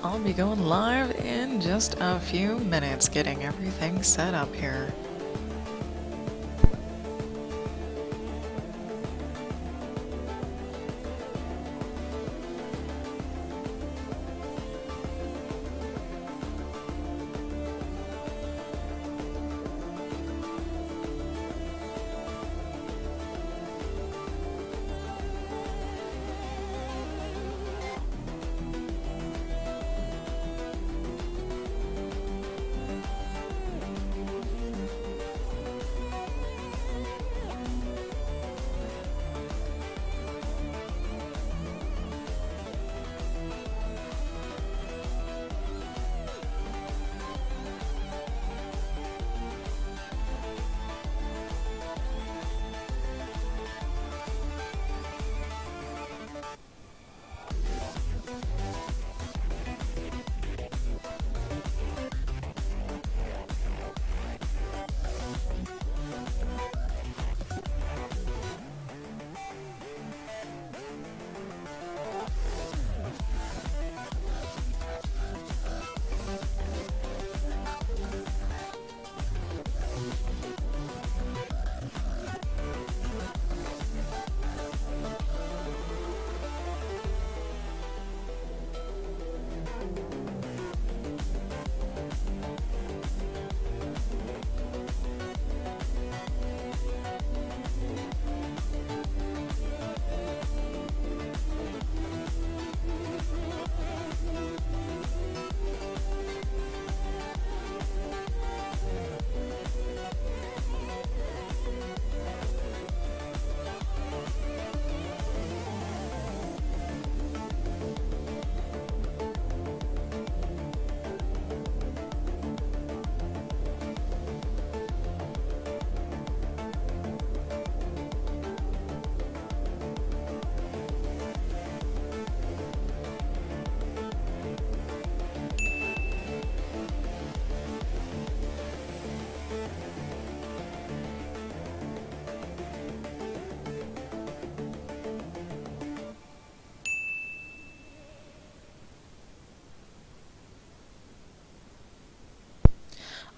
I'll be going live in just a few minutes, getting everything set up here.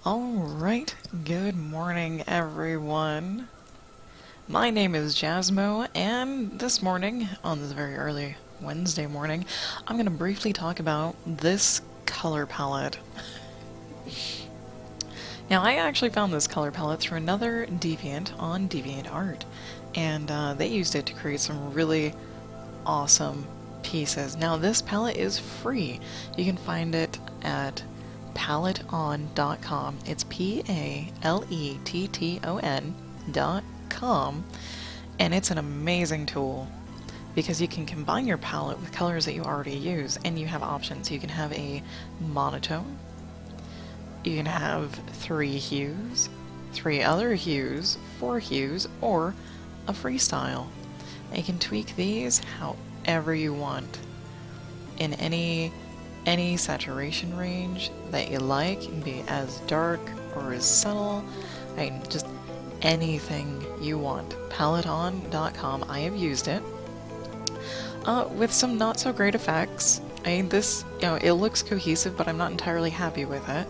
Alright, good morning everyone. My name is Jasmo, and this morning, on this very early Wednesday morning, I'm going to briefly talk about this color palette. Now, I actually found this color palette through another Deviant on DeviantArt, and they used it to create some really awesome pieces. Now, this palette is free. You can find it at paletton.com. It's PALETTON.com, and it's an amazing tool because you can combine your palette with colors that you already use, and you have options. You can have a monotone, you can have 3 hues, 3 other hues, 4 hues, or a freestyle. And you can tweak these however you want in any saturation range that you like. It can be as dark or as subtle. I mean, just anything you want. Paletton.com. I have used it with some not so great effects. I mean, this, it looks cohesive, but I'm not entirely happy with it.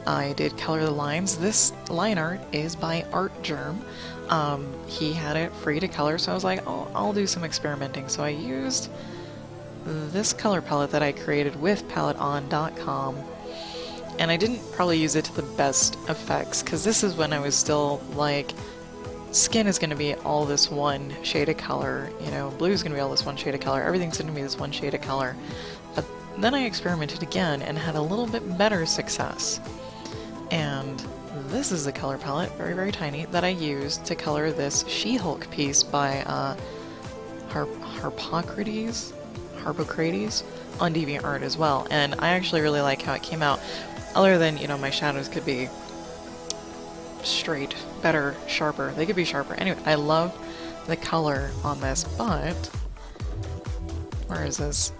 I did color the lines. This line art is by Artgerm. He had it free to color, so I was like, oh, I'll do some experimenting. So I used this color palette that I created with paletton.com, and I didn't probably use it to the best effects, because this is when I was still like, skin is going to be all this one shade of color, blue is going to be all this one shade of color, everything's going to be this one shade of color. But then I experimented again and had a little bit better success. And this is the color palette, very, very tiny, that I used to color this She-Hulk piece by Harpocrates on DeviantArt as well, and I actually really like how it came out. Other than, my shadows could be straight, better, sharper. They could be sharper. Anyway, I love the color on this, but where is this?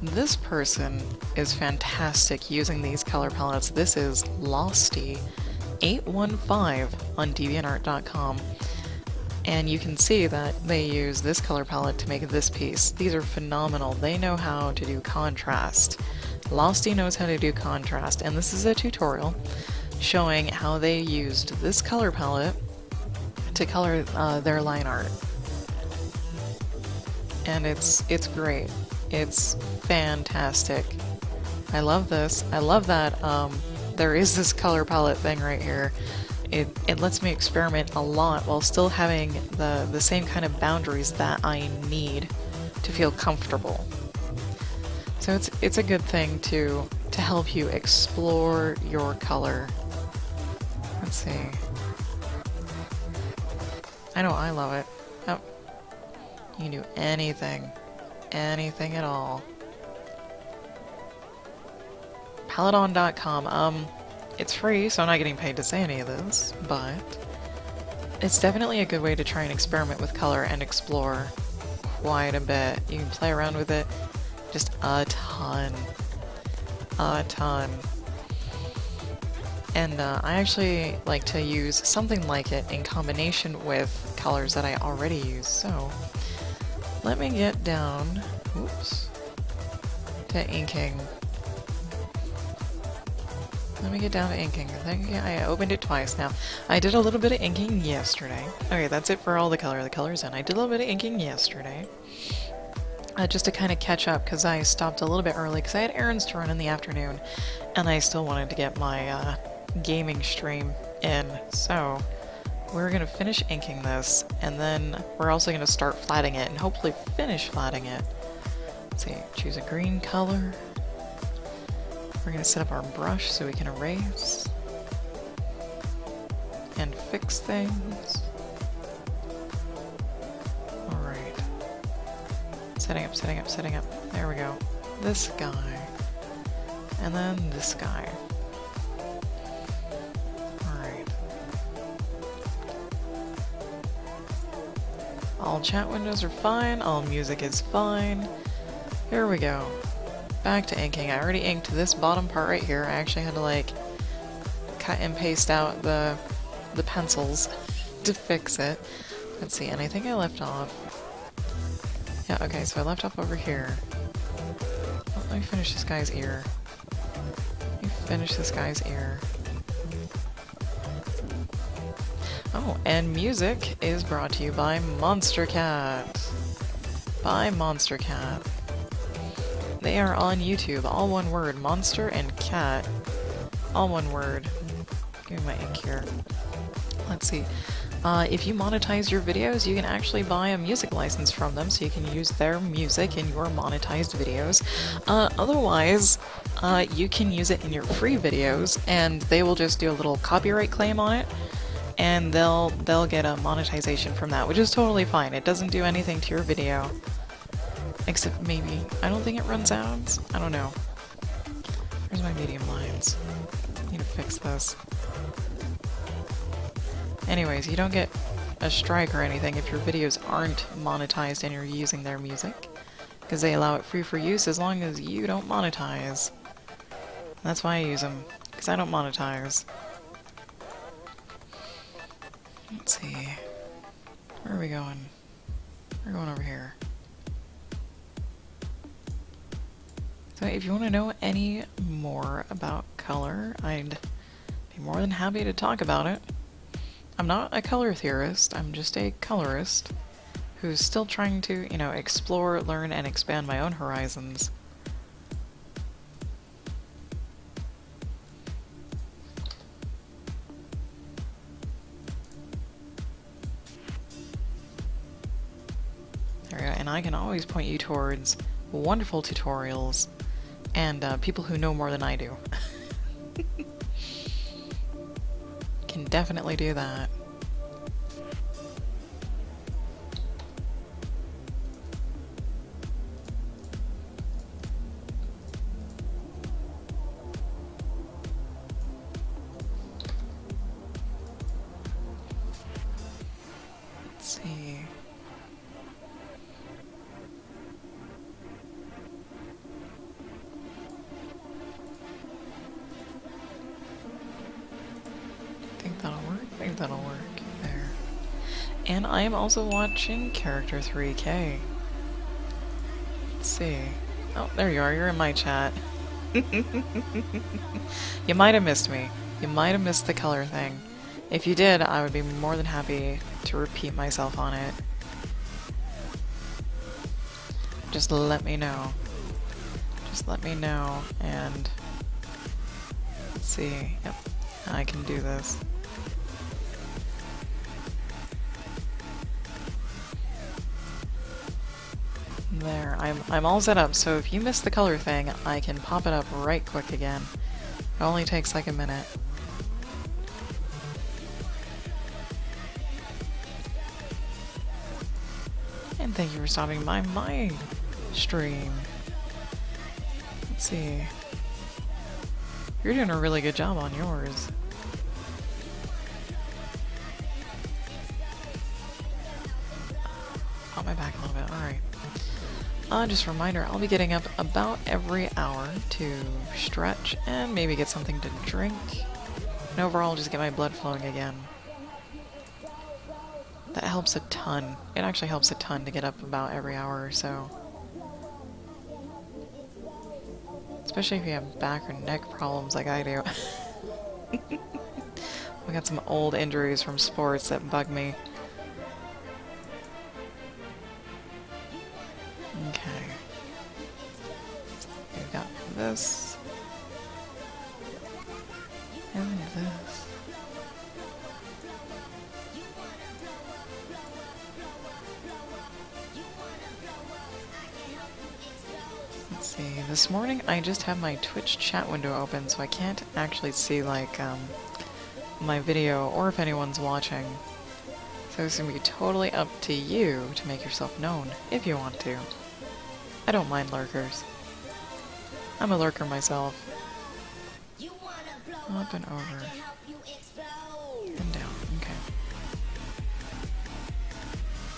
This person is fantastic using these color palettes. This is Losty815 on DeviantArt.com. And you can see that they use this color palette to make this piece. These are phenomenal. They know how to do contrast. Losty knows how to do contrast, and this is a tutorial showing how they used this color palette to color their line art. And it's great. It's fantastic. I love this. I love that there is this color palette thing right here. It lets me experiment a lot while still having the same kind of boundaries that I need to feel comfortable. So it's a good thing to help you explore your color. Let's see. I know I love it. Oh, you can do anything. Anything at all. Paladon.com. It's free, so I'm not getting paid to say any of this, but it's definitely a good way to try and experiment with color and explore quite a bit. You can play around with it just a ton. A ton. And I actually like to use something like it in combination with colors that I already use. So let me get down, oops, to inking. Let me get down to inking. I think I opened it twice now. I did a little bit of inking yesterday. Okay, that's it for all the colors in. I did a little bit of inking yesterday. Just to kind of catch up, because I stopped a little bit early because I had errands to run in the afternoon, and I still wanted to get my gaming stream in. So we're going to finish inking this, and then we're also going to start flatting it, and hopefully finish flatting it. Let's see, choose a green color. We're going to set up our brush so we can erase and fix things. Alright. Setting up, setting up, setting up. There we go. This guy. And then this guy. Alright. All chat windows are fine. All music is fine. Here we go. Back to inking. I already inked this bottom part right here. I actually had to like cut and paste out the pencils to fix it. Let's see, and I think I left off. Yeah, okay, so I left off over here. Oh, let me finish this guy's ear. Let me finish this guy's ear. Oh, and music is brought to you by Monstercat. By Monstercat. They are on YouTube, all one word, Monster and Cat, all one word. Give me my ink here. Let's see. If you monetize your videos, you can actually buy a music license from them, so you can use their music in your monetized videos. Otherwise, you can use it in your free videos, and they will just do a little copyright claim on it, and they'll get a monetization from that, which is totally fine. It doesn't do anything to your video. Except maybe. I don't think it runs ads. I don't know. Where's my medium lines? Need to fix this. Anyways, you don't get a strike or anything if your videos aren't monetized and you're using their music. Because they allow it free for use as long as you don't monetize. That's why I use them. Because I don't monetize. Let's see. Where are we going? We're going over here. So if you want to know any more about color, I'd be more than happy to talk about it. I'm not a color theorist, I'm just a colorist who's still trying to, you know, explore, learn, and expand my own horizons. There we go, and I can always point you towards wonderful tutorials and people who know more than I do. Can definitely do that. Let's see. I think that'll work there. And I am also watching Character 3K. Let's see. Oh, there you are. You're in my chat. You might have missed me. You might have missed the color thing. If you did, I would be more than happy to repeat myself on it. Just let me know. Just let me know, and let's see. Yep, I can do this. There, I'm all set up, so if you missed the color thing, I can pop it up right quick again. It only takes like a minute. And thank you for stopping by my stream. Let's see. You're doing a really good job on yours. On my back a little bit, alright. Just a reminder, I'll be getting up about every hour to stretch and maybe get something to drink. And overall, just get my blood flowing again. That helps a ton. It actually helps a ton to get up about every hour or so. Especially if you have back or neck problems like I do. I got some old injuries from sports that bug me. Okay. We've got this. And this. Let's see. This morning I just have my Twitch chat window open, so I can't actually see like my video or if anyone's watching. So it's gonna be totally up to you to make yourself known if you want to. I don't mind lurkers. I'm a lurker myself. Up and over. And down. Okay.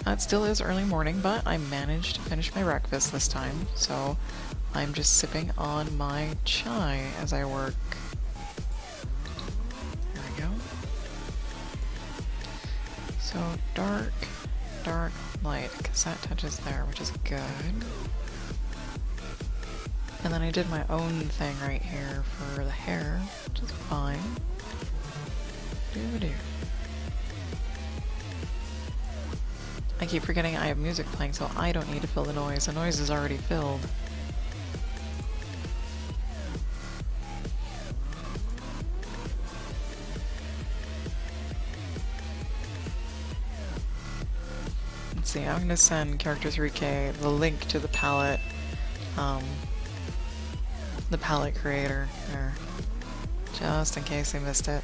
It still is early morning, but I managed to finish my breakfast this time, so I'm just sipping on my chai as I work. There we go. So dark, dark, light, because that touches there, which is good. And then I did my own thing right here for the hair, which is fine. Doo-doo. I keep forgetting I have music playing, so I don't need to fill the noise. The noise is already filled. Let's see, I'm going to send Character 3K the link to the palette creator there, just in case they missed it.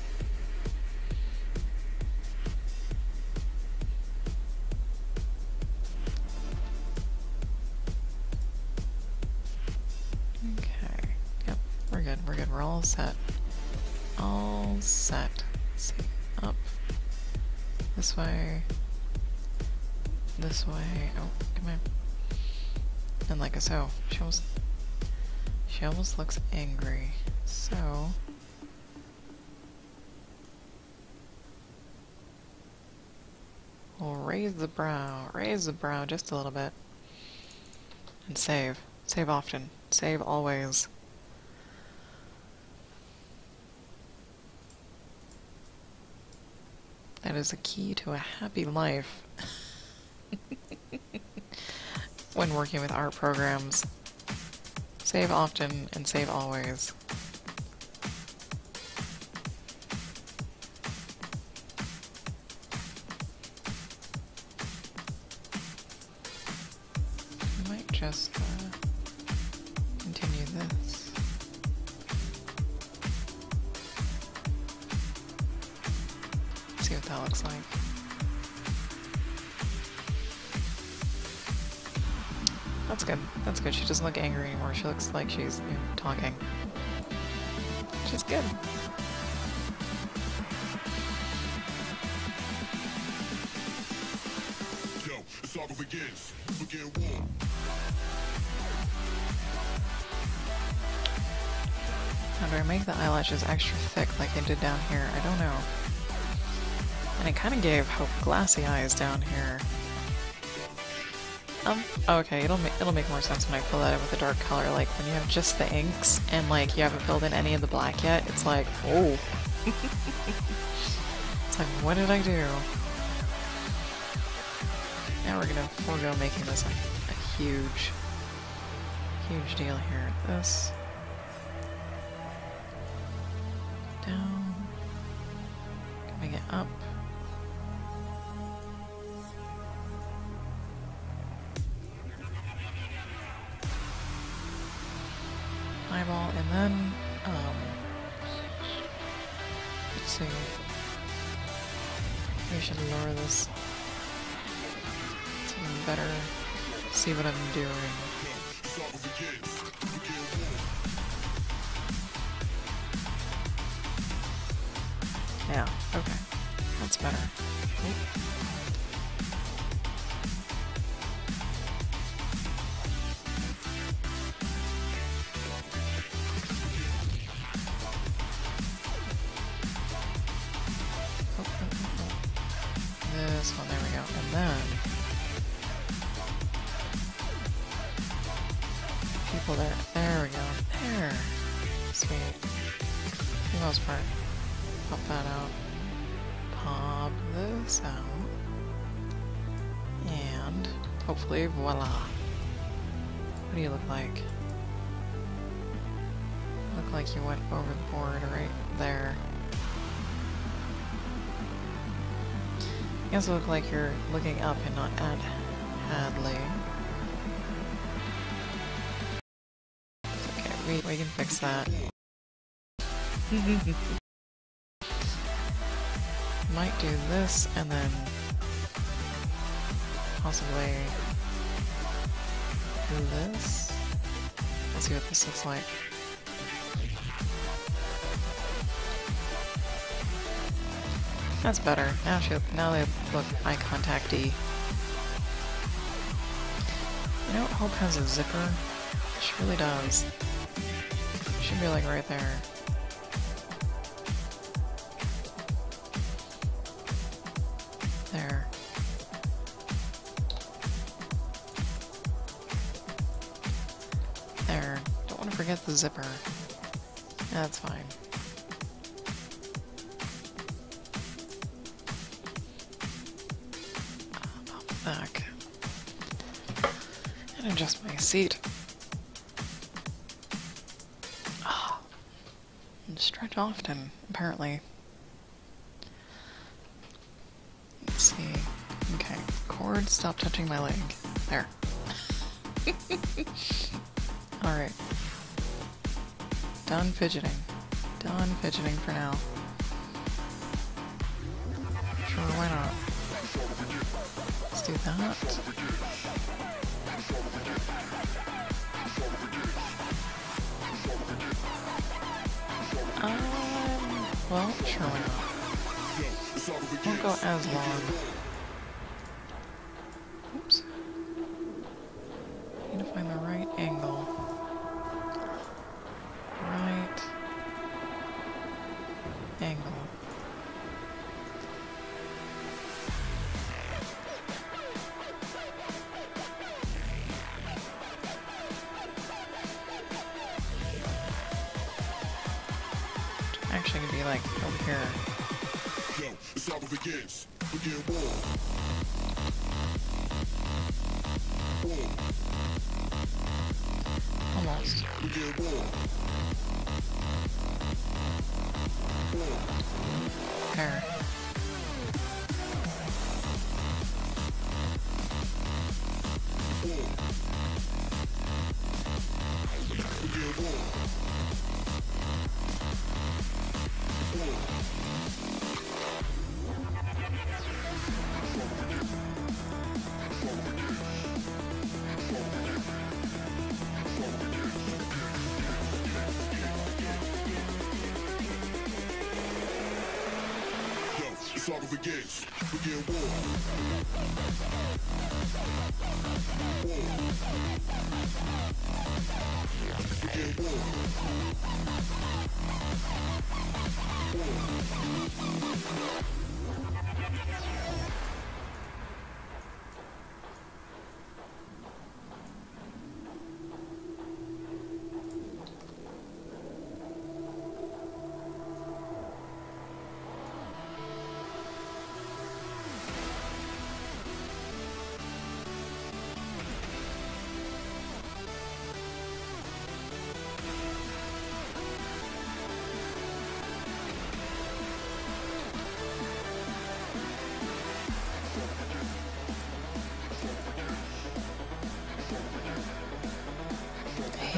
Okay, yep, we're good, we're all set. All set. Let's see, up, this way, this way, oh, come here. And like so, she almost looks angry, so we'll raise the brow just a little bit, and save often, save always. That is the key to a happy life when working with art programs. Save often and save always. I might just continue this. See what that looks like. That's good. That's good. She doesn't look angry anymore. She looks like she's, you know, talking. Which is good. Yo, the saga begins. Begin war. How do I make the eyelashes extra thick like I did down here? I don't know. And it kind of gave Hope glassy eyes down here. Okay, it'll make more sense when I fill that in with a dark color. Like when you have just the inks and like you haven't filled in any of the black yet, it's like, oh. It's like, what did I do? Now we're gonna forego making this a huge deal here. This down, coming it up. Eyeball, and then, let's see. We should lower this to better see what I'm doing. Yeah, okay. That's better. Oop. This one, there we go. And then people there. There we go. There. Sweet. For the most part. Pop that out. Pop this out. And hopefully, voila. What do you look like? Look like you went over the board right there. You also look like you're looking up and not at Hadley. Okay, we can fix that. Might do this and then possibly do this. Let's see what this looks like. That's better. Now they look eye contact-y. You know, Hope has a zipper. She really does. Should be like right there. There. There. Don't want to forget the zipper. That's fine. Back and adjust my seat. Oh, and stretch often, apparently. Let's see. Okay, cord, stop touching my leg. There. Alright. Done fidgeting. Done fidgeting for now. Sure, why not? Let's do that. Well, sure, why not? Won't go as long. Oops. Need to find the right angle. Right angle. Actually, could be like over here. Yo, it's how it begins. Begin war. Almost. Begin war. There. Begin war. Start of the gates. Begin war. Begin war.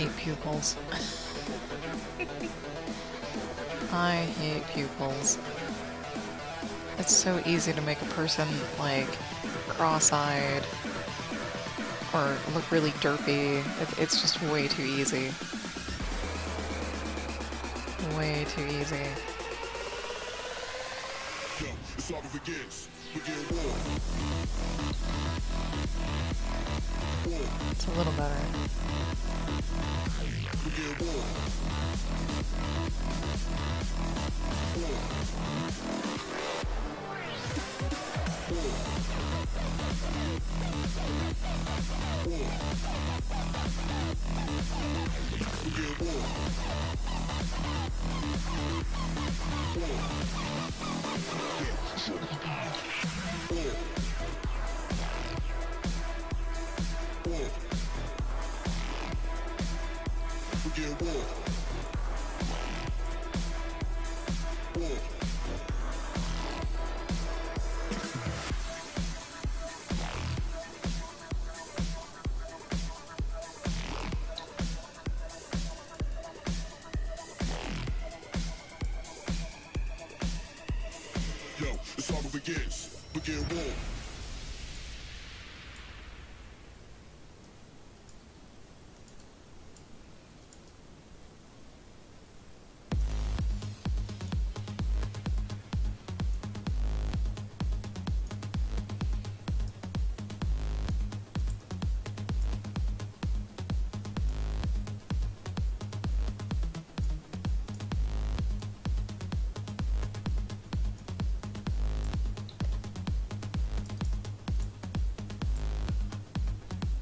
hate pupils. I hate pupils. It's so easy to make a person, like, cross-eyed or look really derpy. It's just way too easy. Way too easy. It's a little better.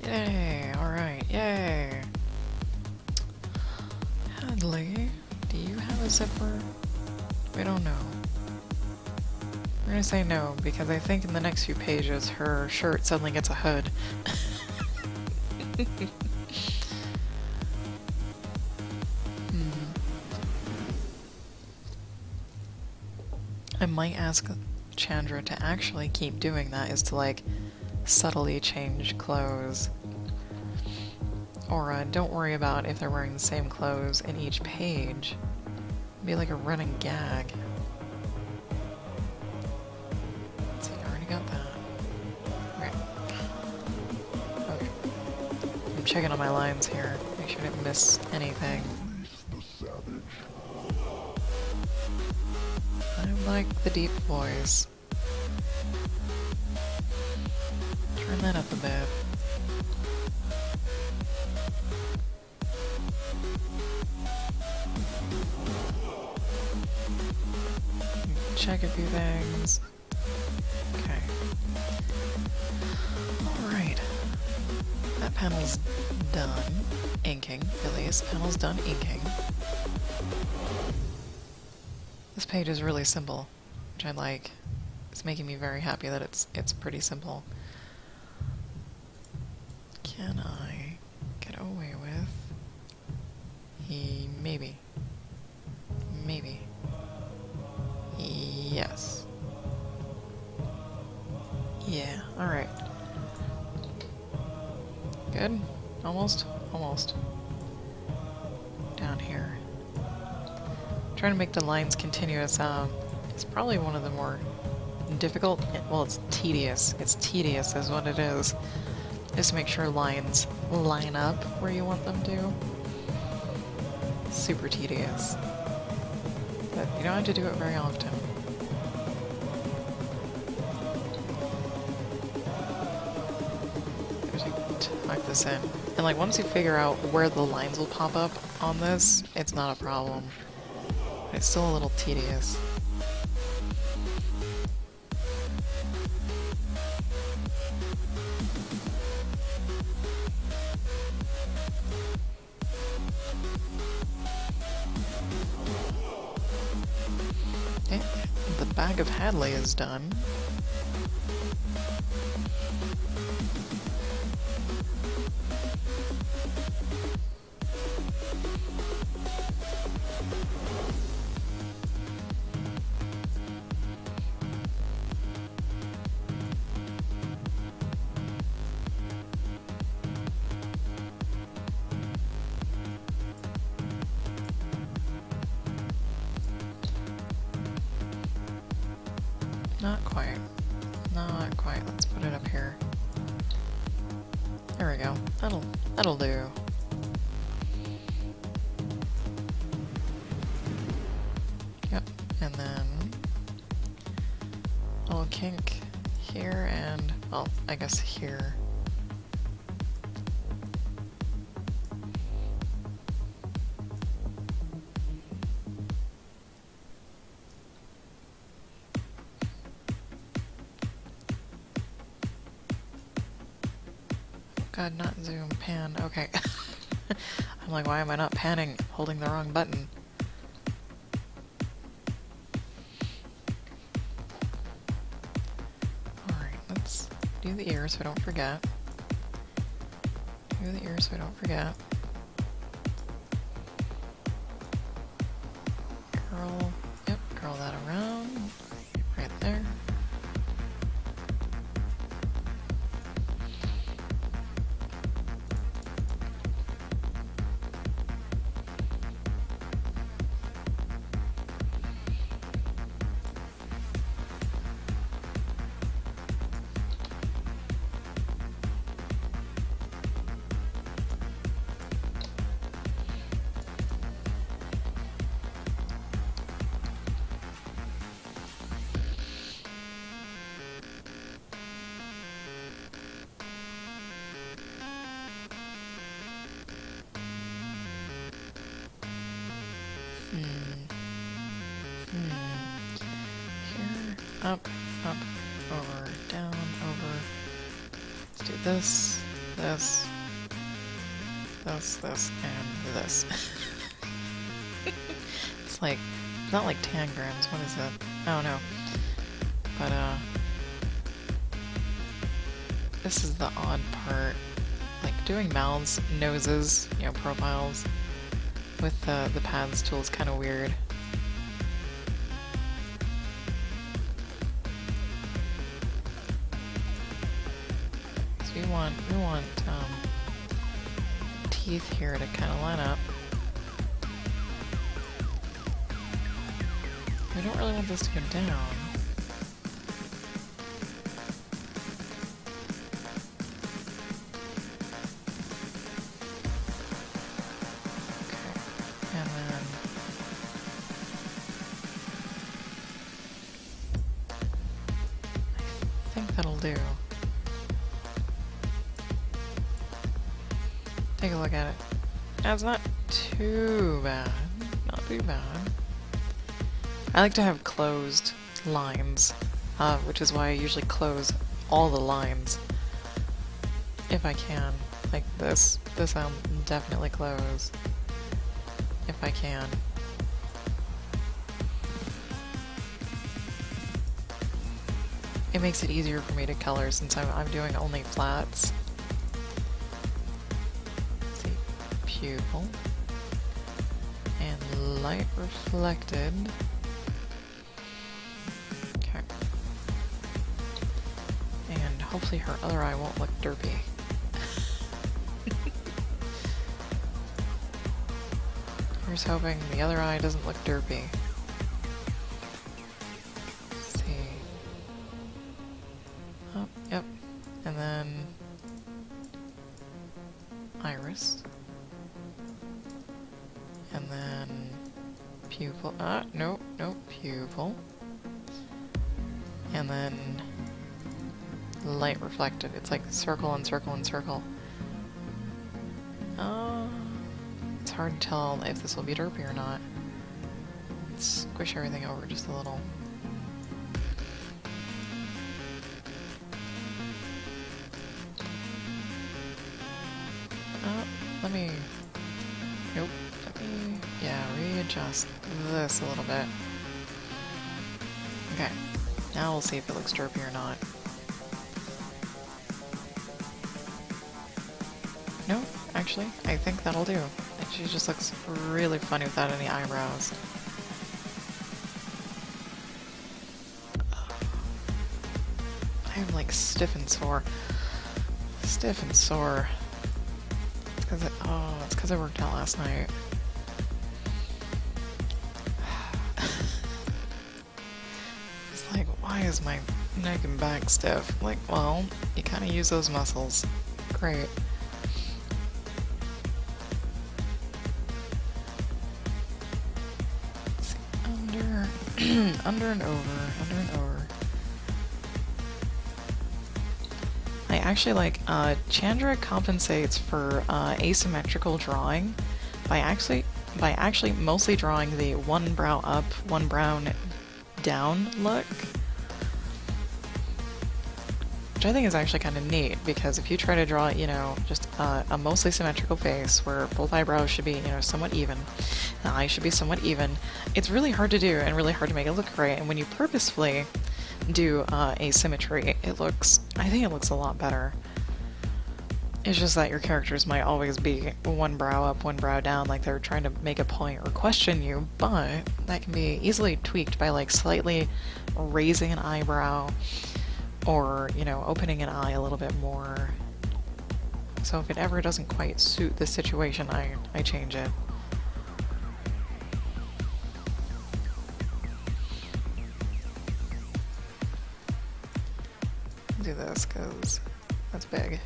Yay, alright, yay. Hadley, do you have a zipper? We don't know. We're gonna say no, because I think in the next few pages her shirt suddenly gets a hood. I might ask Chandra to actually keep doing that, is to like subtly change clothes. Or don't worry about if they're wearing the same clothes in each page. It'd be like a running gag. Let's see, I already got that. Okay. Okay. I'm checking on my lines here. Make sure I didn't miss anything. I like the deep voice. Turn that up a bit. Check a few things. Okay. Alright. That panel's done inking, at least. Panel's done inking. This page is really simple, which I like. It's making me very happy that it's pretty simple. Can I get away with... maybe. Maybe. Yes. Yeah, alright. Good? Almost? Almost. Down here. Trying to make the lines continuous, it's probably one of the more difficult, well, it's tedious. It's tedious is what it is. Just to make sure lines line up where you want them to. Super tedious. But you don't have to do it very often. Tuck this in. And like once you figure out where the lines will pop up on this, it's not a problem. It's still a little tedious. Okay, the bag of Hadley is done. not quite. Let's put it up here. There we go. That'll do. Yep, and then a little kink here and, well, I guess here. God, not zoom, pan, okay. I'm like, why am I not panning, holding the wrong button? Alright, let's do the ear so I don't forget. Do the ear so I don't forget. Curl, yep, curl that around, right there. Here, up, over, down, over. Let's do this, this, and this. It's like, not like tangrams, what is it? I don't know. But, this is the odd part. Like, doing mouths, noses, you know, profiles, with the paths tool is kind of weird. So we want teeth here to kind of line up. We don't really want this to go down. That'll do. Take a look at it. That's not too bad. Not too bad. I like to have closed lines, which is why I usually close all the lines if I can. Like this I'll definitely close if I can. It makes it easier for me to color since I'm doing only flats. Let's see, pupil and light reflected. Okay, and hopefully her other eye won't look derpy. Here's hoping the other eye doesn't look derpy. Yep, and then iris, and then pupil, nope, pupil, and then light reflected. It's like circle and circle and circle. It's hard to tell if this will be derpy or not. Let's squish everything over just a little. Readjust this a little bit. Okay, now we'll see if it looks derpy or not. No, actually, I think that'll do. She just looks really funny without any eyebrows. I'm like stiff and sore. Stiff and sore. It's because I worked out last night. It's like, why is my neck and back stiff. Like, well, you kind of use those muscles. Great. Under, under and over, under and over. I actually like, Chandra compensates for asymmetrical drawing by actually mostly drawing the one brow up, one brow down look. Which I think is actually kind of neat, because if you try to draw, you know, just a mostly symmetrical face where both eyebrows should be, you know, somewhat even, the eyes should be somewhat even, it's really hard to do and really hard to make it look right. And when you purposefully do asymmetry, I think it looks a lot better. It's just that your characters might always be one brow up, one brow down, like they're trying to make a point or question you, but that can be easily tweaked by like slightly raising an eyebrow or, you know, opening an eye a little bit more. So if it ever doesn't quite suit the situation, I change it. Do this because that's big.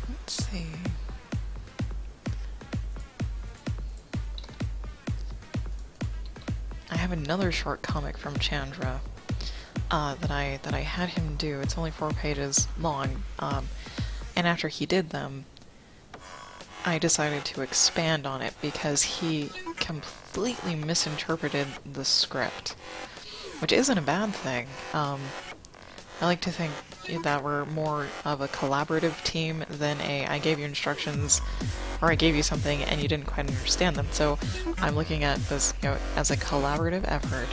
Let's see. I have another short comic from Chandra that I had him do. It's only 4 pages long, and after he did them, I decided to expand on it because he completely misinterpreted the script, which isn't a bad thing. I like to think that we're more of a collaborative team than I gave you instructions or I gave you something and you didn't quite understand them. So I'm looking at this, you know, as a collaborative effort.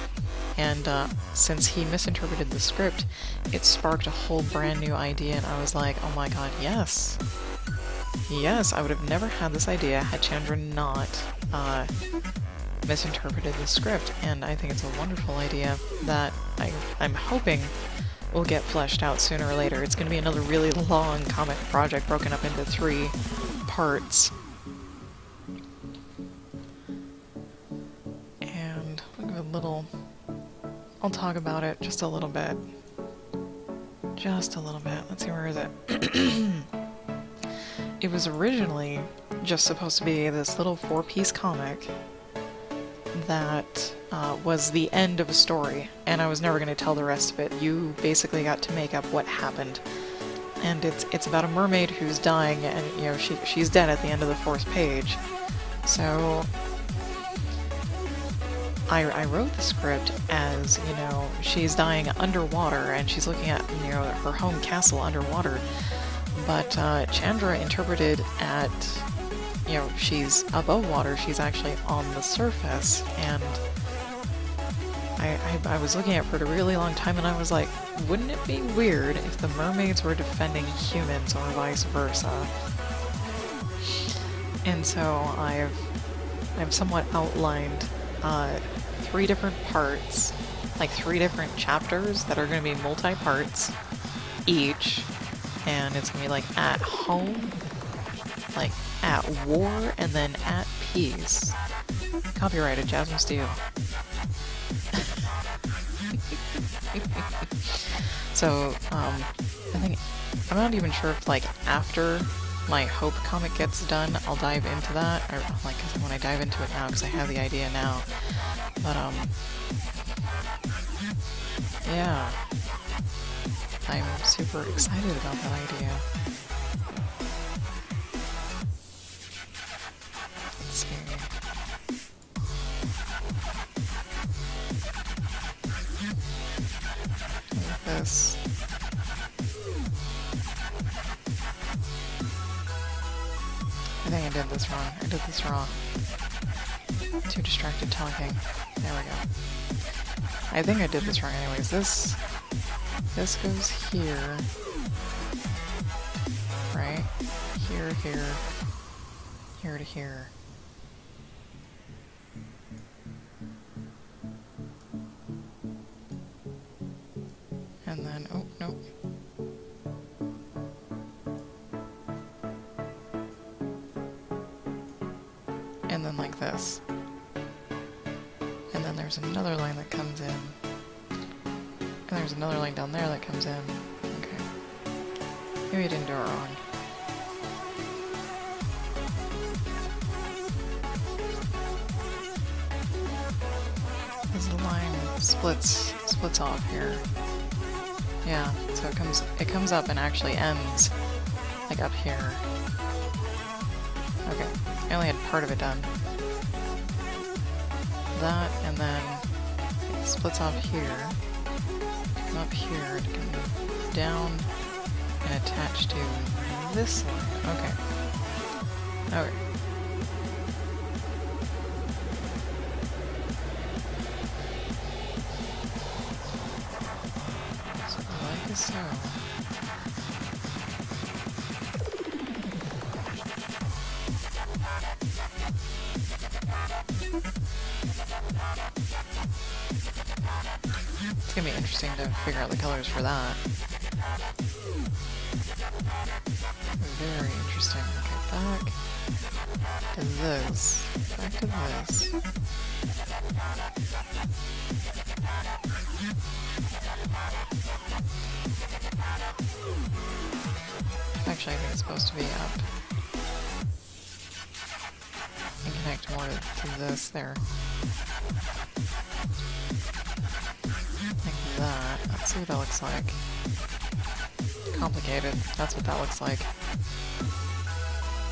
And since he misinterpreted the script, it sparked a whole brand new idea, and I was like, oh my god, yes. Yes, I would have never had this idea had Chandra not misinterpreted the script, and I think it's a wonderful idea that I'm hoping will get fleshed out sooner or later. It's going to be another really long comic project broken up into 3 parts. And I'll give it a little... I'll talk about it just a little bit. Just a little bit. Let's see, where is it? It was originally just supposed to be this little 4-piece comic that was the end of a story, and I was never going to tell the rest of it. You basically got to make up what happened. And it's about a mermaid who's dying, and you know she's dead at the end of the 4th page. So I wrote the script as, you know, she's dying underwater and she's looking at, you know, her home castle underwater. But Chandra interpreted at, you know, she's above water, she's actually on the surface, and I was looking at it for a really long time, and I was like, wouldn't it be weird if the mermaids were defending humans or vice versa? And so I've somewhat outlined 3 different parts, like 3 different chapters that are going to be multi-parts each. And it's gonna be like at home, like at war, and then at peace. Copyrighted Jasmine Steele. So, I think, I'm not even sure if like after my Hope comic gets done, I'll dive into that. Or like, when I dive into it now, because I have the idea now. But, yeah. I'm super excited about that idea. Let's see. Look at this. I think I did this wrong. I did this wrong. Too distracted talking. There we go. I think I did this wrong anyways. This goes here, right? Here, here, here to here. And then, oh, nope. and then like this. And then there's another line that comes in. And there's another line down there that comes in. Okay. Maybe I didn't do it wrong. Because the line splits off here. Yeah, so it comes up and actually ends like up here. Okay, I only had part of it done. That, and then it splits off here, come up here to come down and attach to this line. Okay. Okay. So like so. It's gonna be interesting to figure out the colors for that. Very interesting. Okay, back to this. Back to this. Actually, I think it's supposed to be up. And connect more to this there. Like that. Let's see what that looks like. Complicated. That's what that looks like.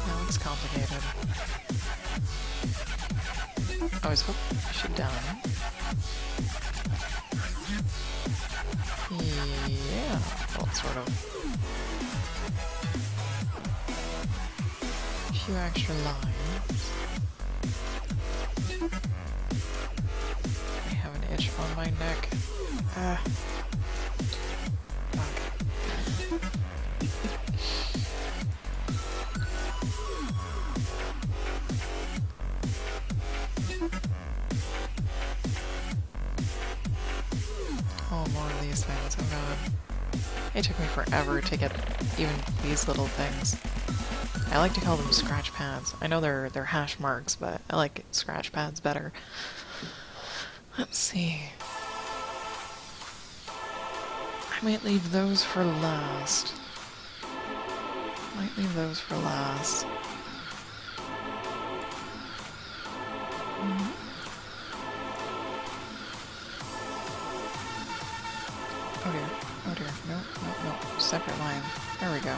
That looks complicated. I was hoping it should done. Yeah, well, sort of. A few extra lines. I have an itch on my neck. Oh, more of these things. Oh god. It took me forever to get even these little things. I like to call them scratch pads. I know they're hash marks, but I like scratch pads better. Let's see. I might leave those for last. Might leave those for last. Oh dear. Oh dear. Nope, nope, nope. Separate line. There we go.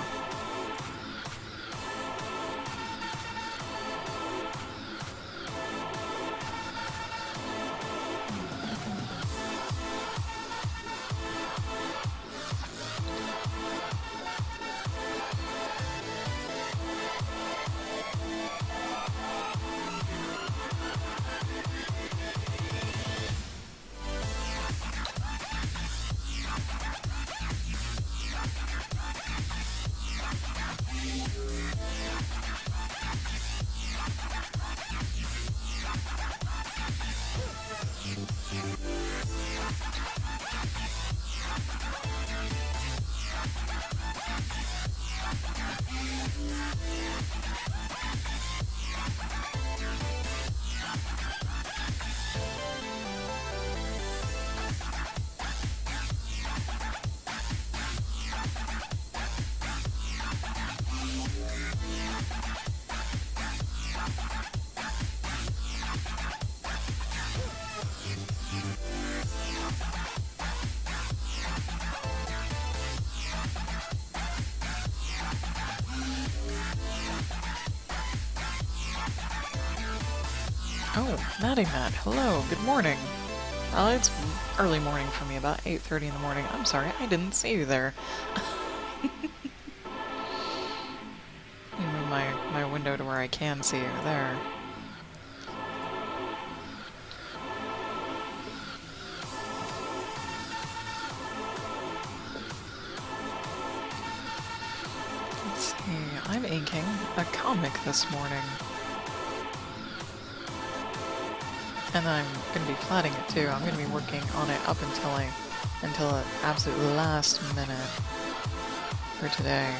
Oh, Maddie Matt, hello, good morning. It's early morning for me, about 8:30 in the morning. I'm sorry, I didn't see you there. Move my window to where I can see you there. Let's see, I'm inking a comic this morning. And I'm going to be flatting it too. I'm going to be working on it up until the absolute last minute for today.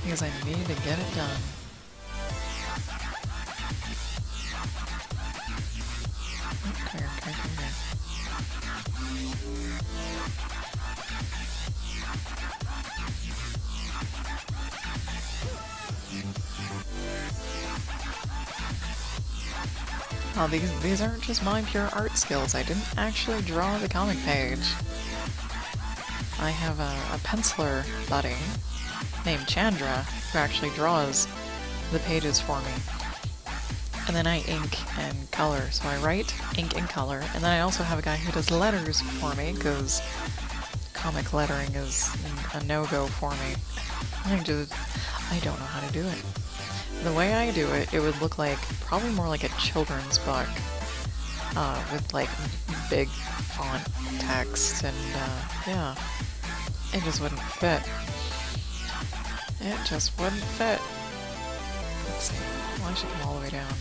because I need to get it done. Come here, come here, come here. Oh, these aren't just my pure art skills. I didn't actually draw the comic page. I have a penciler buddy named Chandra who actually draws the pages for me. And then I ink and color. So I write, ink, and color. And then I also have a guy who does letters for me, because comic lettering is a no-go for me. I don't know how to do it. The way I do it, it would look like probably more like a children's book with like big font text, and yeah, it just wouldn't fit. It just wouldn't fit. Let's see. Well, I should come all the way down.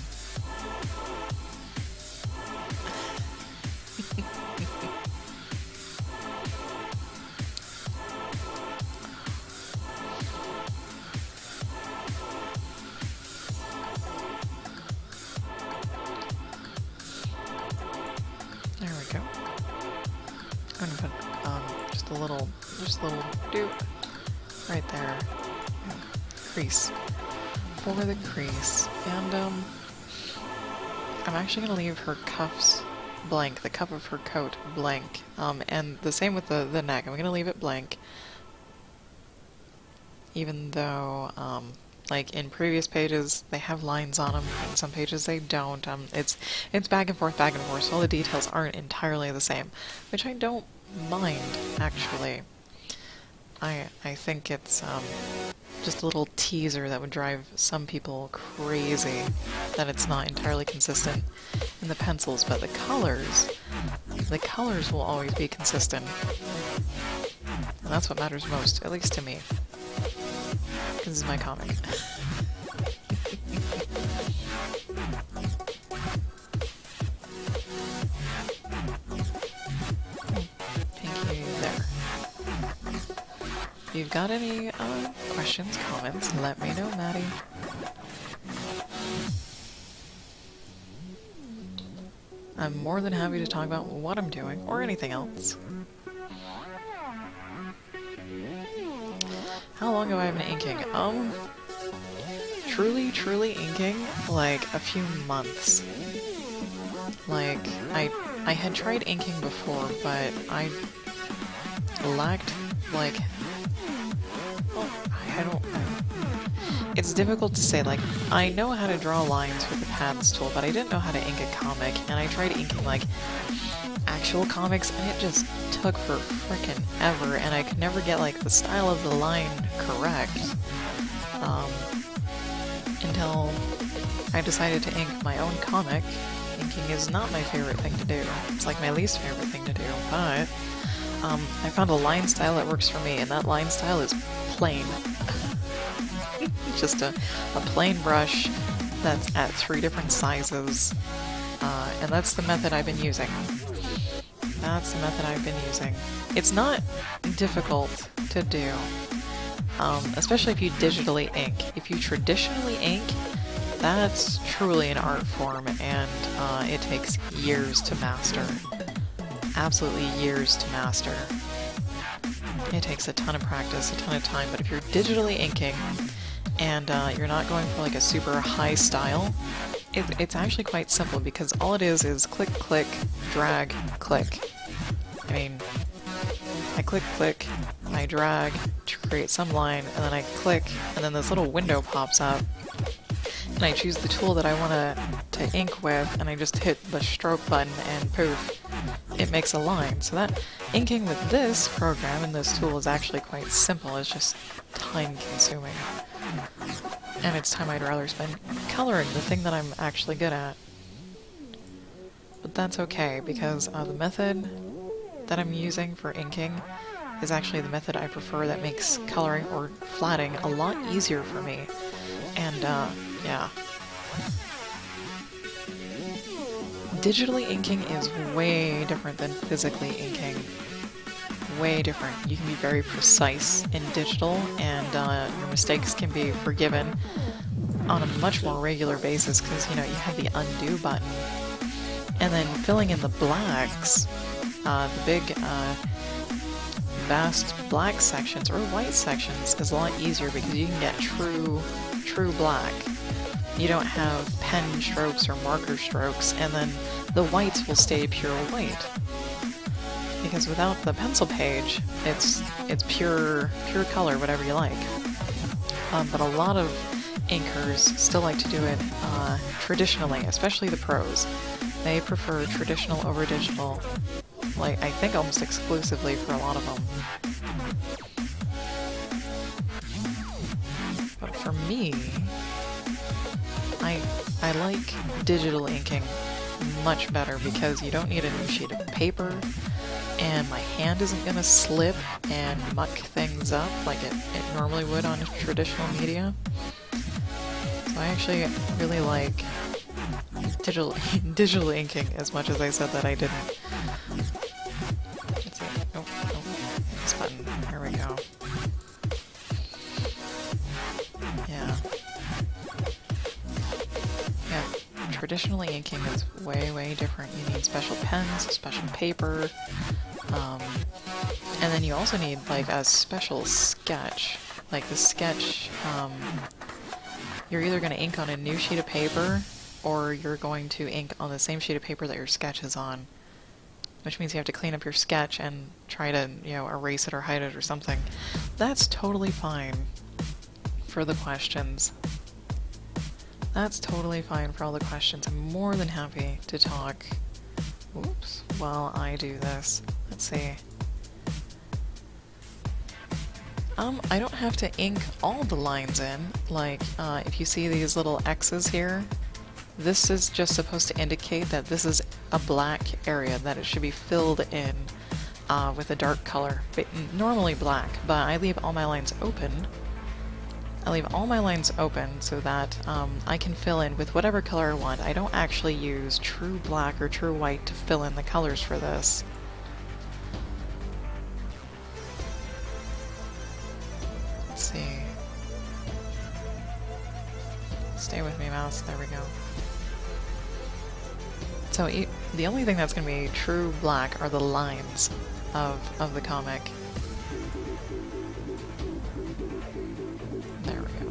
There we go. I'm gonna put just a little doop right there. Crease. Over the crease. And I'm actually gonna leave her cuffs blank, the cuff of her coat blank. And the same with the neck. I'm gonna leave it blank. Even though like in previous pages they have lines on them, and some pages they don't. It's back and forth, so all the details aren't entirely the same, which I don't mind, actually. I think it's just a little teaser that would drive some people crazy that it's not entirely consistent in the pencils, but the colors will always be consistent. And that's what matters most, at least to me. This is my comic. Thank you there. If you've got any questions, comments, let me know, Maddie. I'm more than happy to talk about what I'm doing, or anything else. How long have I been inking? Truly inking, like, a few months. Like, I had tried inking before, but I lacked, like, well, I don't know. It's difficult to say, like, I know how to draw lines with the paths tool, but I didn't know how to ink a comic, and I tried inking, like, actual comics, and it just took for frickin' ever, and I could never get, like, the style of the line correct, until I decided to ink my own comic. Inking is not my favorite thing to do. It's like my least favorite thing to do, but I found a line style that works for me, and that line style is plain. Just a plain brush that's at 3 different sizes, and that's the method I've been using. That's the method I've been using. It's not difficult to do, especially if you digitally ink. If you traditionally ink, that's truly an art form, and it takes years to master. Absolutely years to master. It takes a ton of practice, a ton of time, but if you're digitally inking, and you're not going for like a super high style, it's actually quite simple, because all it is click, click, drag, click. I mean, I click, click, I drag to create some line, and then I click, and then this little window pops up, and I choose the tool that I want to ink with, and I just hit the stroke button, and poof, it makes a line. So that inking with this program and this tool is actually quite simple. It's just time consuming. And it's time I'd rather spend coloring, the thing that I'm actually good at. But that's okay, because the method that I'm using for inking is actually the method I prefer, that makes coloring or flatting a lot easier for me. And, yeah. Digitally inking is way different than physically inking. way different. You can be very precise in digital, and your mistakes can be forgiven on a much more regular basis because, you know, you have the undo button. And then filling in the blacks, the big vast black sections or white sections is a lot easier because you can get true black. You don't have pen strokes or marker strokes, and then the whites will stay pure white. Because without the pencil page, it's pure color, whatever you like. But a lot of inkers still like to do it traditionally, especially the pros. They prefer traditional over digital, like I think almost exclusively for a lot of them. But for me, I like digital inking much better because you don't need a new sheet of paper, and my hand isn't going to slip and muck things up like it normally would on traditional media. So I actually really like digital inking as much as I said that I didn't. Let's see. Nope. This button. Here we go. Yeah. Traditionally inking is way different. You need special pens, special paper, and then you also need like a special sketch. Like the sketch, you're either going to ink on a new sheet of paper or you're going to ink on the same sheet of paper that your sketch is on, which means you have to clean up your sketch and try to, you know, erase it or hide it or something. That's totally fine for the questions. That's totally fine for all the questions. I'm more than happy to talk, oops, while I do this. Let's see. I don't have to ink all the lines in. Like, if you see these little X's here, this is just supposed to indicate that this is a black area, that it should be filled in with a dark color, but normally black, but I leave all my lines open. I leave all my lines open so that I can fill in with whatever color I want. I don't actually use true black or true white to fill in the colors for this. Let's see. Stay with me, mouse. There we go. So the only thing that's going to be true black are the lines of the comic. There we go.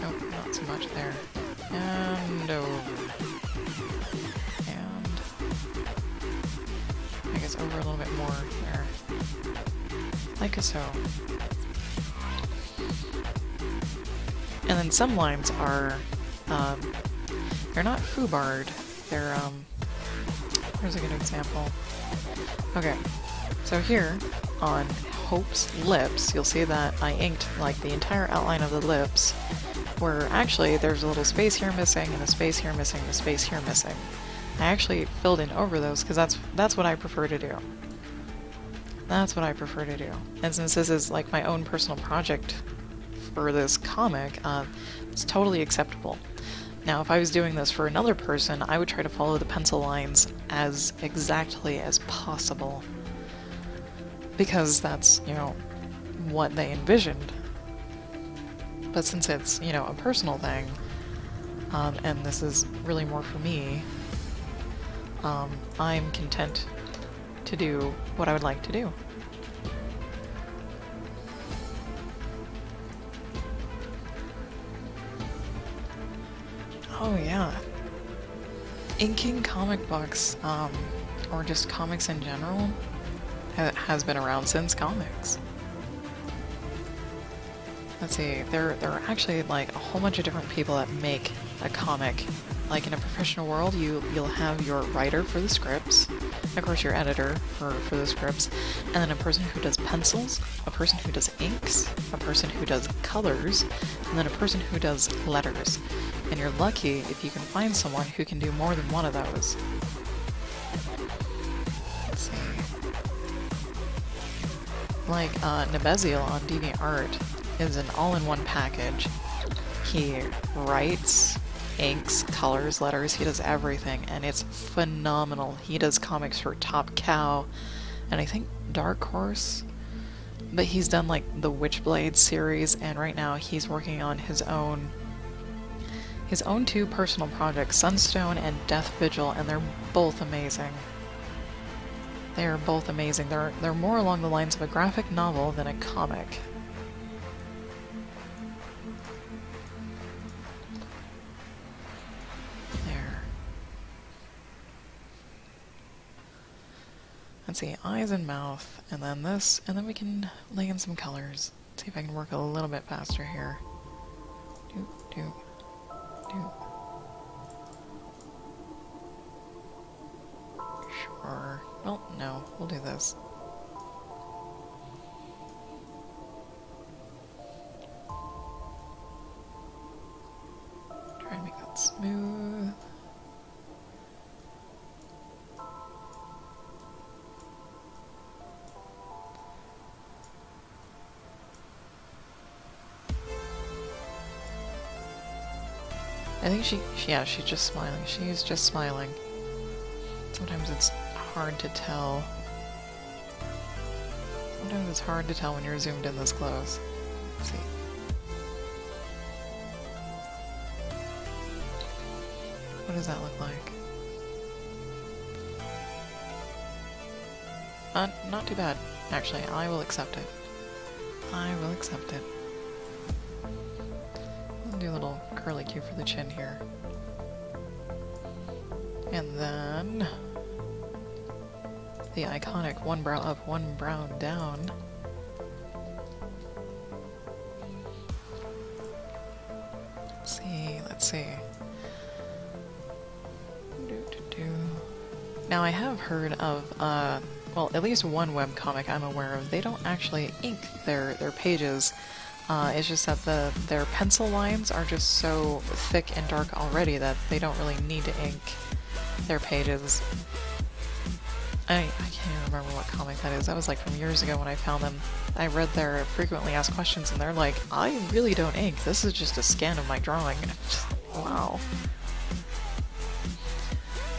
Nope, not so much there. And over. And I guess over a little bit more there. Like so. And then some lines are, they're not foobarred, they're, here's a good example. Okay, so here on Hope's lips, you'll see that I inked like the entire outline of the lips, where actually there's a little space here missing, and a space here missing, and a space here missing. I actually filled in over those because that's what I prefer to do. That's what I prefer to do. And since this is like my own personal project for this comic, it's totally acceptable. Now, if I was doing this for another person, I would try to follow the pencil lines as exactly as possible, because that's, you know, what they envisioned. But since it's, you know, a personal thing, and this is really more for me, I'm content to do what I would like to do. Oh yeah. Inking comic books, or just comics in general, has been around since comics. Let's see, there are actually like a whole bunch of different people that make a comic. Like in a professional world, you'll have your writer for the scripts, of course your editor for the scripts, and then a person who does pencils, a person who does inks, a person who does colors, and then a person who does letters. And you're lucky if you can find someone who can do more than one of those. Let's see. Like, Nebeziel on DeviantArt is an all-in-one package. He writes, inks, colors, letters, he does everything, and it's phenomenal. He does comics for Top Cow, and I think Dark Horse, but he's done like the Witchblade series, and right now he's working on his own two personal projects, Sunstone and Death Vigil, and they're both amazing. They are both amazing. They're more along the lines of a graphic novel than a comic. There. Let's see, eyes and mouth, and then this, and then we can lay in some colors. See if I can work a little bit faster here. Do. Sure. Well, no, we'll do this. Try to make that smooth. I think she's just smiling. She's just smiling. Sometimes it's hard to tell. Sometimes it's hard to tell when you're zoomed in this close. Let's see. What does that look like? Not too bad. Actually, I will accept it. I will accept it. I'll do a little curly cue for the chin here. And then the iconic one brow up, one brow down. Let's see. Now I have heard of, well, at least one webcomic I'm aware of. They don't actually ink their pages. It's just that their pencil lines are just so thick and dark already that they don't really need to ink their pages. I can't even remember what comic that is. That was like from years ago when I found them. I read their frequently asked questions and they're like, I really don't ink. This is just a scan of my drawing. Just, wow.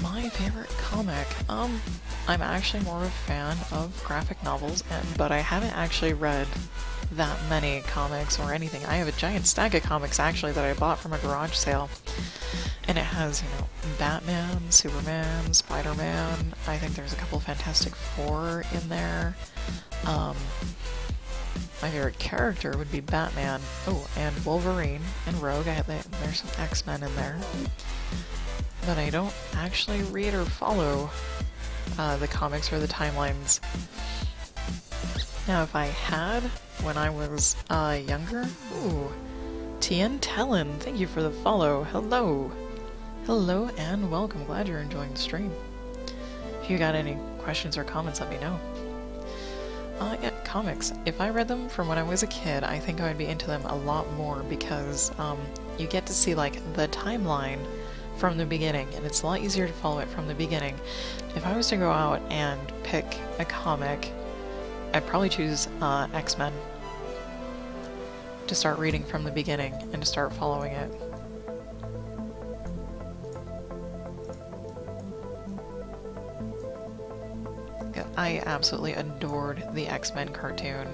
My favorite comic? I'm actually more of a fan of graphic novels, but I haven't actually read that many comics or anything. I have a giant stack of comics actually that I bought from a garage sale. And it has, you know, Batman, Superman, Spider-Man. I think there's a couple Fantastic Four in there. My favorite character would be Batman. Oh, and Wolverine and Rogue. There's some X-Men in there. But I don't actually read or follow the comics or the timelines. Now, if I had, when I was younger, ooh, Tien Talon, thank you for the follow. Hello. Hello and welcome. Glad you're enjoying the stream. If you got any questions or comments, let me know. Yeah, comics. If I read them from when I was a kid, I think I would be into them a lot more because you get to see like the timeline from the beginning, and it's a lot easier to follow it from the beginning. If I was to go out and pick a comic, I'd probably choose X-Men to start reading from the beginning and to start following it. I absolutely adored the X-Men cartoon.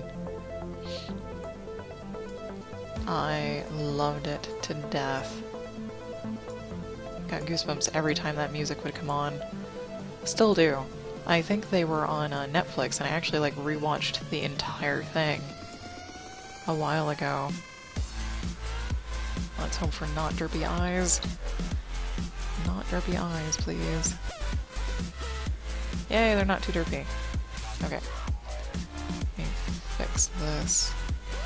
I loved it to death. Got goosebumps every time that music would come on. Still do. I think they were on Netflix, and I actually like rewatched the entire thing a while ago. Let's hope for not derpy eyes. Not derpy eyes, please. Yay, they're not too derpy. Okay. Let me fix this,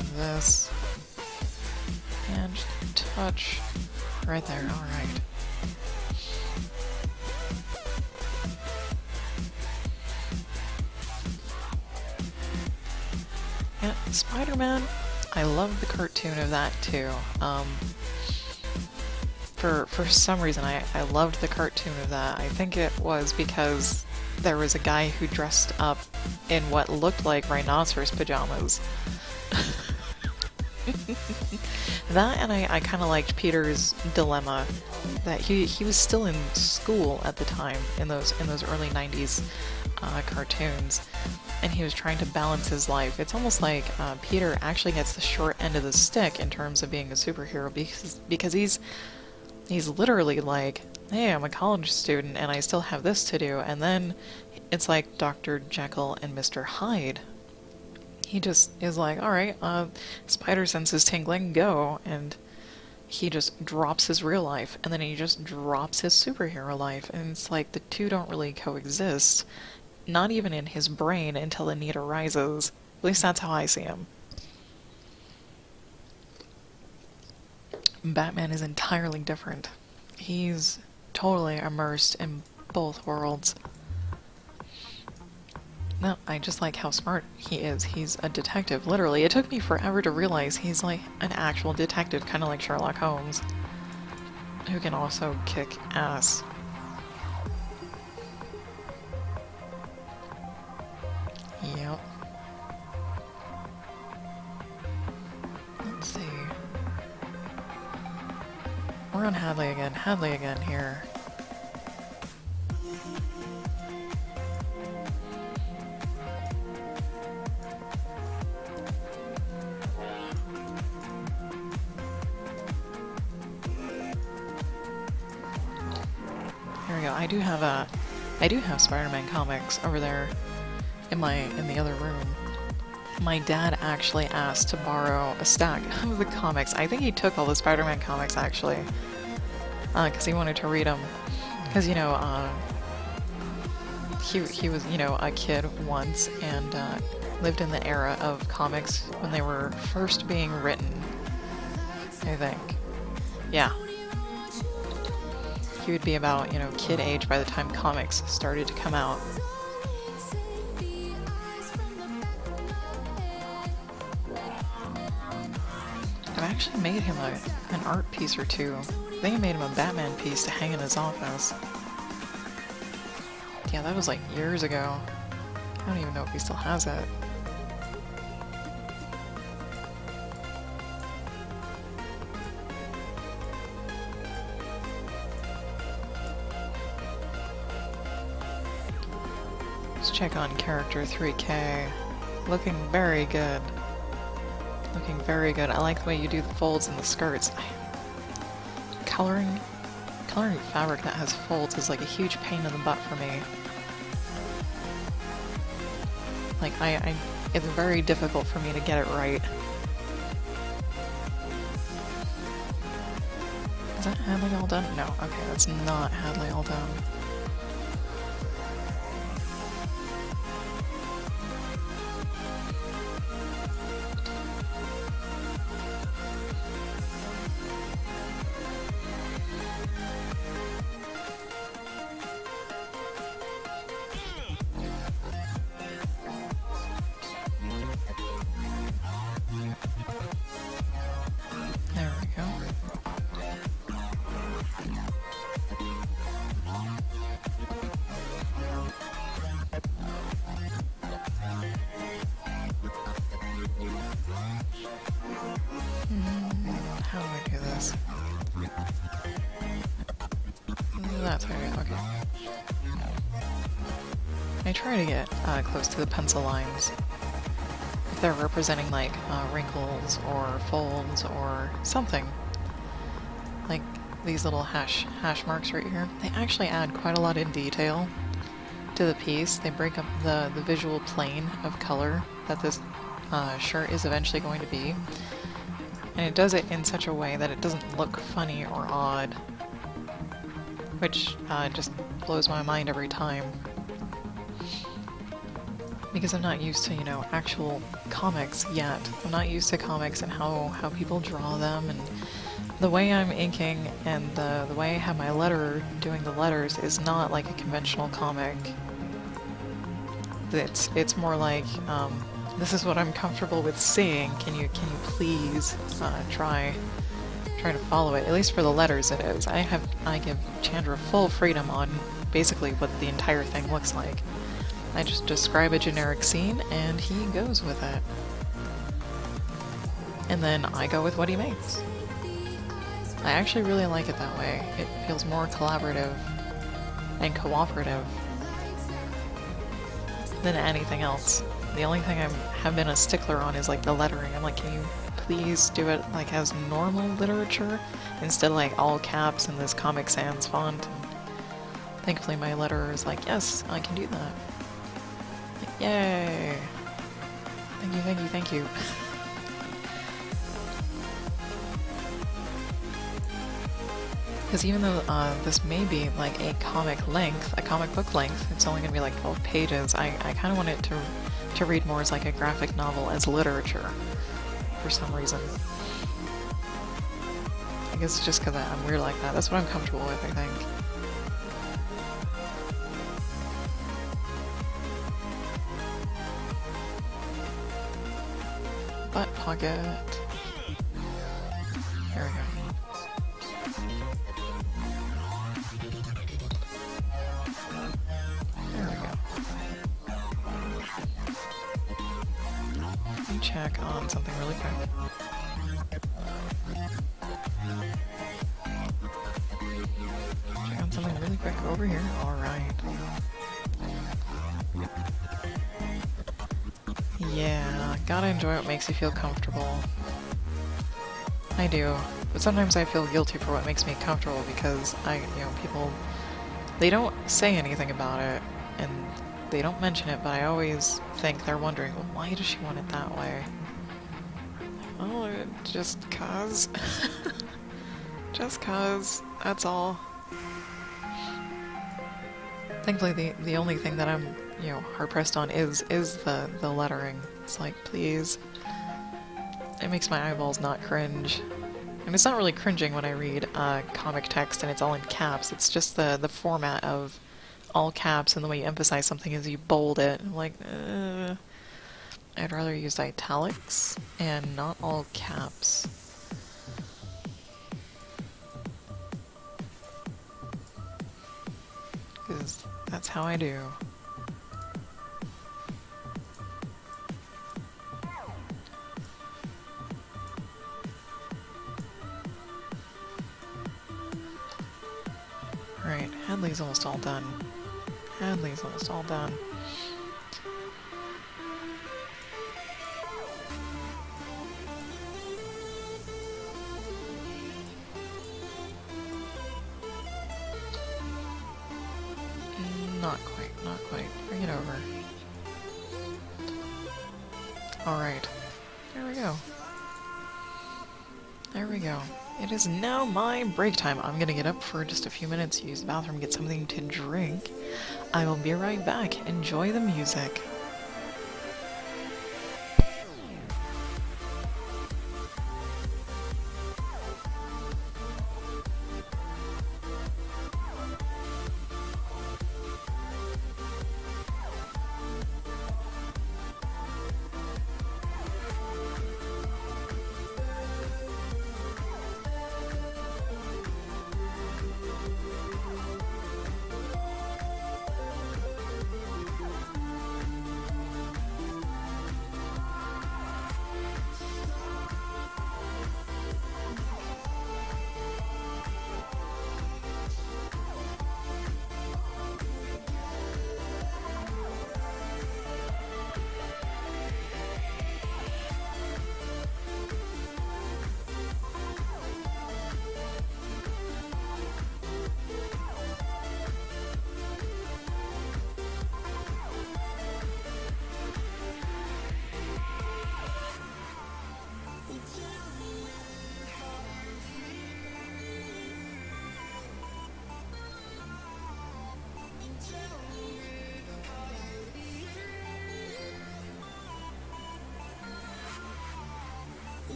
and this, and just a touch right there. Alright. Yeah, Spider-Man, I love the cartoon of that too. For some reason, I loved the cartoon of that. I think it was because there was a guy who dressed up in what looked like rhinoceros pajamas. That, and I kind of liked Peter's dilemma that he was still in school at the time in those early 90s cartoons, and he was trying to balance his life. It's almost like Peter actually gets the short end of the stick in terms of being a superhero because he's literally like, hey, I'm a college student and I still have this to do, and then it's like Dr. Jekyll and Mr. Hyde. He just is like, alright, spider sense is tingling, go, and he just drops his real life, and then he just drops his superhero life, and it's like the two don't really coexist, not even in his brain until the need arises. At least that's how I see him. Batman is entirely different. He's totally immersed in both worlds. No, I just like how smart he is. He's a detective, literally. It took me forever to realize he's like an actual detective, kind of like Sherlock Holmes, who can also kick ass. Yep. Let's see. We're on Hadley again here. Here we go. I do have Spider-Man comics over there in the other room. My dad actually asked to borrow a stack of the comics. I think he took all the Spider-Man comics actually, because he wanted to read them. Because he was a kid once and lived in the era of comics when they were first being written. I think, yeah. He would be about, kid age by the time comics started to come out. I've actually made him an art piece or two. I think I made him a Batman piece to hang in his office. Yeah, that was like years ago. I don't even know if he still has it. Check on character 3K. Looking very good. Looking very good. I like the way you do the folds and the skirts. Coloring fabric that has folds is like a huge pain in the butt for me. Like it's very difficult for me to get it right. Is that Hadley all done? No, okay, that's not Hadley all done. How do I do this? That's okay. I try to get close to the pencil lines. If they're representing like wrinkles or folds or something. Like these little hash marks right here. They actually add quite a lot in detail to the piece. They break up the visual plane of color that this shirt is eventually going to be. And it does it in such a way that it doesn't look funny or odd, which just blows my mind every time. Because I'm not used to, actual comics yet. I'm not used to comics and how people draw them, and the way I'm inking and the way I have my letter doing the letters is not like a conventional comic. It's more like, this is what I'm comfortable with seeing. Can you please try to follow it? At least for the letters it is. I give Chandra full freedom on basically what the entire thing looks like. I just describe a generic scene and he goes with it. and then I go with what he makes. I actually really like it that way. It feels more collaborative and cooperative than anything else. The only thing I have been a stickler on is like the lettering. I'm like, can you please do it like as normal literature instead of like all caps in this Comic Sans font? And thankfully my letterer is like, yes, I can do that. Like, yay! Thank you, thank you, thank you. Because even though this may be like a comic book length, it's only going to be like 12 pages, I kind of want it to read more as like a graphic novel, as literature, for some reason. I guess it's just because I'm weird like that. That's what I'm comfortable with, I think. Butt pocket. There we go. Check on something really quick. Check on something really quick over here. Alright. Yeah, gotta enjoy what makes you feel comfortable. I do. But sometimes I feel guilty for what makes me comfortable because people, they don't say anything about it and they don't mention it, but I always think they're wondering, well, why does she want it that way? Oh, just cause. Just cause, that's all. Thankfully, the only thing that I'm, hard-pressed on is the lettering. It's like, please. It makes my eyeballs not cringe. And it's not really cringing when I read comic text and it's all in caps. It's just the format of all caps, and the way you emphasize something is you bold it. I'm like, I'd rather use italics and not all caps. Because that's how I do. Alright, Hadley's almost all done. Hadley's almost all done. Not quite, not quite. Bring it over. Alright. There we go. There we go. It is now my break time. I'm gonna get up for just a few minutes, use the bathroom, get something to drink. I will be right back. Enjoy the music.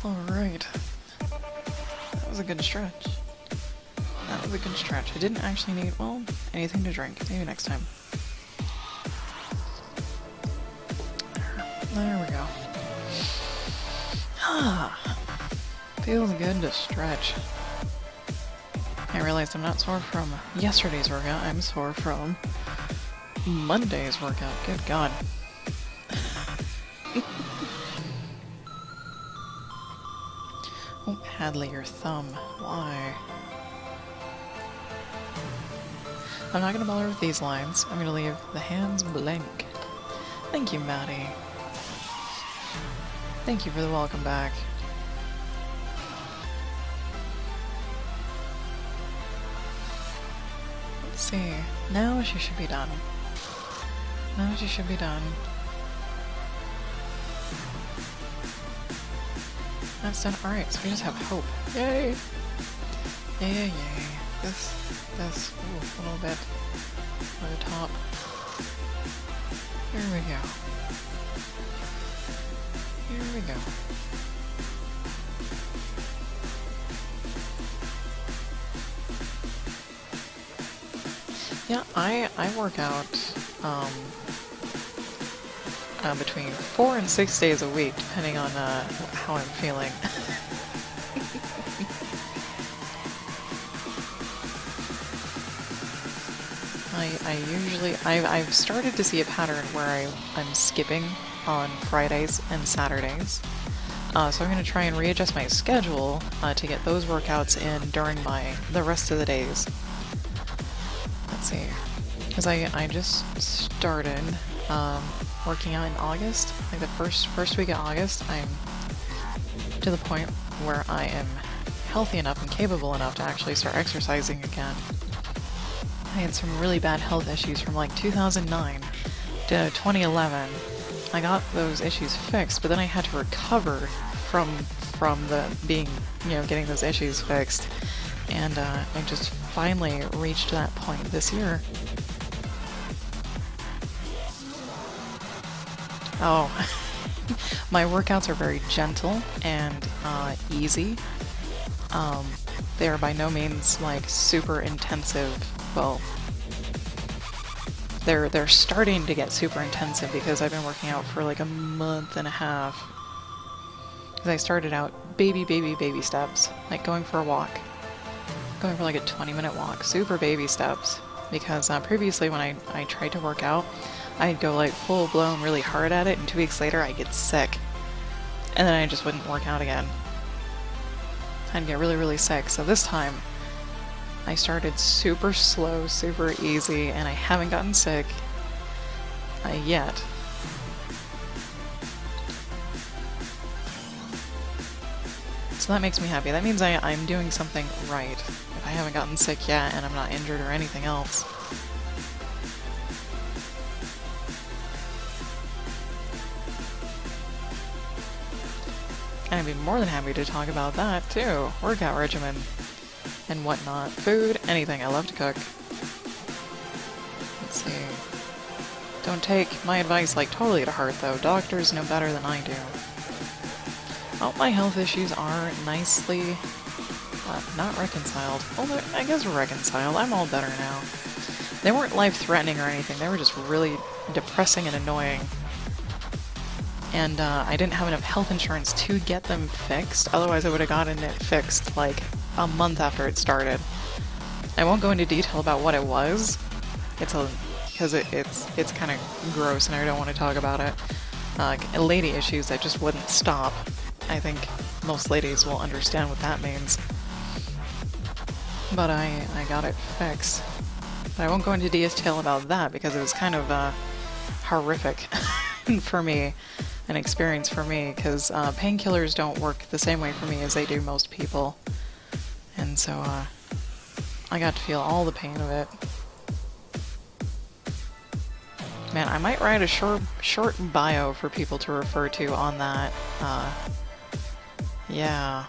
Alright. That was a good stretch. That was a good stretch. I didn't actually need, well, anything to drink. Maybe next time. There we go. Ah, feels good to stretch. I realized I'm not sore from yesterday's workout, I'm sore from Monday's workout. Good God. Oh, Hadley, your thumb. Why? I'm not gonna bother with these lines. I'm gonna leave the hands blank. Thank you, Maddie. Thank you for the welcome back. Let's see. Now she should be done. Now she should be done. That's done. Alright, so we just have hope. Yay! Yay, yay, yay. This, ooh, a little bit over the top. Here we go. Here we go. Yeah, I work out between 4 and 6 days a week, depending on how I'm feeling. I've started to see a pattern where I'm skipping on Fridays and Saturdays. So I'm going to try and readjust my schedule to get those workouts in during the rest of the days. Let's see, because I just started working out in August, like the first week of August. I'm to the point where I am healthy enough and capable enough to actually start exercising again. I had some really bad health issues from like 2009 to 2011. I got those issues fixed, but then I had to recover from the getting those issues fixed, and I just finally reached that point this year. Oh, my workouts are very gentle and easy. They are by no means like super intensive. Well, they're starting to get super intensive because I've been working out for like a month and a half. Because I started out baby steps, like going for a walk. Going for like a 20-minute walk, super baby steps. Because previously when I tried to work out, I'd go like full blown really hard at it, and 2 weeks later I'd get sick. And then I just wouldn't work out again. I'd get really sick. So this time, I started super slow, super easy, and I haven't gotten sick yet. So that makes me happy. That means I'm doing something right. If I haven't gotten sick yet and I'm not injured or anything else. And I'd be more than happy to talk about that too. Workout regimen and whatnot. Food, anything. I love to cook. Let's see. Don't take my advice like totally to heart though. Doctors know better than I do. Oh, my health issues are nicely not reconciled. Well, I guess we're reconciled. I'm all better now. They weren't life-threatening or anything. They were just really depressing and annoying. And I didn't have enough health insurance to get them fixed. Otherwise, I would have gotten it fixed like a month after it started. I won't go into detail about what it was. Because it's kind of gross and I don't want to talk about it. Lady issues that just wouldn't stop. I think most ladies will understand what that means. But I got it fixed. But I won't go into detail about that because it was kind of horrific for me, an experience for me, because painkillers don't work the same way for me as they do most people. And so I got to feel all the pain of it. Man, I might write a short bio for people to refer to on that. Yeah.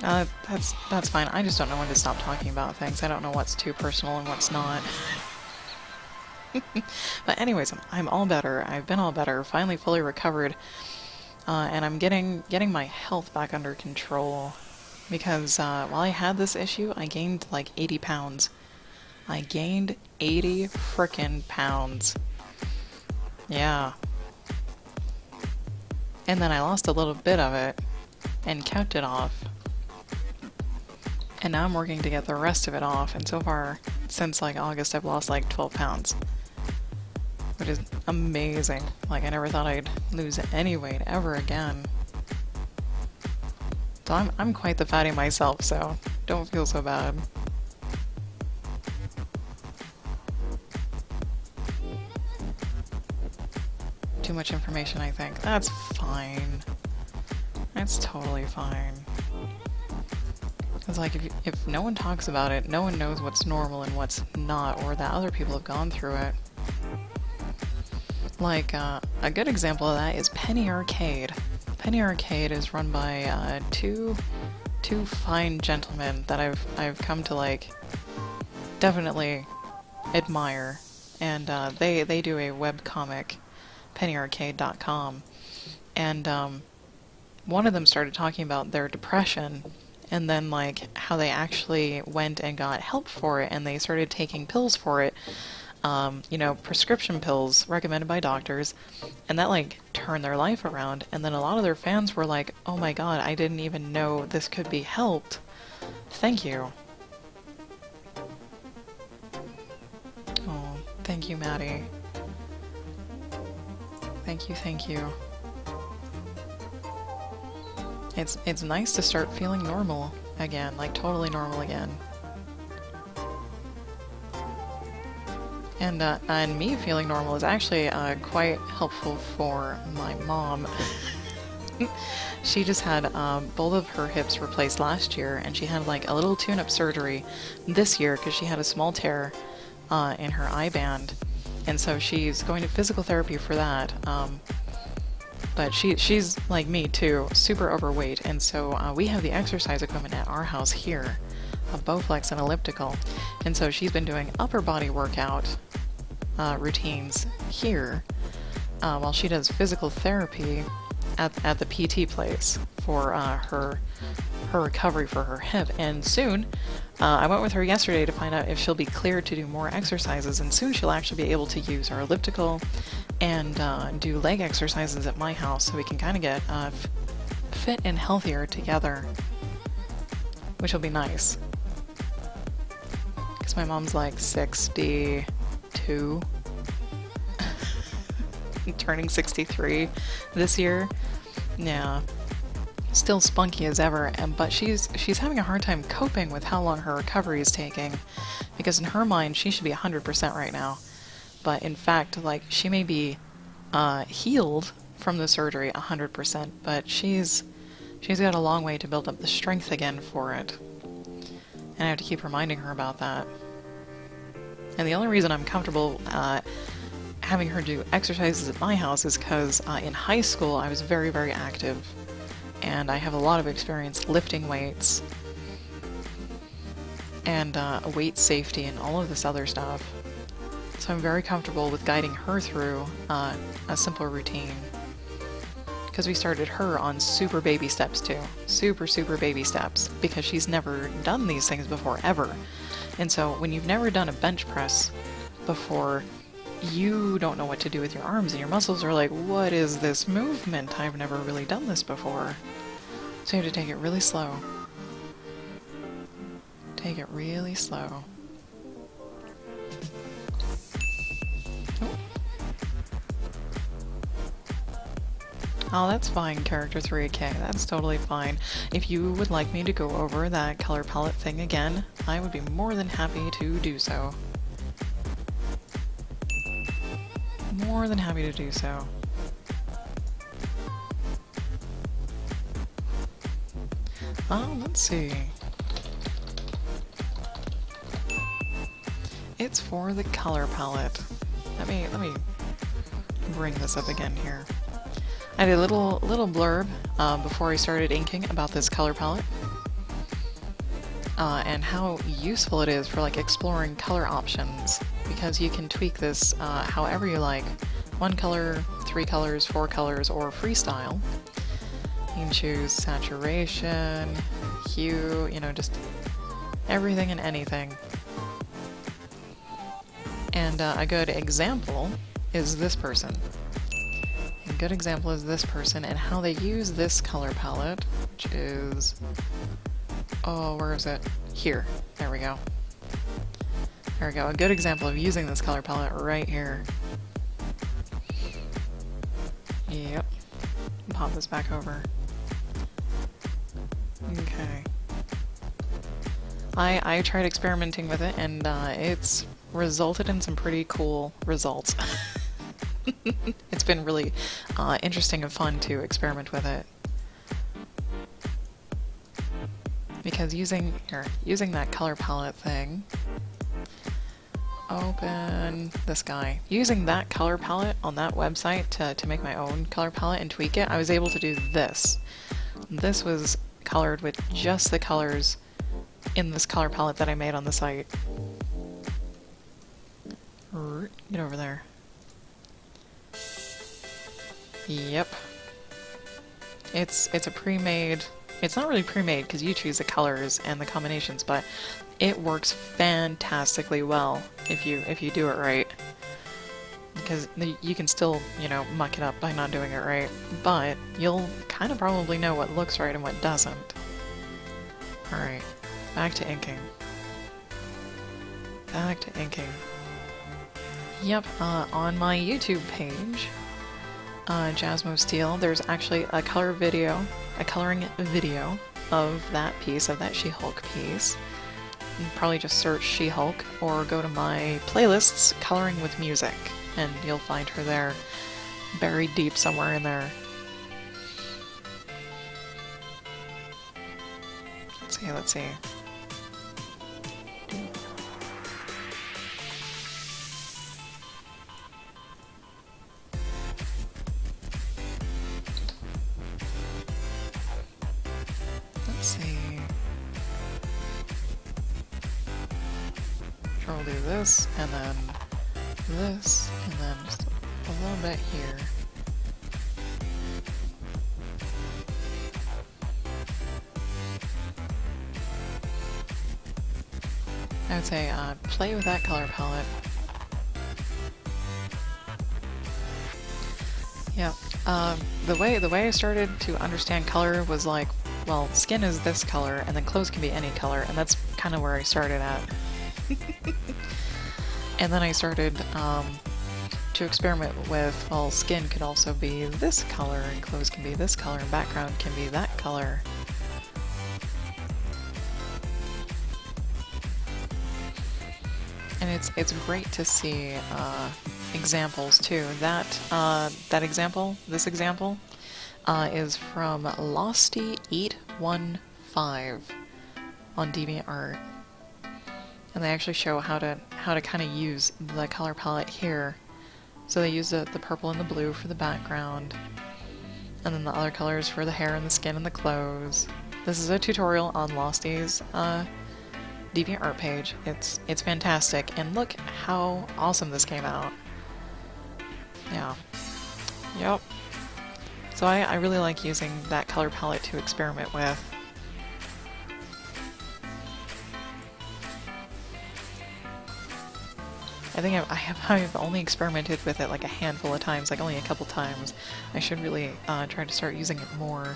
That's fine. I just don't know when to stop talking about things. I don't know what's too personal and what's not. But anyways, I'm all better. I've been all better. Finally fully recovered. and I'm getting my health back under control, because while I had this issue, I gained like 80 pounds. I gained 80 frickin' pounds. Yeah. And then I lost a little bit of it and kept it off. And now I'm working to get the rest of it off, and so far, since like August, I've lost like 12 pounds. Which is amazing. Like, I never thought I'd lose any weight ever again. So I'm quite the fatty myself, so don't feel so bad. Too much information, I think. That's fine. That's totally fine. It's like, if no one talks about it, no one knows what's normal and what's not, or that other people have gone through it. Like, a good example of that is Penny Arcade. Penny Arcade is run by two fine gentlemen that I've come to like definitely admire, and they do a webcomic, pennyarcade.com, and one of them started talking about their depression, and then like how they actually went and got help for it, and they started taking pills for it. You know, prescription pills recommended by doctors, and that like turned their life around. And then a lot of their fans were like, oh my god, I didn't even know this could be helped. Thank you. Oh, thank you, Maddie. Thank you, thank you. It's nice to start feeling normal again, like totally normal again. And me feeling normal is actually quite helpful for my mom. She just had both of her hips replaced last year, and she had like a little tune-up surgery this year because she had a small tear in her eye band, and so she's going to physical therapy for that. But she's like me too, super overweight, and so we have the exercise equipment at our house here, a Bowflex and elliptical, and so she's been doing upper body workout routines here while she does physical therapy at the PT place for her recovery for her hip. And soon, I went with her yesterday to find out if she'll be cleared to do more exercises, and soon she'll actually be able to use her elliptical and do leg exercises at my house, so we can kind of get fit and healthier together, which will be nice. Because my mom's like 62, turning 63 this year. Yeah, still spunky as ever, but she's having a hard time coping with how long her recovery is taking, because in her mind she should be 100% right now, but in fact, like, she may be healed from the surgery 100%, but she's got a long way to build up the strength again for it, and I have to keep reminding her about that. And the only reason I'm comfortable having her do exercises at my house is because in high school I was very, very active, and I have a lot of experience lifting weights and weight safety and all of this other stuff. So I'm very comfortable with guiding her through a simple routine. Because we started her on super baby steps too. Super, super baby steps. Because she's never done these things before, ever. And so when you've never done a bench press before, you don't know what to do with your arms, and your muscles are like, what is this movement? I've never really done this before. So you have to take it really slow. Take it really slow. Oh, that's fine, Character 3K. That's totally fine. If you would like me to go over that color palette thing again, I would be more than happy to do so. More than happy to do so. Let's see. It's for the color palette. Let me bring this up again here. I did a little blurb before I started inking about this color palette, and how useful it is for like exploring color options, because you can tweak this however you like. 1 color, 3 colors, 4 colors, or freestyle. You can choose saturation, hue, you know, just everything and anything. And a good example is this person. A good example is this person and how they use this color palette, which is... oh, where is it? Here. There we go. There we go. A good example of using this color palette right here. Yep. Pop this back over. Okay. I tried experimenting with it, and it's resulted in some pretty cool results. It's been really interesting and fun to experiment with it. Because using that color palette thing, open this guy. Using that color palette on that website to make my own color palette and tweak it, I was able to do this. This was colored with just the colors in this color palette that I made on the site. Get over there. Yep. It's a pre-made... it's not really pre-made because you choose the colors and the combinations, but it works fantastically well if you do it right. Because you can still, you know, muck it up by not doing it right, but you'll kind of probably know what looks right and what doesn't. Alright, back to inking. Back to inking. Yep, on my YouTube page, Jasmo Steel, there's actually a coloring video of that piece, of that She-Hulk piece. You can probably just search She-Hulk or go to my playlists, Coloring with Music, and you'll find her there, buried deep somewhere in there. Let's see. Let's see. Sure, we'll do this, and then this, and then just a little bit here. I would say play with that color palette. Yeah, the way I started to understand color was like, well, skin is this color, and then clothes can be any color, and that's kind of where I started at. And then I started to experiment with, well, skin could also be this color, and clothes can be this color, and background can be that color. And it's great to see examples too. That example, this example, is from Losty815 on DeviantArt, and they actually show how to kind of use the color palette here. So they use the purple and the blue for the background, and then the other colors for the hair and the skin and the clothes. This is a tutorial on Losty's DeviantArt page. It's fantastic, and look how awesome this came out. Yeah. Yep. So I really like using that color palette to experiment with. I think I've only experimented with it like a handful of times, like only a couple times. I should really try to start using it more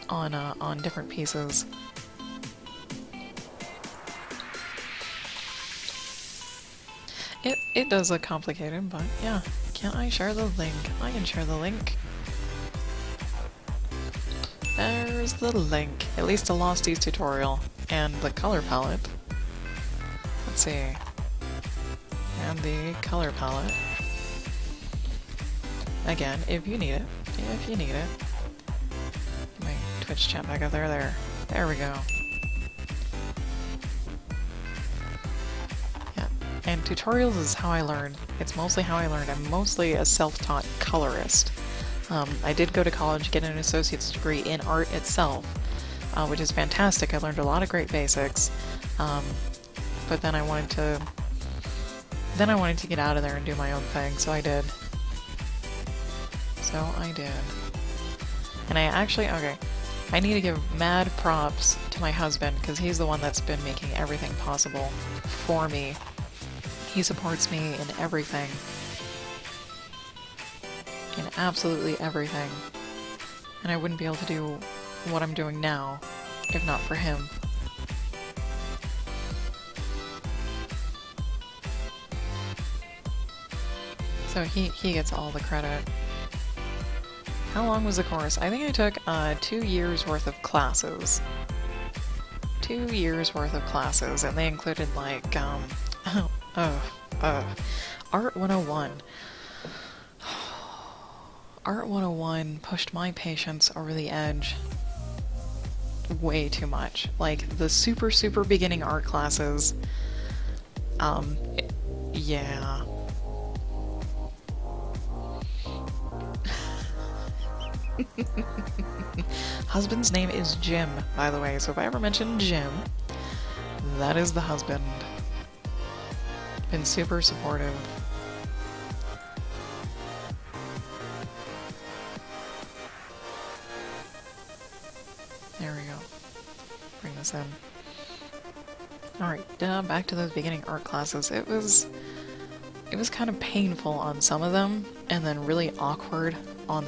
on different pieces. It does look complicated, but yeah. Can't I share the link? I can share the link. There's the link. At least to Losty's tutorial. And the color palette. Let's see. And the color palette. Again, if you need it. If you need it. Get my Twitch chat back up there. There we go. And tutorials is how I learned. It's mostly how I learned. I'm mostly a self-taught colorist. I did go to college, get an associate's degree in art itself, which is fantastic. I learned a lot of great basics, but then I wanted to get out of there and do my own thing, so I did. And I actually, okay, I need to give mad props to my husband, because he's the one that's been making everything possible for me. He supports me in everything. In absolutely everything. And I wouldn't be able to do what I'm doing now if not for him. So he gets all the credit. How long was the course? I think I took 2 years worth of classes. 2 years worth of classes, and they included like Art 101. Art 101 pushed my patience over the edge way too much. Like the super beginning art classes, yeah. Husband's name is Jim, by the way, so if I ever mention Jim, that is the husband. Been super supportive. There we go. Bring this in. Alright, back to those beginning art classes. It was kind of painful on some of them, and then really awkward on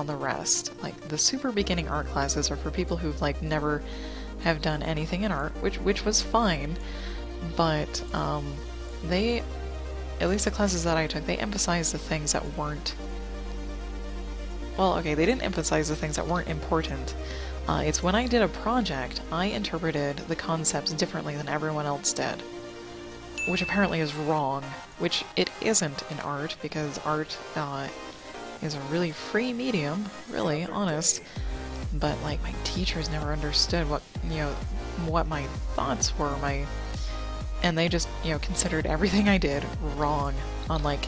the rest. Like, the super beginning art classes are for people who like never have done anything in art, which was fine, but they, at least the classes that I took, they emphasized the things that weren't, well, okay, they didn't emphasize the things that weren't important. It's when I did a project, I interpreted the concepts differently than everyone else did, which apparently is wrong, which it isn't in art, because art is a really free medium, really, honest, but like my teachers never understood what, you know, what my thoughts were, and they just, you know, considered everything I did wrong on like,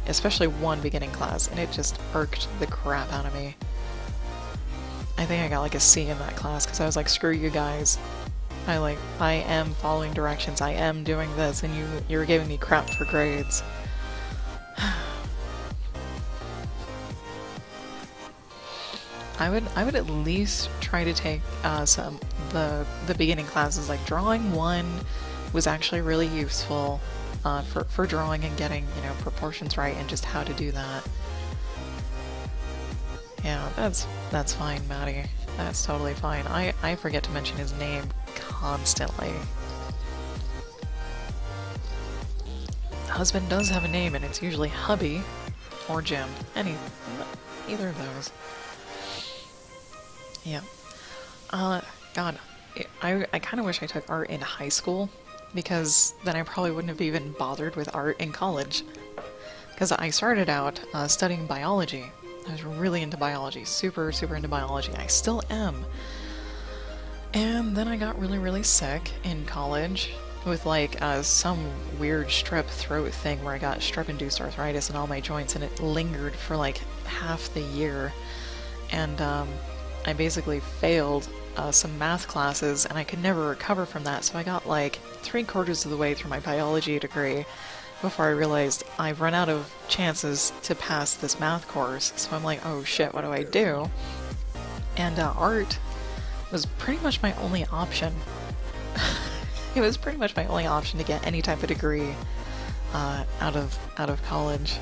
especially one beginning class, and it just irked the crap out of me. I think I got like a C in that class, because I was like, screw you guys. I am following directions, I am doing this, and you're giving me crap for grades. I would at least try to take some the beginning classes. Like drawing 1 was actually really useful for drawing and getting, you know, proportions right and just how to do that. Yeah, that's fine, Maddie. That's totally fine. I forget to mention his name constantly. Husband does have a name, and it's usually hubby or Jim. Either of those. Yeah. God, I kind of wish I took art in high school, because then I probably wouldn't have even bothered with art in college. Because I started out studying biology. I was really into biology, super into biology. I still am. And then I got really sick in college with like some weird strep throat thing where I got strep-induced arthritis in all my joints, and it lingered for like half the year. And I basically failed some math classes, and I could never recover from that, so I got like 3/4 of the way through my biology degree before I realized I've run out of chances to pass this math course. So I'm like, oh shit, what do I do? And art was pretty much my only option. It was pretty much my only option to get any type of degree out of college.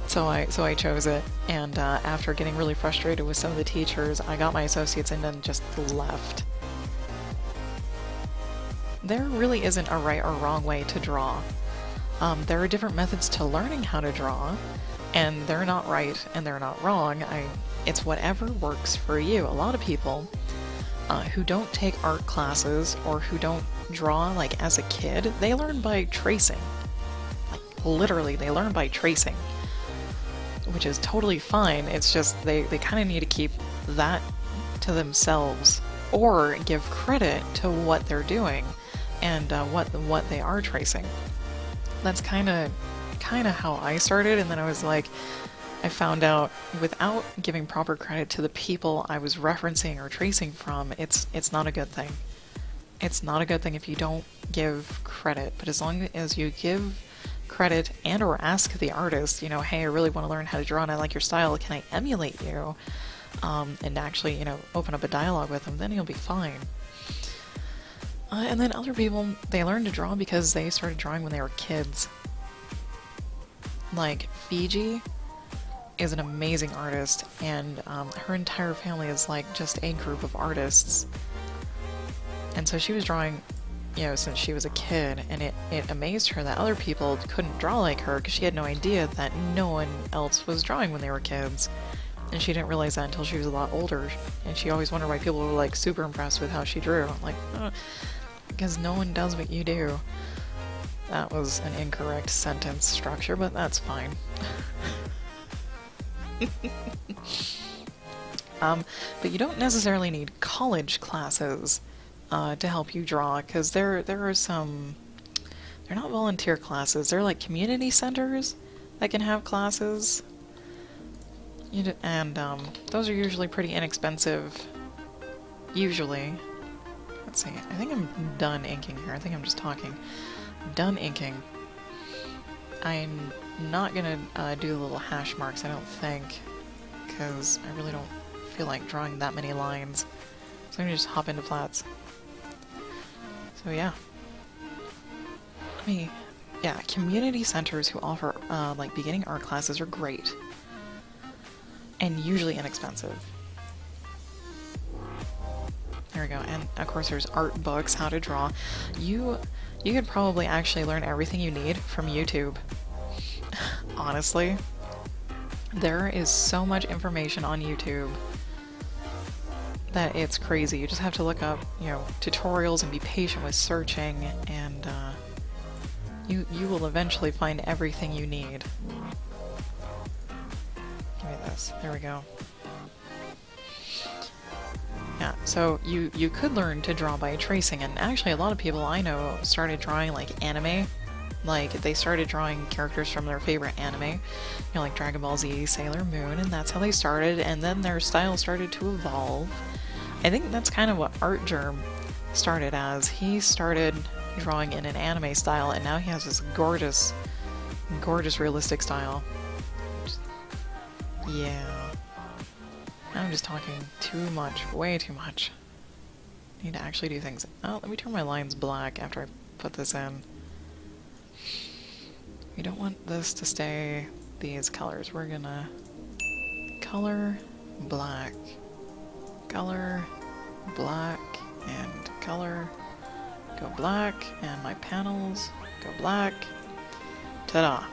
So I chose it, and after getting really frustrated with some of the teachers, I got my associates and then just left. There really isn't a right or wrong way to draw. There are different methods to learning how to draw, and they're not right and they're not wrong. It's whatever works for you. A lot of people who don't take art classes or who don't draw like as a kid, they learn by tracing. Like literally, they learn by tracing, which is totally fine. It's just they kind of need to keep that to themselves, or give credit to what they're doing and what they are tracing. That's kind of how I started, and then I was like, I found out without giving proper credit to the people I was referencing or tracing from, it's not a good thing. It's not a good thing if you don't give credit, but as long as you give credit and or ask the artist, you know, hey, I really want to learn how to draw and I like your style, can I emulate you? and actually, you know, open up a dialogue with him, then he'll be fine. And then other people, they learn to draw because they started drawing when they were kids. Like, Fiji is an amazing artist, and her entire family is like just a group of artists. And so she was drawing, you know, since she was a kid, and it amazed her that other people couldn't draw like her because she had no idea that no one else was drawing when they were kids. And she didn't realize that until she was a lot older, and she always wondered why people were like super impressed with how she drew. I'm like, because no one does what you do. That was an incorrect sentence structure, but that's fine. But you don't necessarily need college classes to help you draw, because there are some... They're not volunteer classes, they're like community centers that can have classes. And those are usually pretty inexpensive. Usually. Let's see, I think I'm done inking here. I think I'm just talking. Done inking. I'm not gonna do the little hash marks, I don't think, because I really don't feel like drawing that many lines. So I'm gonna just hop into flats. So yeah. Yeah, community centers who offer like beginning art classes are great. And usually inexpensive. There we go, and of course there's art books, how to draw. You could probably actually learn everything you need from YouTube. Honestly. There is so much information on YouTube that it's crazy. You just have to look up, you know, tutorials and be patient with searching, and you will eventually find everything you need. Give me this. There we go. Yeah, so you could learn to draw by tracing, and actually a lot of people I know started drawing like anime. Like, they started drawing characters from their favorite anime, you know, like Dragon Ball Z, Sailor Moon, and that's how they started, and then their style started to evolve. I think that's kind of what Artgerm started as. He started drawing in an anime style, and now he has this gorgeous, gorgeous realistic style. Yeah. I'm just talking too much, way too much. Need to actually do things. Oh, let me turn my lines black after I put this in. We don't want this to stay these colors. We're gonna color black, color black, and color go black, and my panels go black. Ta-da!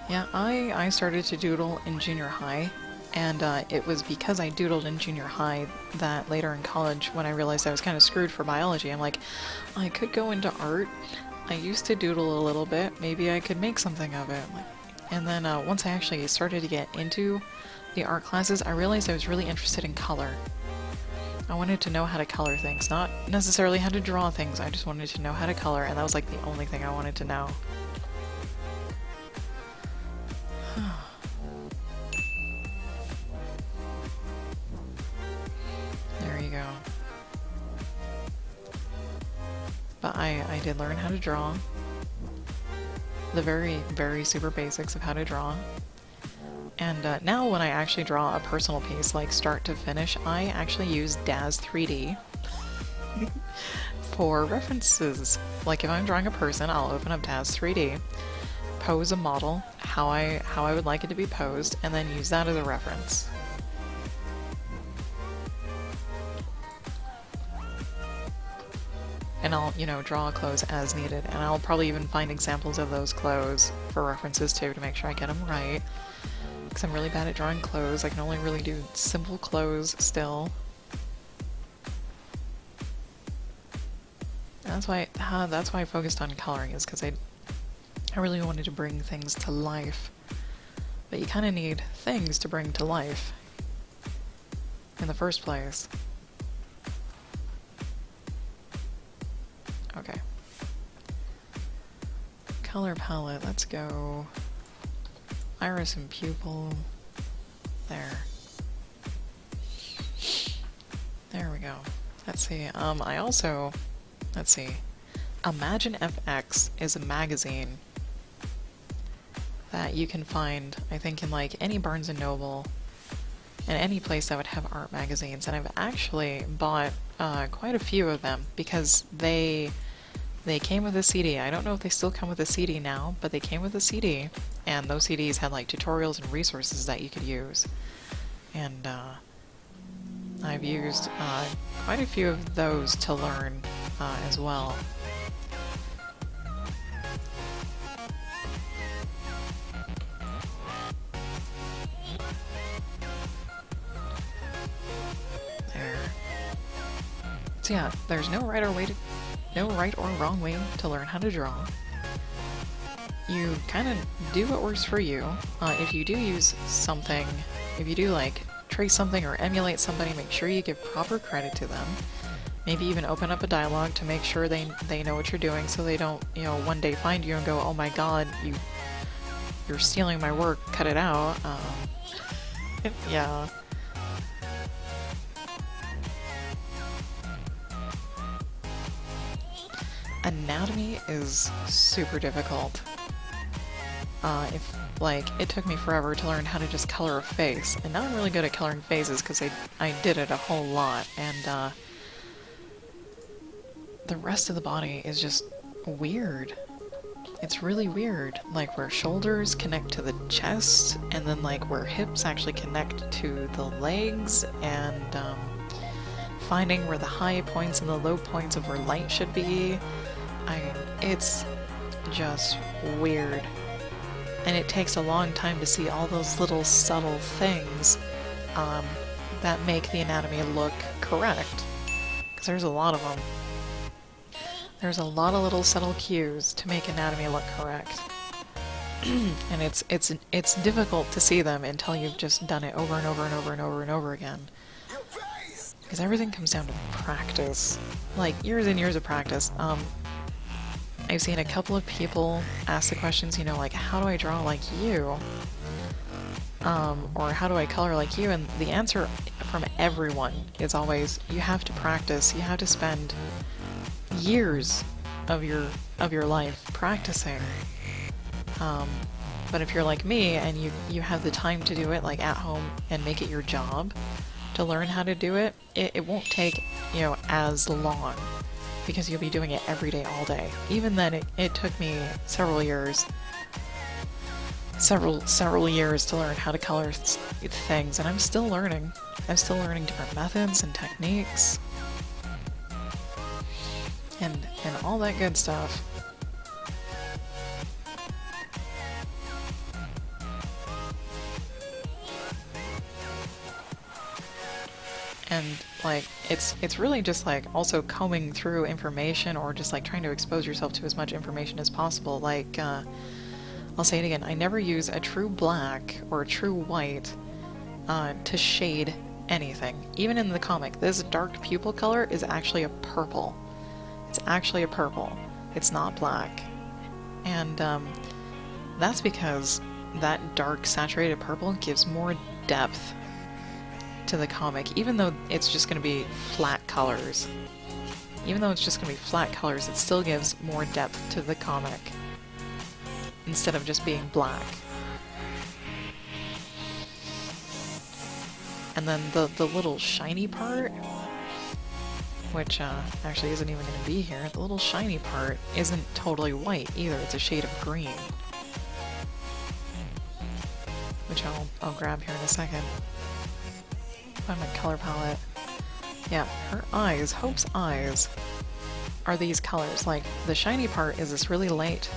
Yeah, I started to doodle in junior high, and it was because I doodled in junior high that later in college, when I realized I was kind of screwed for biology, I'm like, I could go into art. I used to doodle a little bit, maybe I could make something of it. And then once I actually started to get into the art classes, I realized I was really interested in color. I wanted to know how to color things, not necessarily how to draw things, I just wanted to know how to color, and that was like the only thing I wanted to know. There you go. But I did learn how to draw. The very, very super basics of how to draw. And now when I actually draw a personal piece, like start to finish, I actually use Daz 3D for references. Like if I'm drawing a person, I'll open up Daz 3D, pose a model, how I would like it to be posed, and then use that as a reference. And I'll, you know, draw clothes as needed, and I'll probably even find examples of those clothes for references too, to make sure I get them right. Because I'm really bad at drawing clothes, I can only really do simple clothes still. And that's why I focused on coloring, is because I really wanted to bring things to life. But you kind of need things to bring to life in the first place. Okay. Color palette, let's go iris and pupil. There. There we go. Let's see, I also, let's see, Imagine FX is a magazine that you can find, I think, in like any Barnes & Noble and any place that would have art magazines. And I've actually bought quite a few of them because they came with a CD. I don't know if they still come with a CD now, but they came with a CD, and those CDs had like tutorials and resources that you could use. And I've used quite a few of those to learn as well. There. So yeah, there's no right or wrong way to learn how to draw. You kind of do what works for you. If you do use something, if you do like trace something or emulate somebody, make sure you give proper credit to them. Maybe even open up a dialogue to make sure they know what you're doing, so they don't, you know, one day find you and go, "Oh my God, you're stealing my work. Cut it out." Yeah. Anatomy is super difficult. It took me forever to learn how to just color a face, and now I'm really good at coloring faces because I did it a whole lot, and the rest of the body is just weird. It's really weird, like where shoulders connect to the chest, and then like where hips actually connect to the legs, and finding where the high points and the low points of where light should be. It's just weird. And it takes a long time to see all those little subtle things that make the anatomy look correct. Because there's a lot of them. There's a lot of little subtle cues to make anatomy look correct. And it's difficult to see them until you've just done it over and over and over and over and over again. Because everything comes down to practice. Like, years and years of practice. I've seen a couple of people ask the questions, you know, like, how do I draw like you? Or how do I color like you? And the answer from everyone is always, you have to practice. You have to spend years of your life practicing. But if you're like me and you have the time to do it, like at home, and make it your job to learn how to do it, it won't take, you know, as long. Because you'll be doing it every day, all day. Even then, it took me several years to learn how to color things, and I'm still learning. I'm still learning different methods and techniques, and all that good stuff. And like it's really just like also combing through information, or just like trying to expose yourself to as much information as possible. Like I'll say it again, I never use a true black or a true white to shade anything. Even in the comic, this dark pupil color is actually a purple. It's actually a purple. It's not black. And that's because that dark saturated purple gives more depth to the comic, even though it's just going to be flat colors. Even though it's just going to be flat colors, it still gives more depth to the comic instead of just being black. And then the little shiny part, which actually isn't even going to be here, the little shiny part isn't totally white either, it's a shade of green. Which I'll grab here in a second. Find my color palette. Yeah, her eyes, Hope's eyes, are these colors. Like, the shiny part is this really light,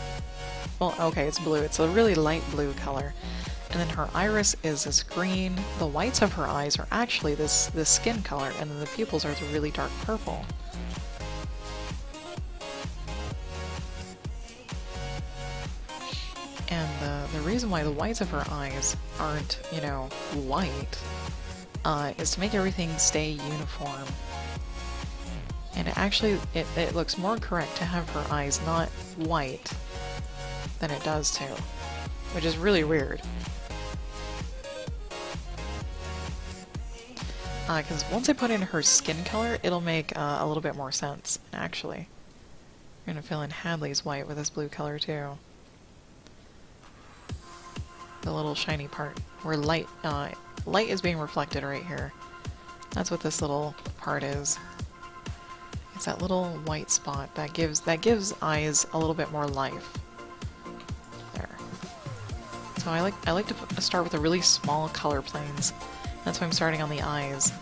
well, okay, it's blue. It's a really light blue color. And then her iris is this green. The whites of her eyes are actually this skin color, and then the pupils are the really dark purple. And the reason why the whites of her eyes aren't, you know, white is to make everything stay uniform. And it looks more correct to have her eyes not white than it does to, which is really weird. Because once I put in her skin color, it'll make a little bit more sense, actually. I'm gonna fill in Hadley's white with this blue color too. the little shiny part where light is being reflected right here. That's what this little part is. It's that little white spot that gives eyes a little bit more life. There. So I like to start with a really small color planes. That's why I'm starting on the eyes.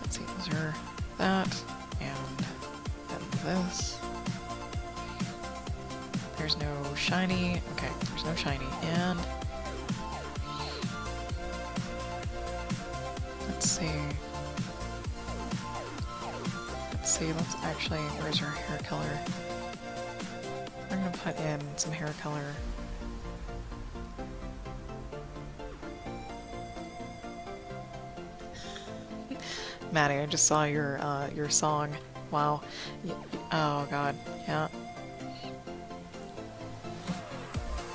Let's see, those are that and then this. There's no shiny. Okay, there's no shiny. And let's see. Let's actually, where's her hair color? We're gonna put in some hair color. Maddie, I just saw your song. Wow. Oh god, yeah.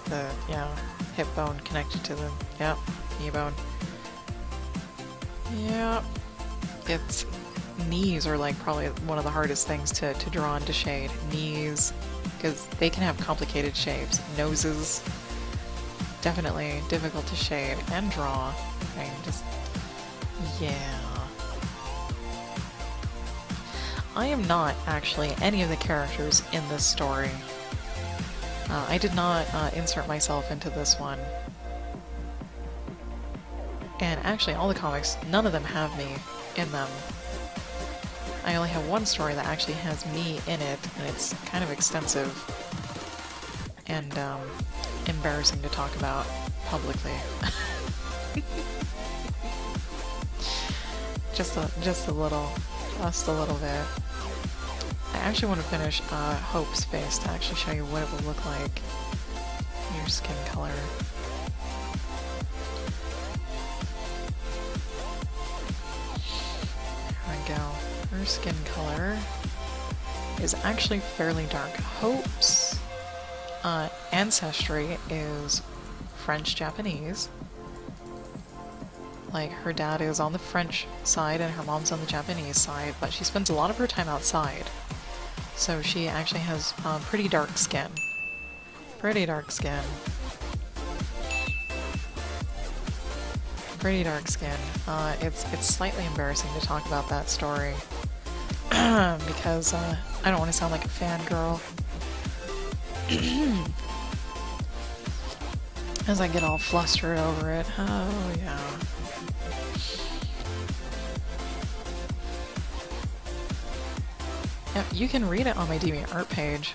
The, yeah, hip bone connected to the, yep, knee bone. Yep. It's, knees are like probably one of the hardest things to draw into shade. Knees, because they can have complicated shapes. Noses, definitely difficult to shade and draw. I mean, just, yeah. I am not actually any of the characters in this story. I did not insert myself into this one. And actually all the comics, none of them have me in them. I only have one story that actually has me in it, and it's kind of extensive and embarrassing to talk about publicly. just a little bit. I actually want to finish Hope's face to actually show you what it will look like. Your skin color. There we go. Her skin color is actually fairly dark. Hope's ancestry is French-Japanese. Like, her dad is on the French side and her mom's on the Japanese side, but she spends a lot of her time outside. So she actually has pretty dark skin. Pretty dark skin. Pretty dark skin. It's slightly embarrassing to talk about that story because I don't want to sound like a fangirl. As I get all flustered over it. Oh yeah. Yep, you can read it on my DeviantArt page.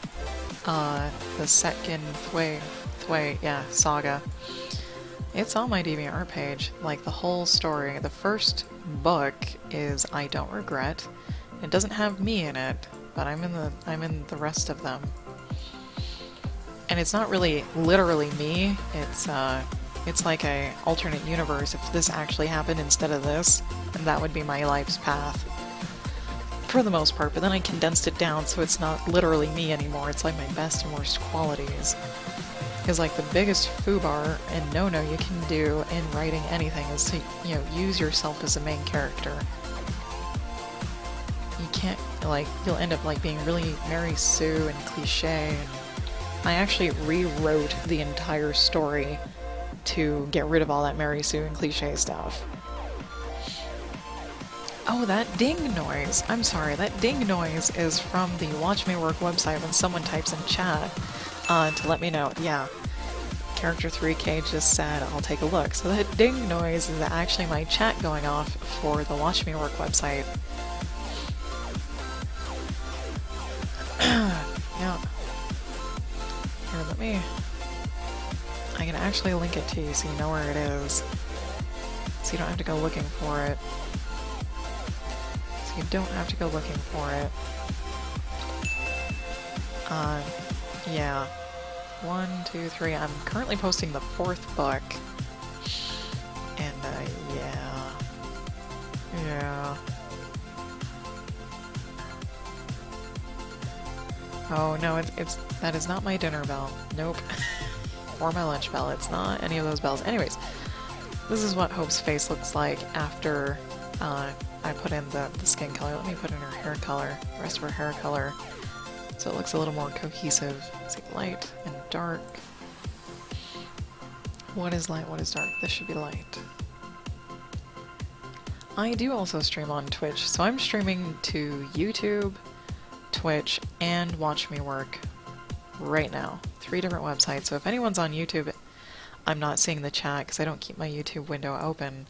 The Setkin Thwei, yeah, saga. It's on my DeviantArt page, like the whole story. The first book is I Don't Regret. It doesn't have me in it, but I'm in the rest of them. And it's not really literally me. It's like a alternate universe. If this actually happened instead of this, then that would be my life's path. For the most part, but then I condensed it down so it's not literally me anymore. It's like my best and worst qualities. Because like the biggest foobar and no-no you can do in writing anything is to, you know, use yourself as a main character. You can't, like, you'll end up like being really Mary Sue and cliche. And I actually rewrote the entire story to get rid of all that Mary Sue and cliche stuff. Oh, that ding noise! I'm sorry, that ding noise is from the Watch Me Work website when someone types in chat to let me know. Yeah, Character 3K just said, I'll take a look. So that ding noise is actually my chat going off for the Watch Me Work website. Yeah. Here, let me... I can actually link it to you so you know where it is. So you don't have to go looking for it. You don't have to go looking for it. Yeah. 1, 2, 3. I'm currently posting the 4th book. And, yeah. Yeah. Oh, no, that is not my dinner bell. Nope. Or my lunch bell. It's not any of those bells. Anyways, this is what Hope's face looks like after, I put in the skin color. Let me put in her hair color, the rest of her hair color, so it looks a little more cohesive. Let's see, light and dark. What is light, what is dark? This should be light. I do also stream on Twitch, so I'm streaming to YouTube, Twitch, and Watch Me Work right now. 3 different websites, so if anyone's on YouTube, I'm not seeing the chat because I don't keep my YouTube window open,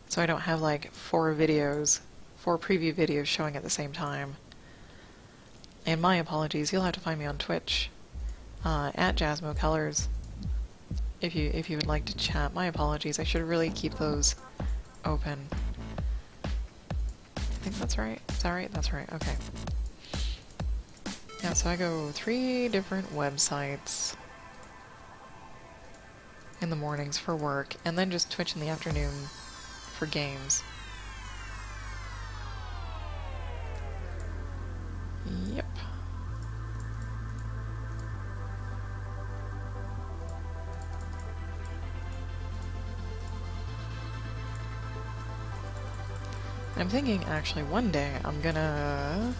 so I don't have like 4 preview videos showing at the same time. And my apologies, you'll have to find me on Twitch, at Jasmo Colors. If you would like to chat, my apologies. I should really keep those open. I think that's right. Is that right? That's right. Okay. Yeah, so I go 3 different websites in the mornings for work, and then just Twitch in the afternoon for games. Yep. I'm thinking actually one day I'm gonna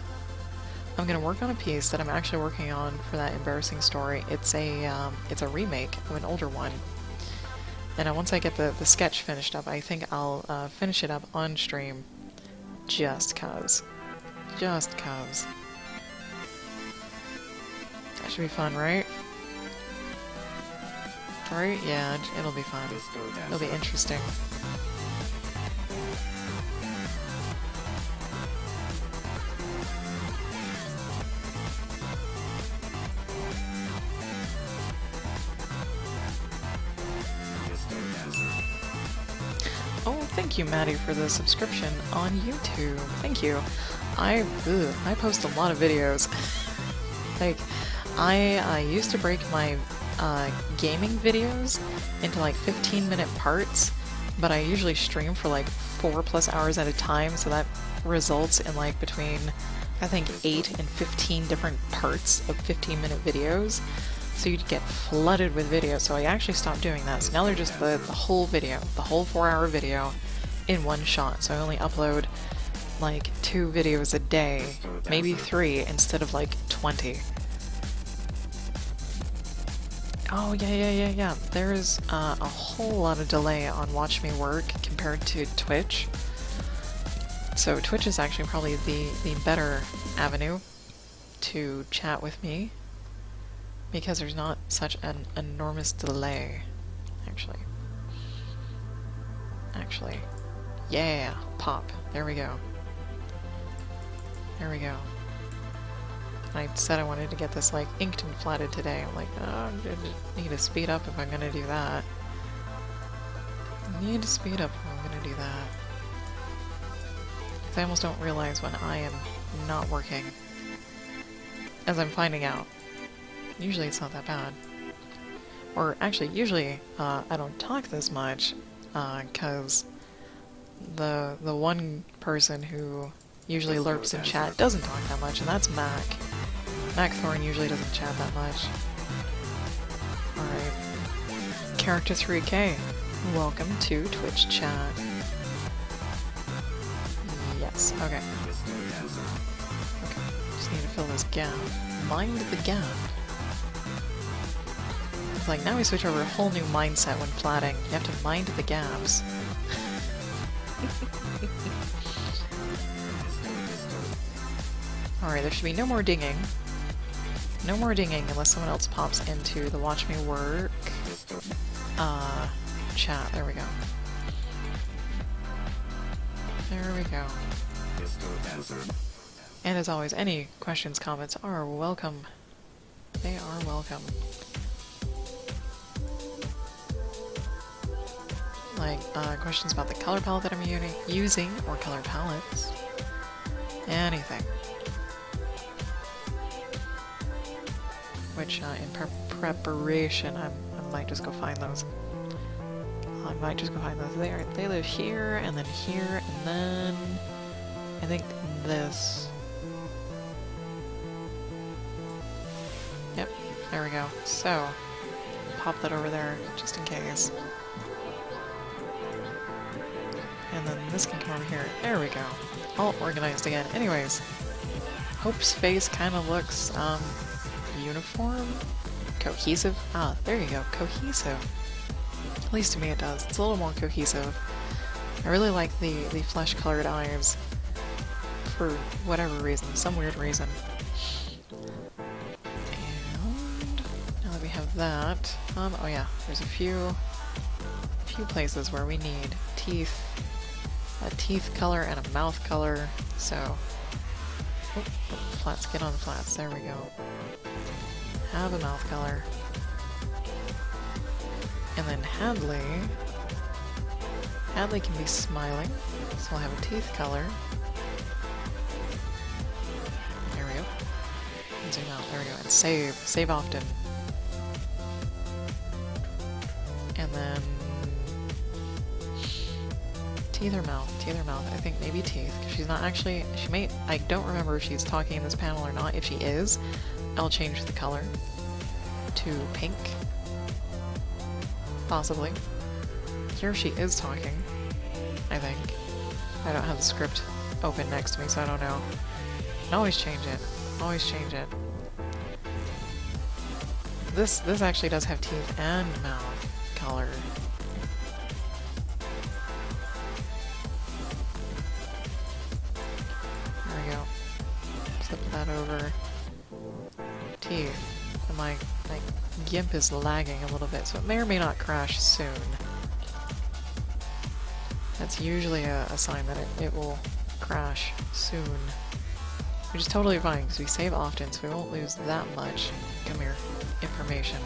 work on a piece that I'm actually working on for that embarrassing story. It's a remake of an older one, and once I get the sketch finished up, I think I'll finish it up on stream, just cause. That should be fun, right? Right? Yeah, it'll be fun. It'll be interesting. Oh, thank you, Maddie, for the subscription on YouTube. Thank you. I post a lot of videos. Like, I used to break my gaming videos into like 15-minute parts, but I usually stream for like 4+ hours at a time, so that results in like between, I think, 8 and 15 different parts of 15-minute videos. So you'd get flooded with videos, so I actually stopped doing that. So now they're just the whole video, the whole 4-hour video in one shot. So I only upload like 2 videos a day, maybe 3 instead of like 20. Oh yeah. There's a whole lot of delay on Watch Me Work compared to Twitch. So Twitch is actually probably the better avenue to chat with me, because there's not such an enormous delay, actually. Yeah, pop. There we go. I said I wanted to get this, like, inked and flatted today. I'm like, oh, I need to speed up if I'm gonna do that. I almost don't realize when I am not working, as I'm finding out. Usually it's not that bad. Or actually, usually I don't talk this much, because the one person who usually lurks in chat doesn't talk that much, and that's Mac. Mac Thorne usually doesn't chat that much. Alright. Character 3K, welcome to Twitch chat. Yes, okay. Just need to fill this gap. Mind the gap. It's like, now we switch over a whole new mindset when flatting. You have to mind the gaps. Alright, there should be no more dinging. No more dinging unless someone else pops into the Watch Me Work chat. There we go. And as always, any questions, comments are welcome. They are welcome. Like, questions about the color palette that I'm using, or color palettes. Anything. Which, in preparation, I might just go find those. They live here, and then I think this. Yep, there we go. So, pop that over there, just in case. And then this can come over here. There we go. All organized again. Anyways, Hope's face kind of looks, uniform? Cohesive? Ah, there you go. Cohesive. At least to me it does. It's a little more cohesive. I really like the flesh-colored eyes for whatever reason, some weird reason. And now that we have that, oh yeah, there's a few places where we need teeth, a teeth color and a mouth color. So, flats, get on the flats. There we go. Have a mouth color, and then Hadley can be smiling, so we'll have a teeth color. There we go. And zoom out. There we go. And save often. And then teeth or mouth? Teeth or mouth? I think maybe teeth, because she's not actually, she may, I don't remember if she's talking in this panel or not. If she is, I'll change the color to pink. Possibly. Here she is talking, I think. I don't have the script open next to me, so I don't know. I can always change it. Always change it. This actually does have teeth and mouth color. There we go. Flip that over. Teeth. And my GIMP is lagging a little bit, so it may or may not crash soon. That's usually a sign that it will crash soon. Which is totally fine, because we save often, so we won't lose that much, come here, information,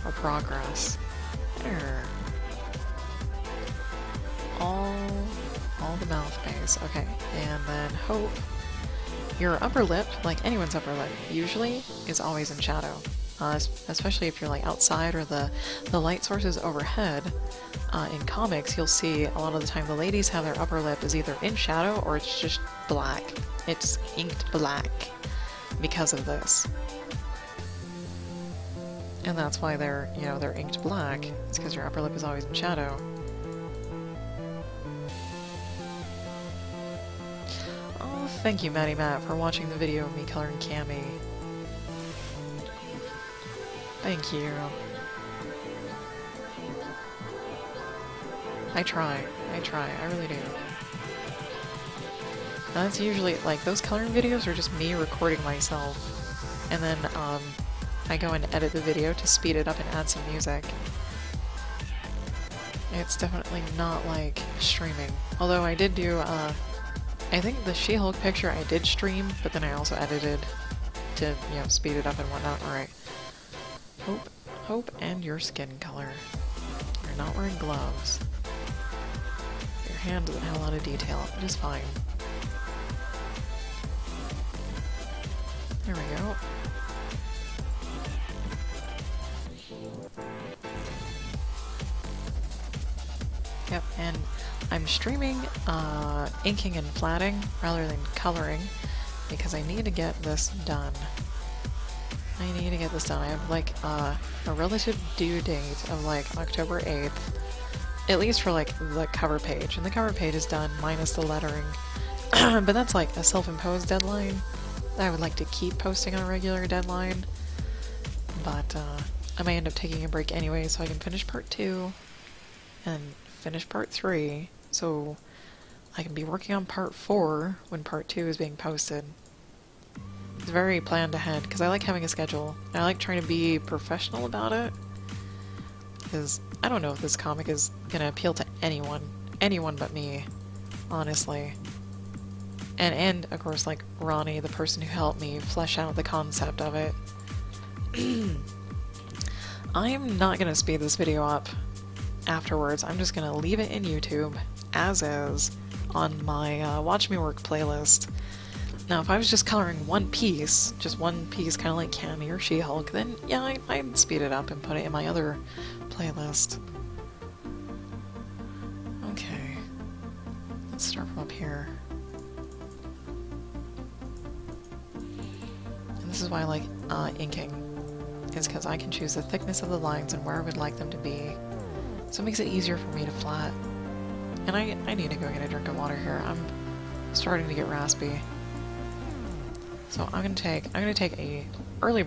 or progress. There. All the mouth base. Okay, and then Hope. Your upper lip, like anyone's upper lip, usually is always in shadow. Especially if you're like outside or the light source is overhead. In comics, you'll see a lot of the time the ladies have their upper lip is either in shadow or it's just black. It's inked black because of this. And that's why they're inked black. It's because your upper lip is always in shadow. Oh, thank you, Maddie Matt, for watching the video of me coloring Cammy. Thank you. I try, I really do. Now that's usually, like, those coloring videos are just me recording myself, and then, I go and edit the video to speed it up and add some music. It's definitely not like streaming. Although I did do, I think the She-Hulk picture I did stream, but then I also edited to, speed it up and whatnot. Alright. Hope, and your skin color. You're not wearing gloves. Your hand doesn't have a lot of detail, which is fine. There we go. Yep, and I'm streaming inking and flatting rather than coloring because I need to get this done. I need to get this done. I have like a relative due date of like October 8th, at least for like the cover page. And the cover page is done minus the lettering, but that's like a self-imposed deadline. I would like to keep posting on a regular deadline, but I may end up taking a break anyway so I can finish part 2 and finish part 3 so I can be working on part 4 when part 2 is being posted. It's very planned ahead, because I like having a schedule. I like trying to be professional about it, because I don't know if this comic is going to appeal to anyone but me, honestly. And of course, like, Ronnie, the person who helped me flesh out the concept of it. I'm not going to speed this video up afterwards. I'm just going to leave it in YouTube, as is, on my Watch Me Work playlist. Now, if I was just coloring one piece, kind of like Cammy or She-Hulk, then yeah, I'd speed it up and put it in my other playlist. Okay, let's start from up here. And this is why I like inking, is because I can choose the thickness of the lines and where I would like them to be, so it makes it easier for me to flat. And I need to go get a drink of water here. I'm starting to get raspy. So I'm gonna take an early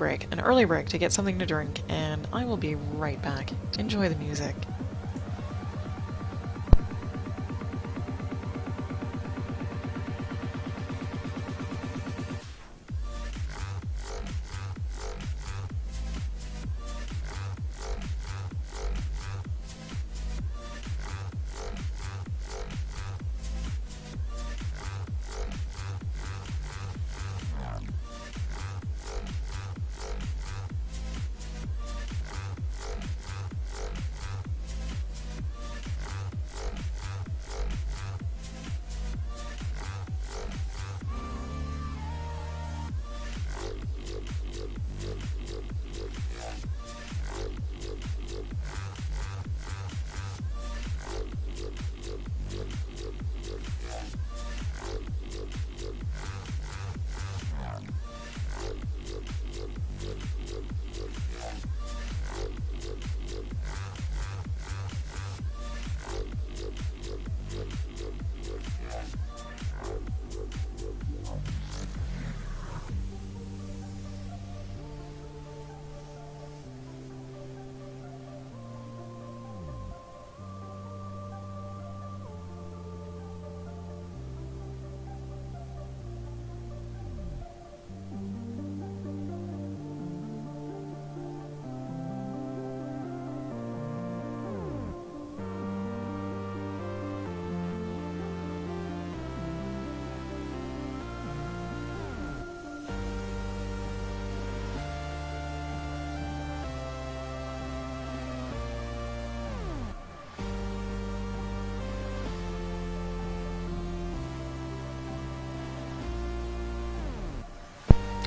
break to get something to drink, and I will be right back. Enjoy the music.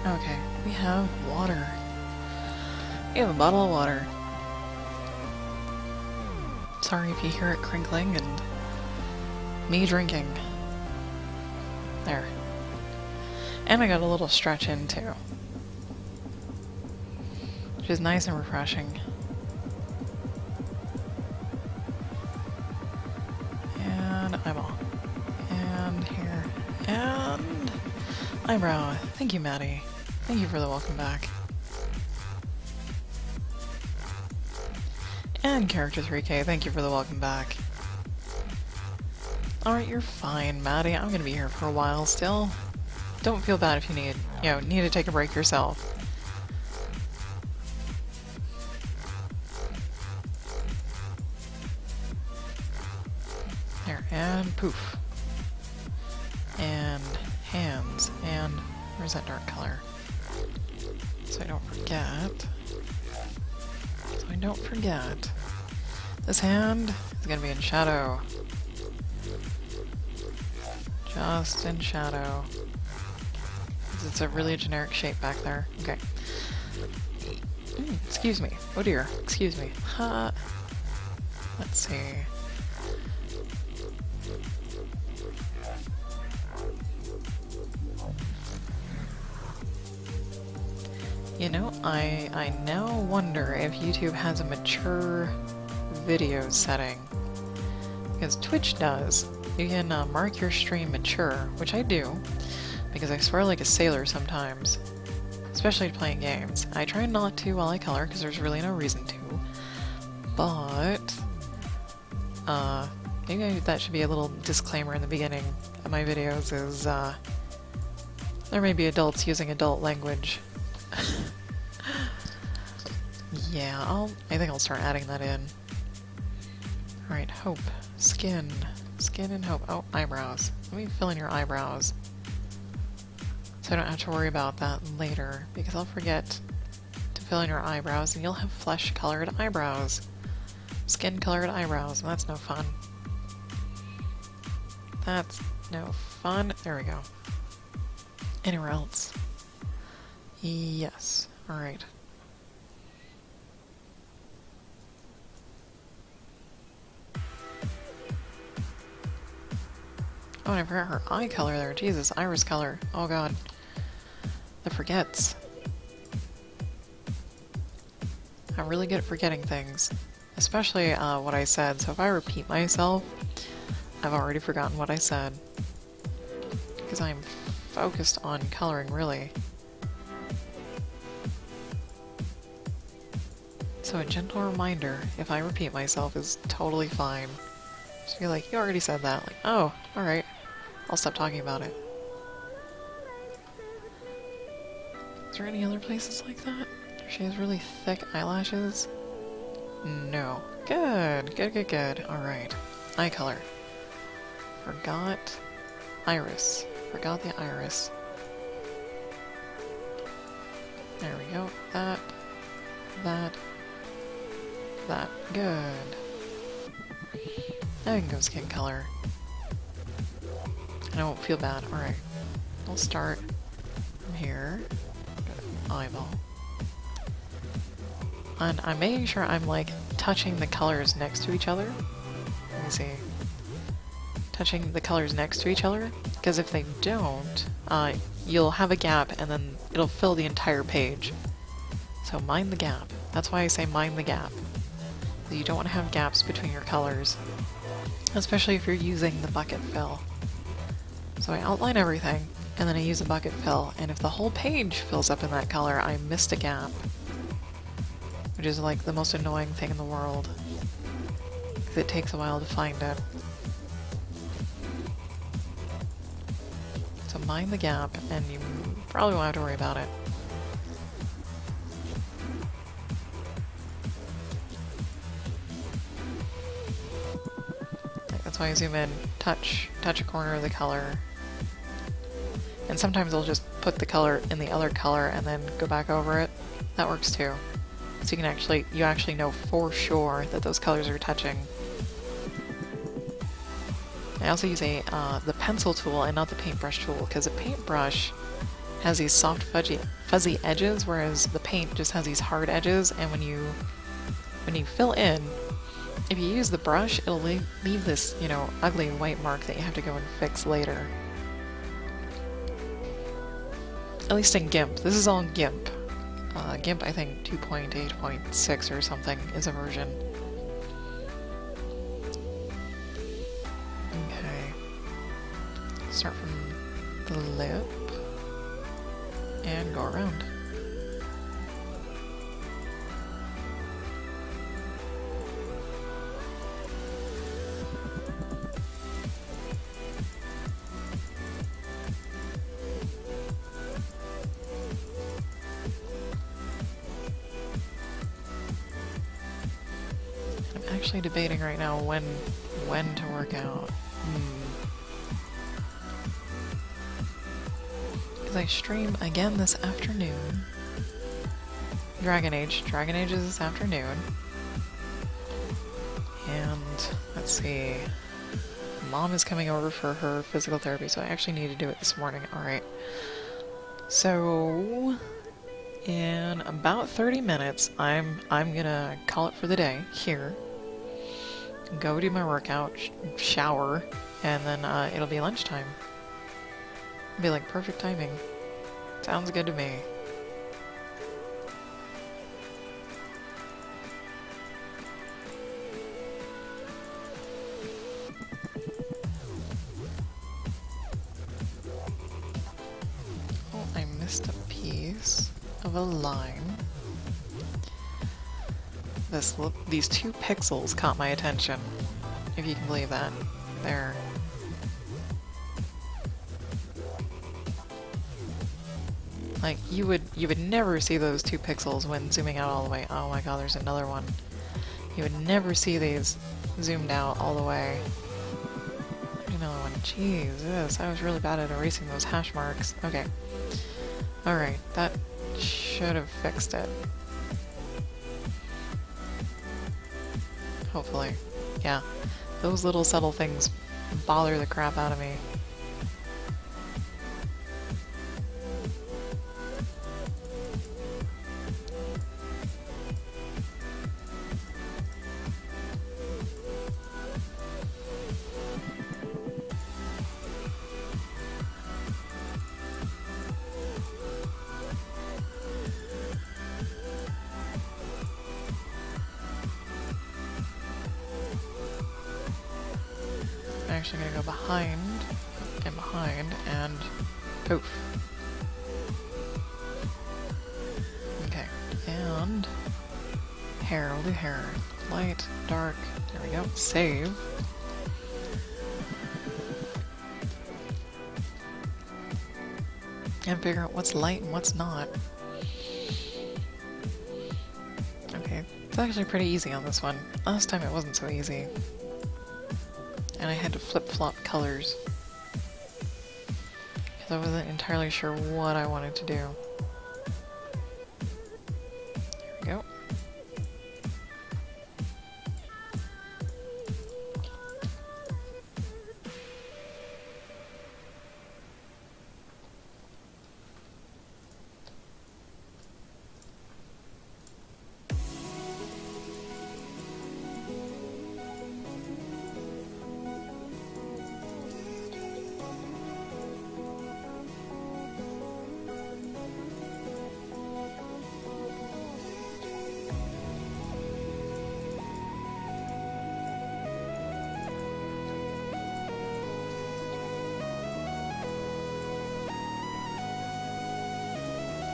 Okay, we have water. We have a bottle of water. Sorry if you hear it crinkling and me drinking. There. And I got a little stretch in too, which is nice and refreshing. And eyeball. And here. And eyebrow. Thank you, Maddie. Thank you for the welcome back. And Character 3K, thank you for the welcome back. Alright, you're fine, Maddie. I'm gonna be here for a while still. Don't feel bad if you need to take a break yourself. There, and poof. And hands, and where's that dark color? So I don't forget. This hand is gonna be in shadow. Just in shadow. It's a really generic shape back there. Okay. Excuse me. Oh dear. Excuse me. Let's see. You know, I now wonder if YouTube has a mature video setting. Because Twitch does. You can mark your stream mature, which I do, because I swear like a sailor sometimes. Especially playing games. I try not to while I color, because there's really no reason to. But, maybe that should be a little disclaimer in the beginning of my videos, is, there may be adults using adult language. Yeah, I think I'll start adding that in. Alright, hope. Skin. Skin and hope. Oh, eyebrows. Let me fill in your eyebrows. So I don't have to worry about that later, because I'll forget to fill in your eyebrows and you'll have flesh-colored eyebrows. Skin-colored eyebrows, and that's no fun. That's no fun. There we go. Anywhere else? Yes. Alright. Oh, and I forgot her eye color there. Jesus, iris color. Oh god. The forgets. I'm really good at forgetting things. Especially what I said, so if I repeat myself, I've already forgotten what I said. Because I'm focused on coloring, really. So a gentle reminder, if I repeat myself, is totally fine. Just be like, you already said that. Like, oh, alright. I'll stop talking about it. Is there any other places like that? She has really thick eyelashes? No. Good, good, good, good. Alright. Eye color. Forgot iris. Forgot the iris. There we go. That. Good. Now we can go skin color. And I won't feel bad. Alright. I'll start from here. Go to eyeball. And I'm making sure I'm like touching the colors next to each other. Let me see. Touching the colors next to each other, because if they don't, you'll have a gap and then it'll fill the entire page. So mind the gap. That's why I say mind the gap. You don't want to have gaps between your colors, especially if you're using the bucket fill. So I outline everything, and then I use a bucket fill, and if the whole page fills up in that color, I missed a gap. Which is like the most annoying thing in the world, because it takes a while to find it. So mind the gap, and you probably won't have to worry about it. That's why I zoom in, touch a corner of the color. And sometimes I'll just put the color in the other color and then go back over it. That works too. So you actually know for sure that those colors are touching. I also use the pencil tool and not the paintbrush tool, because the paintbrush has these soft fuzzy edges, whereas the paint just has these hard edges, and when you fill in, if you use the brush, it'll leave this, you know, ugly white mark that you have to go and fix later. At least in GIMP. This is all GIMP. GIMP, I think 2.8.6 or something is a version. Okay. Start from the lip and go around. Actually debating right now when to work out. Because I stream again this afternoon. Dragon Age is this afternoon. And let's see. Mom is coming over for her physical therapy, so I actually need to do it this morning. Alright. So in about 30 minutes I'm gonna call it for the day here. Go do my workout, shower, and then it'll be lunchtime. It'll be like perfect timing. Sounds good to me. Oh, I missed a piece of a line. These 2 pixels caught my attention, if you can believe that. There. Like, you would never see those 2 pixels when zooming out all the way. Oh my god, there's another one. You would never see these zoomed out all the way. There's another one. Jesus, I was really bad at erasing those hash marks. Okay. Alright, that should have fixed it. Hopefully. Yeah. Those little subtle things bother the crap out of me. I'm actually going to go behind and Poof. Okay, and hair, we'll do hair. Light, dark, there we go. Save. And figure out what's light and what's not. Okay, it's actually pretty easy on this one. Last time it wasn't so easy. And I had to flip-flop colors. Because I wasn't entirely sure what I wanted to do. There we go.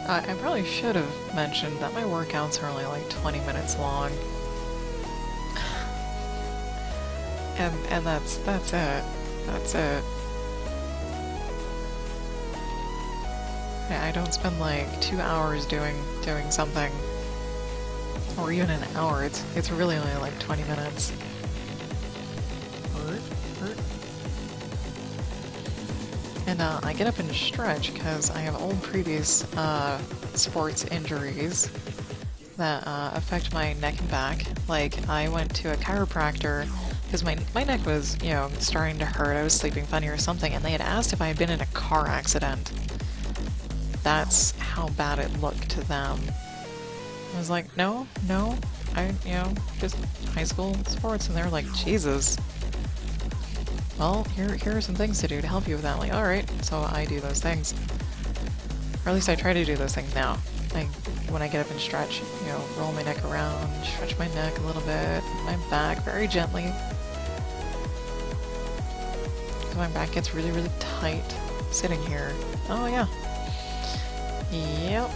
I probably should have mentioned that my workouts are only like 20 minutes long. and that's it. That's it. I don't spend like 2 hours doing something. Or even an hour. It's really only like 20 minutes. And I get up and stretch because I have old previous sports injuries that affect my neck and back. Like, I went to a chiropractor because my neck was, you know, starting to hurt. I was sleeping funny or something, and they had asked if I had been in a car accident. That's how bad it looked to them. I was like, no, just high school sports. And they were like, Jesus. Well, here are some things to do to help you with that. Like, alright, so I do those things. Or at least I try to do those things now. When I get up and stretch, you know, roll my neck around, stretch my neck a little bit, my back very gently. Because my back gets really, really tight sitting here. Oh, yeah. Yep.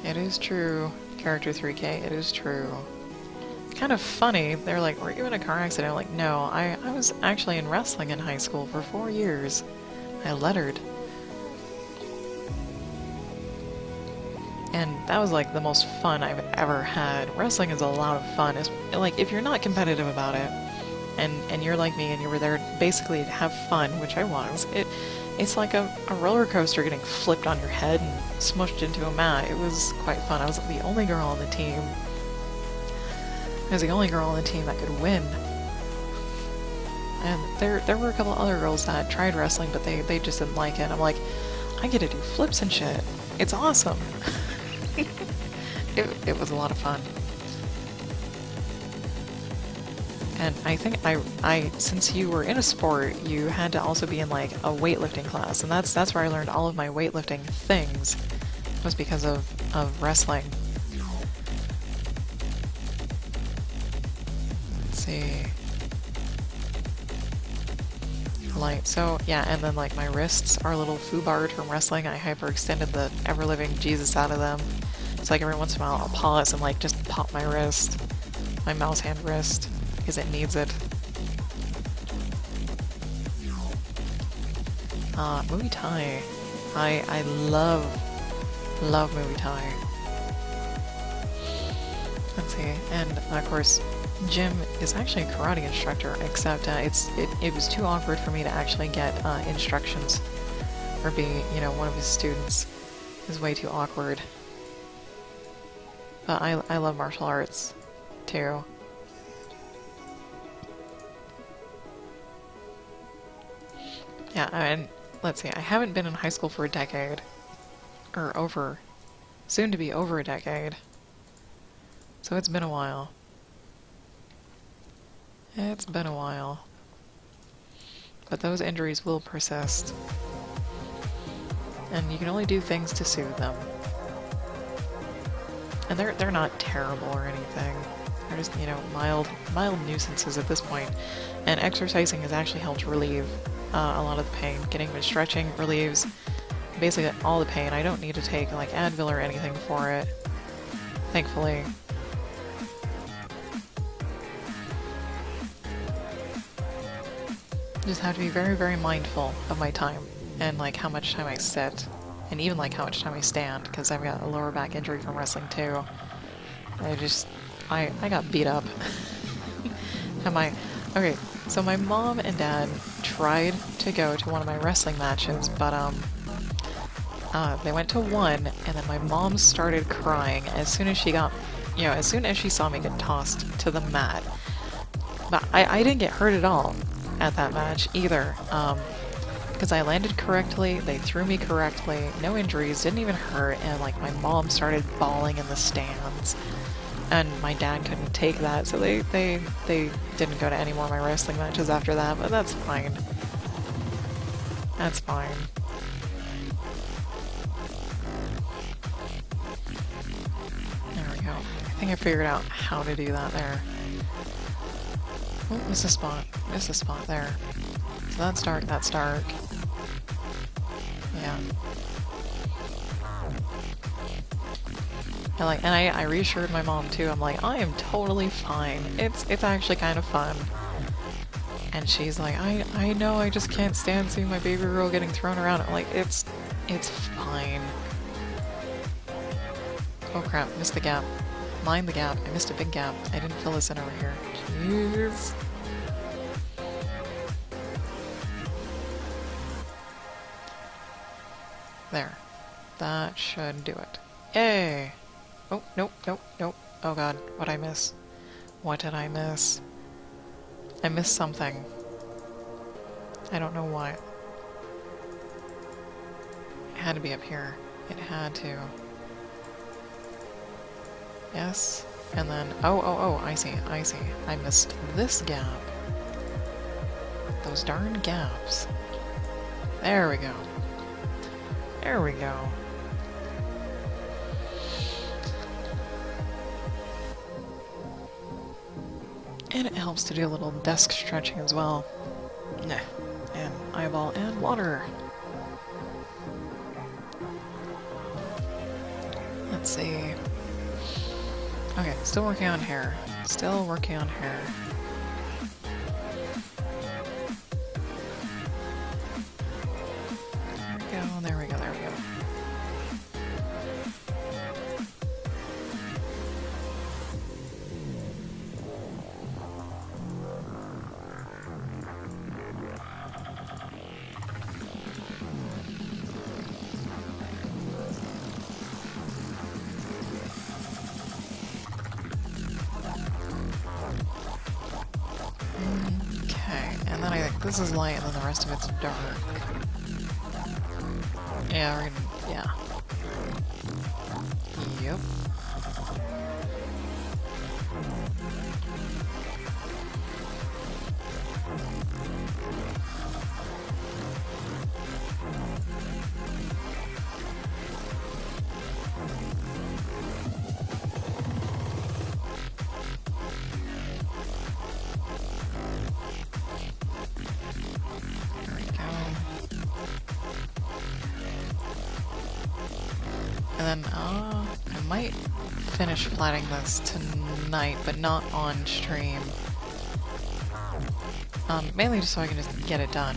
It is true. Character 3K, it is true. Kind of funny, they're like, were you in a car accident? I'm like, no, I was actually in wrestling in high school for 4 years. I lettered. And that was like the most fun I've ever had. Wrestling is a lot of fun. It's like, if you're not competitive about it, and you're like me and you were there basically to have fun, which I was, it's like a roller coaster getting flipped on your head and smushed into a mat. It was quite fun. I was the only girl on the team. I was the only girl on the team that could win. And there were a couple other girls that tried wrestling, but they just didn't like it. I'm like, I get to do flips and shit. It's awesome. It was a lot of fun. And I think since you were in a sport, you had to also be in like a weightlifting class, and that's where I learned all of my weightlifting things, was because of wrestling. Let's see. Light. So yeah, and then like my wrists are little foobarred from wrestling. I hyperextended the ever-living Jesus out of them. It's like every once in a while I'll pause and like just pop my wrist, my mouse hand wrist, because it needs it. Muay Thai. I love Muay Thai. Let's see, and of course, Jim is actually a karate instructor, except it was too awkward for me to actually get instructions or be, you know, one of his students. It was way too awkward. But I love martial arts too. Yeah, and let's see, I haven't been in high school for a decade. Or over. Soon to be over a decade. So it's been a while. It's been a while. But those injuries will persist. And you can only do things to soothe them. And they're not terrible or anything. They're just, you know, mild nuisances at this point. And exercising has actually helped relieve a lot of the pain. Getting with stretching relieves basically all the pain. I don't need to take like Advil or anything for it, thankfully. Just have to be very, very mindful of my time and like how much time I sit, and even like how much time I stand, because I've got a lower back injury from wrestling too. I got beat up. Okay, so my mom and dad tried to go to one of my wrestling matches, but they went to one, and then my mom started crying as soon as she got, you know, as soon as she saw me get tossed to the mat. But I didn't get hurt at all at that match either, because I landed correctly, they threw me correctly, no injuries, didn't even hurt, and like my mom started bawling in the stands. And my dad couldn't take that, so they didn't go to any more of my wrestling matches after that, but that's fine. That's fine. There we go. I think I figured out how to do that there. Oh, missed a spot. Missed a spot there. So that's dark, that's dark. Yeah. And I reassured my mom too. I'm like, I am totally fine. It's actually kind of fun. And she's like, I know, I just can't stand seeing my baby girl getting thrown around. I'm like, it's fine. Oh crap, missed the gap. Mind the gap. I missed a big gap. I didn't fill this in over here. Jeez. There. That should do it. Yay! Oh, nope, nope, nope. Oh god, what'd I miss? What did I miss? I missed something. I don't know what. It had to be up here. It had to. Yes, and then... Oh, I see, I see. I missed this gap. Those darn gaps. There we go. There we go. And it helps to do a little desk stretching as well. And eyeball and water. Let's see. Okay, still working on hair. Still working on hair. There we go, there we go, there we go. This is light and then the rest of it's dark. Yeah, we're gonna... yeah. Yep. And then, I might finish plaiting this tonight, but not on stream. Mainly just so I can just get it done.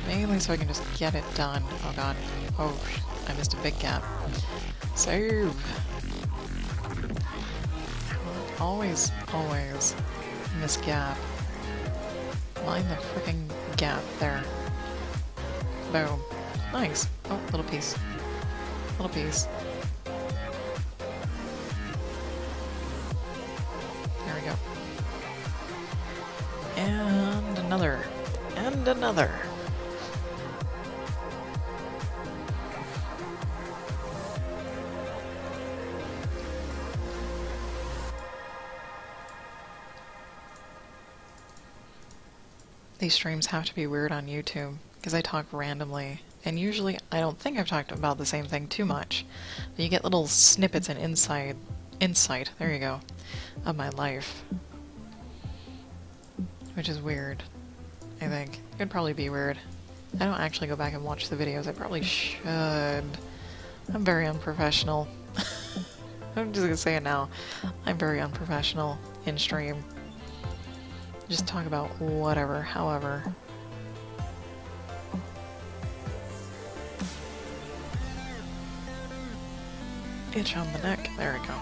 Mainly so I can just get it done. Oh god. Oh, I missed a big gap. Save! Always miss gap. Mind the freaking gap there. Boom. Nice. Oh, little piece. Little piece. There we go. And another. And another. These streams have to be weird on YouTube, because I talk randomly. And usually, I don't think I've talked about the same thing too much. But you get little snippets and insight, there you go. of my life. Which is weird, I think. It would probably be weird. I don't actually go back and watch the videos. I probably should. I'm very unprofessional. I'm just gonna say it now. I'm very unprofessional in stream. Just talk about whatever, however. Itch on the neck. There we go.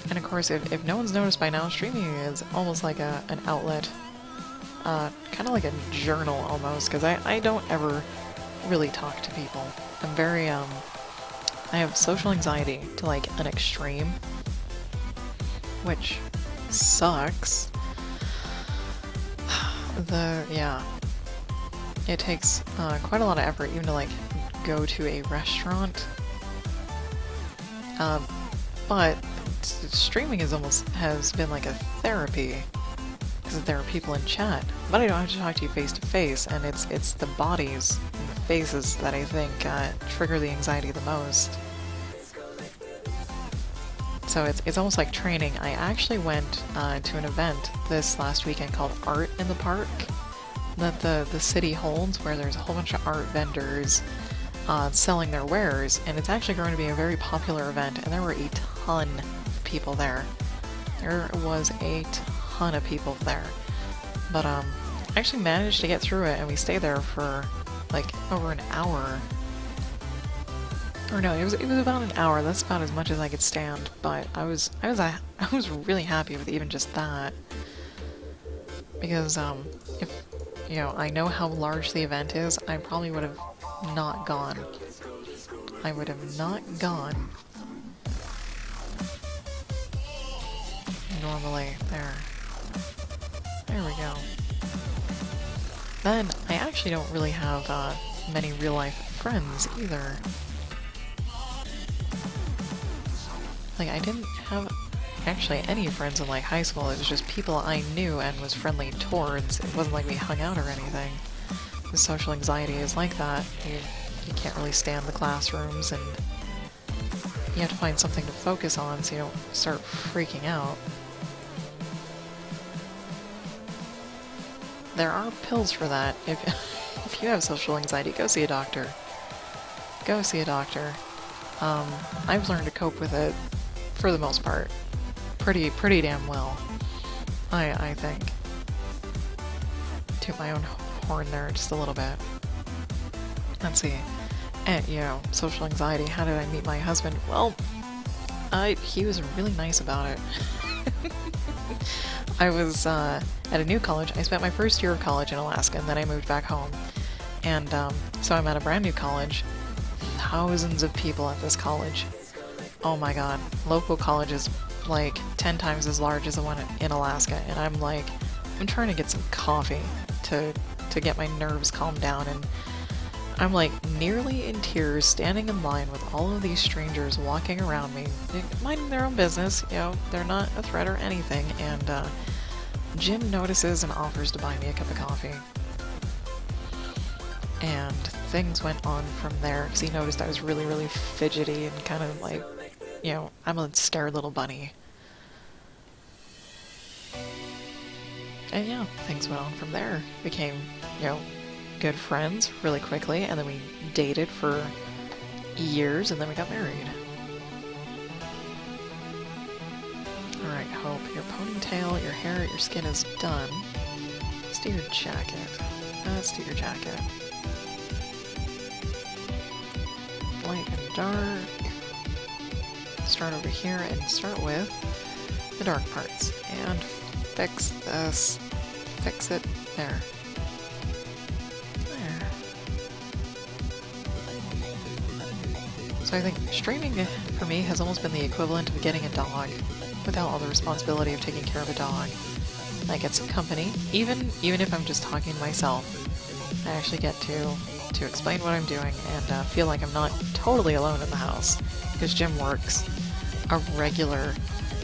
And of course, if no one's noticed by now, streaming is almost like an outlet. Kind of like a journal almost, because I don't ever really talk to people. I'm very, I have social anxiety to like an extreme, which sucks. Yeah. It takes quite a lot of effort even to like go to a restaurant. But streaming has been like a therapy, because there are people in chat, but I don't have to talk to you face to face, and it's the bodies and the faces that I think trigger the anxiety the most. So it's almost like training. I actually went to an event this last weekend called Art in the Park that the city holds, where there's a whole bunch of art vendors selling their wares, and it's actually going to be a very popular event, and there were a ton of people there. There was a ton of people there. But I actually managed to get through it, and we stayed there for like over an hour. Or no, it was about an hour. That's about as much as I could stand. But I was really happy with even just that, because if you know, I know how large the event is, I probably would have not gone. I would have not gone normally. There we go. Then I actually don't really have many real life friends either. Like, I didn't have actually any friends in like high school. It was just people I knew and was friendly towards. It wasn't like we hung out or anything. The social anxiety is like that. You can't really stand the classrooms, and you have to find something to focus on so you don't start freaking out. There are pills for that. If you have social anxiety, go see a doctor. Go see a doctor. I've learned to cope with it, for the most part, pretty damn well. I think. Toot my own horn there just a little bit. Let's see. And, you know, social anxiety. How did I meet my husband? Well, he was really nice about it. I was at a new college. I spent my first year of college in Alaska, and then I moved back home. And so I'm at a brand new college. Thousands of people at this college. Oh my god. Local college is like 10 times as large as the one in Alaska, and I'm trying to get some coffee to get my nerves calmed down, and I'm like nearly in tears standing in line with all of these strangers walking around me, minding their own business, you know, they're not a threat or anything, and Jim notices and offers to buy me a cup of coffee. And things went on from there, because he noticed I was really, really fidgety and kind of like, you know, I'm a scared little bunny. And yeah, things went on from there. Became, you know, good friends really quickly, and then we dated for years, and then we got married. Alright, Hope, your ponytail, your hair, your skin is done. Let's do your jacket. Let's do your jacket. Light and dark. Start over here and start with the dark parts. And fix this. Fix it. There. There. So I think streaming for me has almost been the equivalent of getting a dog without all the responsibility of taking care of a dog. I get some company, even if I'm just talking to myself. I actually get to explain what I'm doing and feel like I'm not totally alone in the house, because Jim works a regular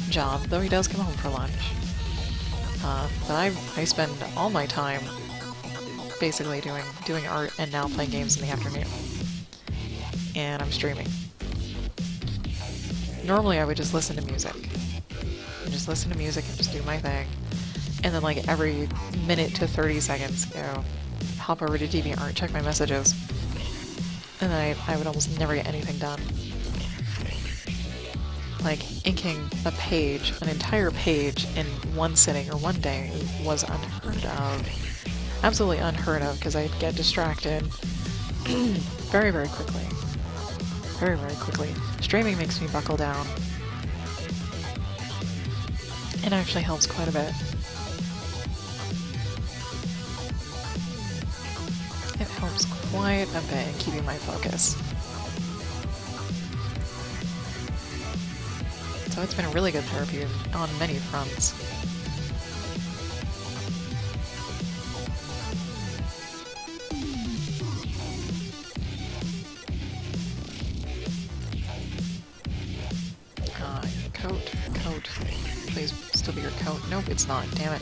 job, though he does come home for lunch. But I spend all my time basically doing art and now playing games in the afternoon. And I'm streaming. Normally I would just listen to music. And just listen to music and just do my thing. And then like every minute to 30 seconds, hop over to DeviantArt, check my messages. And then I would almost never get anything done. Like, inking a page, an entire page, in one sitting or one day was unheard of. Absolutely unheard of, because I'd get distracted very, very quickly. Very, very quickly. Streaming makes me buckle down. It actually helps quite a bit. It helps quite a bit in keeping my focus. So it's been a really good therapy on many fronts. Your coat. Please still be your coat. Nope, it's not. Damn it.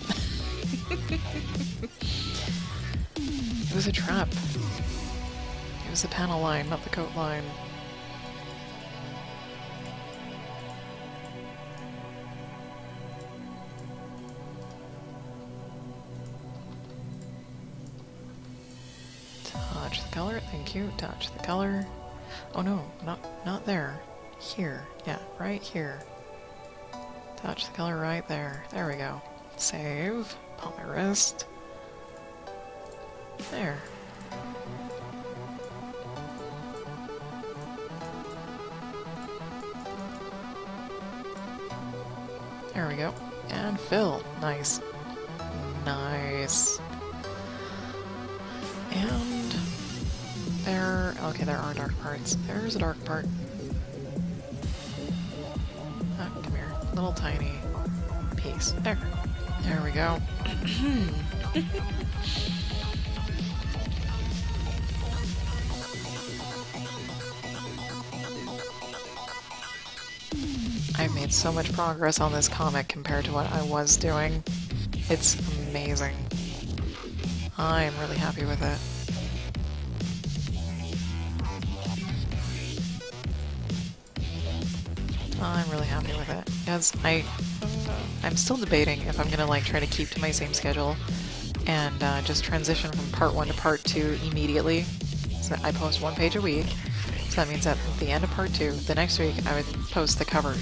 It was a trap. It was the panel line, not the coat line. Touch the color, thank you. Touch the color. Oh no, not there. Here. Yeah, right here. Touch the color right there. There we go. Save. Pop my wrist. There. There we go. And fill. Nice. Nice. And there... Okay, there are dark parts. There's a dark part. Ah, come here. Little tiny piece. There. There we go. I've made so much progress on this comic compared to what I was doing. It's amazing. I'm really happy with it. I'm really happy with it. As I'm still debating if I'm gonna like try to keep to my same schedule and just transition from part 1 to part 2 immediately. So I post 1 page a week. So that means that at the end of part 2, the next week I would post the cover,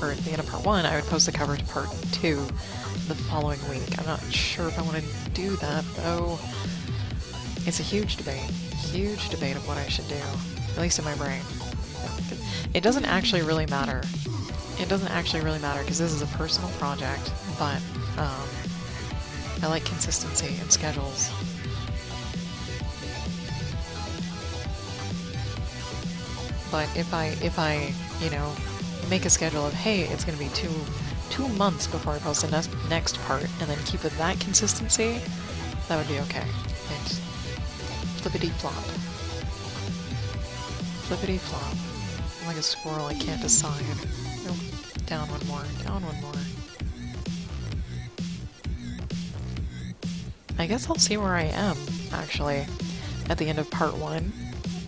or at the end of part 1, I would post the cover to part 2 the following week. I'm not sure if I want to do that, though. It's a huge debate of what I should do, at least in my brain. It doesn't actually really matter. It doesn't actually really matter, because this is a personal project, but I like consistency in schedules. But if I, you know, make a schedule of, hey, it's going to be two months before I post the next part, and then keep it that consistency, that would be okay. It's flippity-flop. Flippity-flop. I'm like a squirrel, I can't decide. Nope. Down one more. Down one more. I guess I'll see where I am, actually. At the end of part 1,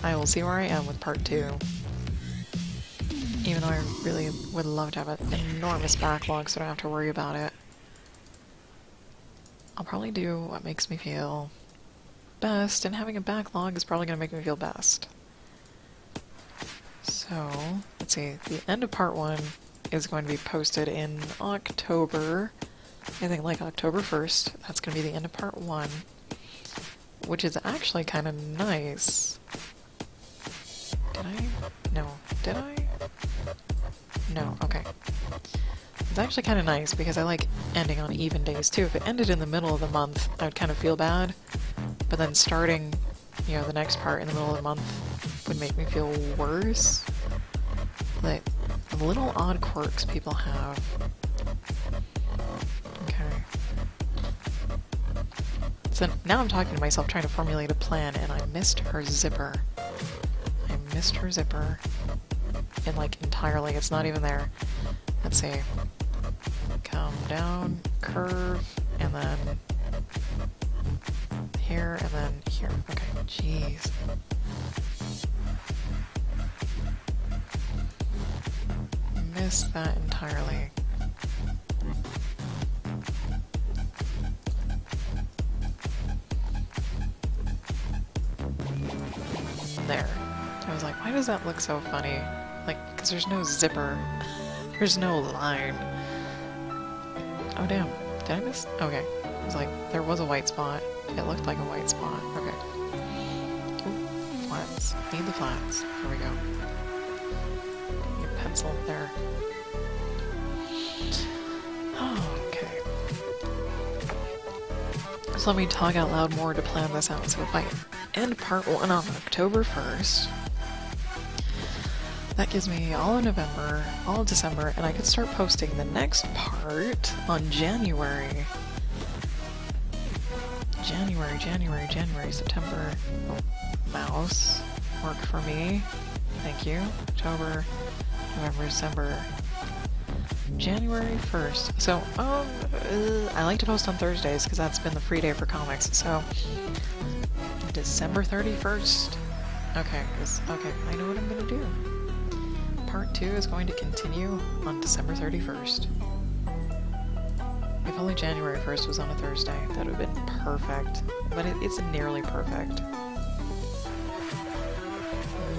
I will see where I am with part 2. Even though I really would love to have an enormous backlog so I don't have to worry about it. I'll probably do what makes me feel best, and having a backlog is probably going to make me feel best. So, let's see, the end of part 1 is going to be posted in October. I think like October 1st. That's going to be the end of part 1. Which is actually kind of nice. Did I? No. Did I? No, okay. It's actually kind of nice because I like ending on even days too. If it ended in the middle of the month, I would kind of feel bad. But then starting, you know, the next part in the middle of the month would make me feel worse. Like, the little odd quirks people have. Okay. So now I'm talking to myself trying to formulate a plan, and I missed her zipper. I missed her zipper. And like entirely, it's not even there. Let's see. Come down, curve, and then here, and then here. Okay, jeez. Missed that entirely. There. I was like, why does that look so funny? Like, because there's no zipper. There's no line. Oh damn. Did I miss? Okay. It was like, there was a white spot. It looked like a white spot. Okay. Ooh, flats. Need the flats. There we go. Your pencil there. Okay. So let me talk out loud more to plan this out. So if I end part 1 on October 1st, that gives me all of November, all of December, and I could start posting the next part on January. January, September. Oh, mouse. Work for me. Thank you. October, November, December. January 1st. So, I like to post on Thursdays because that's been the free day for comics. So, December 31st. Okay, okay, I know what I'm gonna do. Part 2 is going to continue on December 31st. If only January 1st was on a Thursday, that would have been perfect. But it's nearly perfect.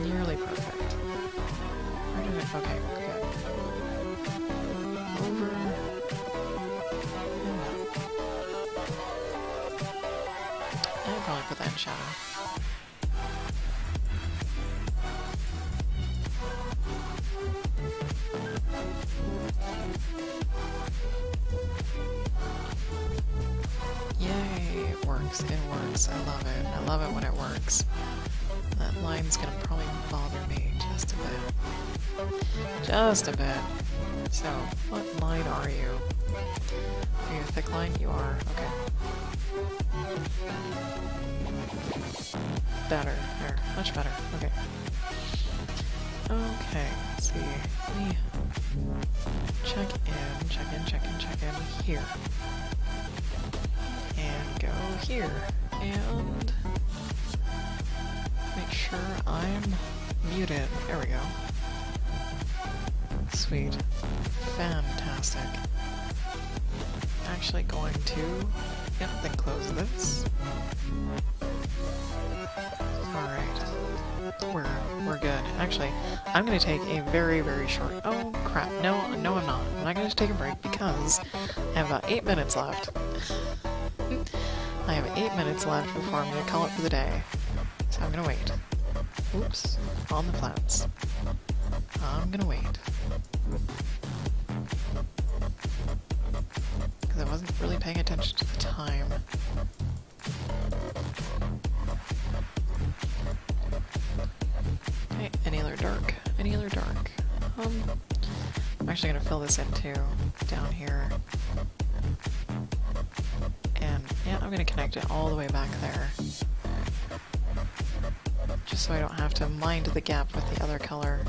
Nearly perfect. We're doing it. Okay, good. Over. And up. I'll probably put that in shadow. Yay, it works. It works. I love it. I love it when it works. That line's gonna probably bother me just a bit. Just a bit. So, what line are you? Are you a thick line? You are. Okay. Better. There. Much better. Okay. Okay. Let's see. Let me check in here. And go here. And make sure I'm muted. There we go. Sweet. Fantastic. Actually going to, yep, then close this. Alright. We're good. Actually, I'm gonna take a very, very short, oh crap, no, I'm not. I'm not gonna take a break because I have about 8 minutes left. I have 8 minutes left before I'm gonna call it for the day. So I'm gonna wait. Oops, on the flats. I'm gonna wait. Because I wasn't really paying attention to the time. Okay, any other dark? Any other dark? I'm actually gonna fill this in too, down here. And yeah, I'm gonna connect it all the way back there. Just so I don't have to mind the gap with the other color.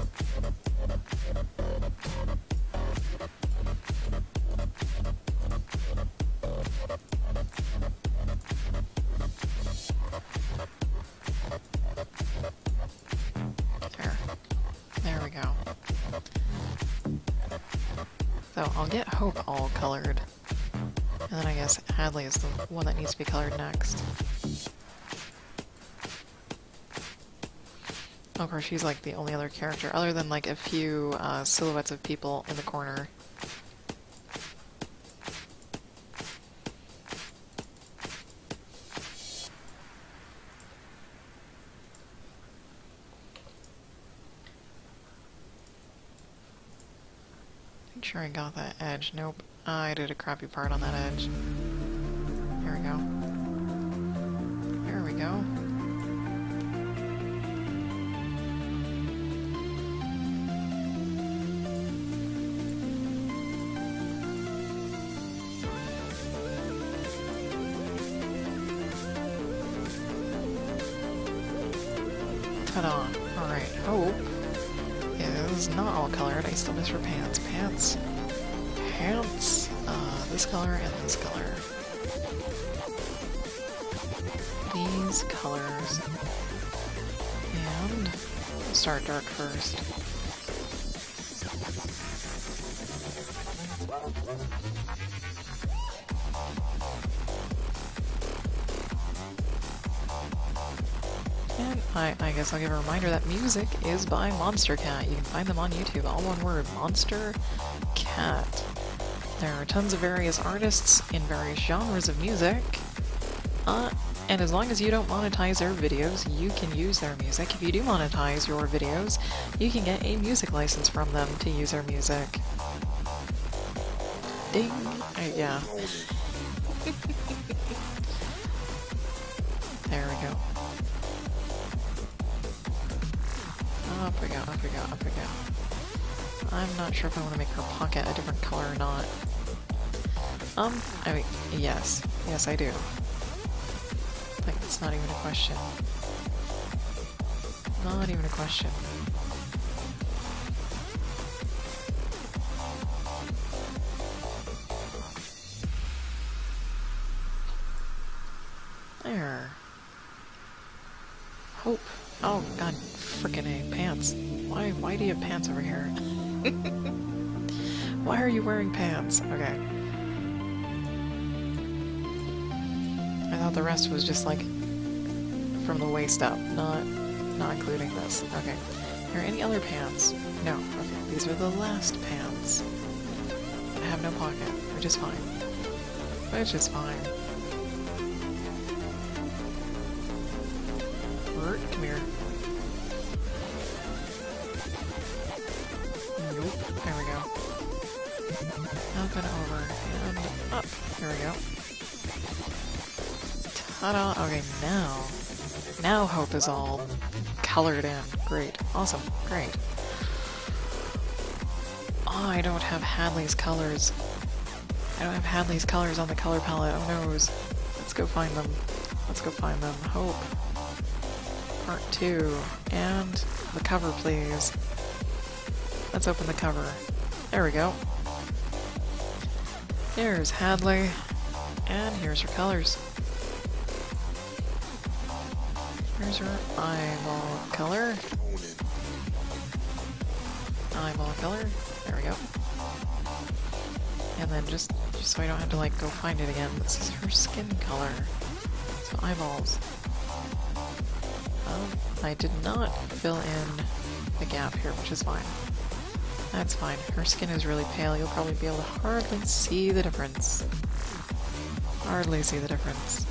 There we go. So I'll get Hope all colored. And then I guess Hadley is the one that needs to be colored next. Of course, she's like the only other character, other than like a few silhouettes of people in the corner. Make sure I got that edge. Nope. I did a crappy part on that edge. Here we go. There we go. Ta-da. Alright, Hope is not all colored. I still miss her pants. Pants. This color and this color. these colors. And we'll start dark first. And I guess I'll give a reminder that music is by Monstercat. You can find them on YouTube, all one word, Monstercat. There are tons of various artists in various genres of music, and as long as you don't monetize their videos, you can use their music. If you do monetize your videos, you can get a music license from them to use their music. Ding! Yeah. There we go. Up we go, up we go, up we go. I'm not sure if I want to make her pocket a different color or not. I mean, yes. Yes, I do. Like, it's not even a question. Not even a question. There. Hope. Oh, god, frickin' A, pants. Why do you have pants over here? Why are you wearing pants? Okay. I thought the rest was just like from the waist up, not including this. Okay. Are there any other pants? No. Okay. These are the last pants. I have no pocket, which is fine. Which is fine. Bert, come here. Nope. There we go. Up and over and up. There we go. Ta-da! Okay, now Hope is all colored in. Great. Awesome. Great. Oh, I don't have Hadley's colors. I don't have Hadley's colors on the color palette. Oh noes. Let's go find them. Let's go find them. Hope. Part 2. And the cover, please. Let's open the cover. There we go. Here's Hadley. And here's her colors. Here's her eyeball color. Eyeball color. There we go. And then just so I don't have to like go find it again, this is her skin color. So eyeballs. I did not fill in the gap here, which is fine. That's fine. Her skin is really pale. You'll probably be able to hardly see the difference. Hardly see the difference.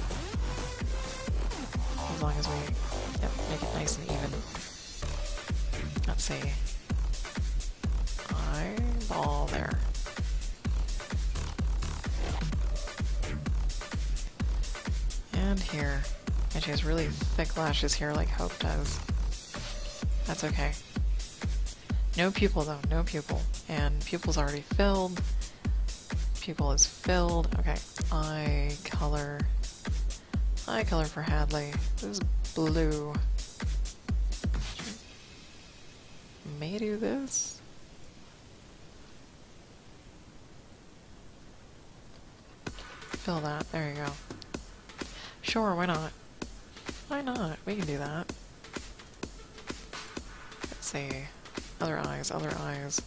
As long as we make it nice and even. Let's see. Eyeball there. And here. And she has really thick lashes here like Hope does. That's okay. No pupil though, no pupil. And pupil's already filled. Pupil is filled. Okay. Eye color. Eye color for Hadley. This is blue. May do this. Fill that. There you go. Sure, why not? Why not? We can do that. Let's see. Other eyes, other eyes.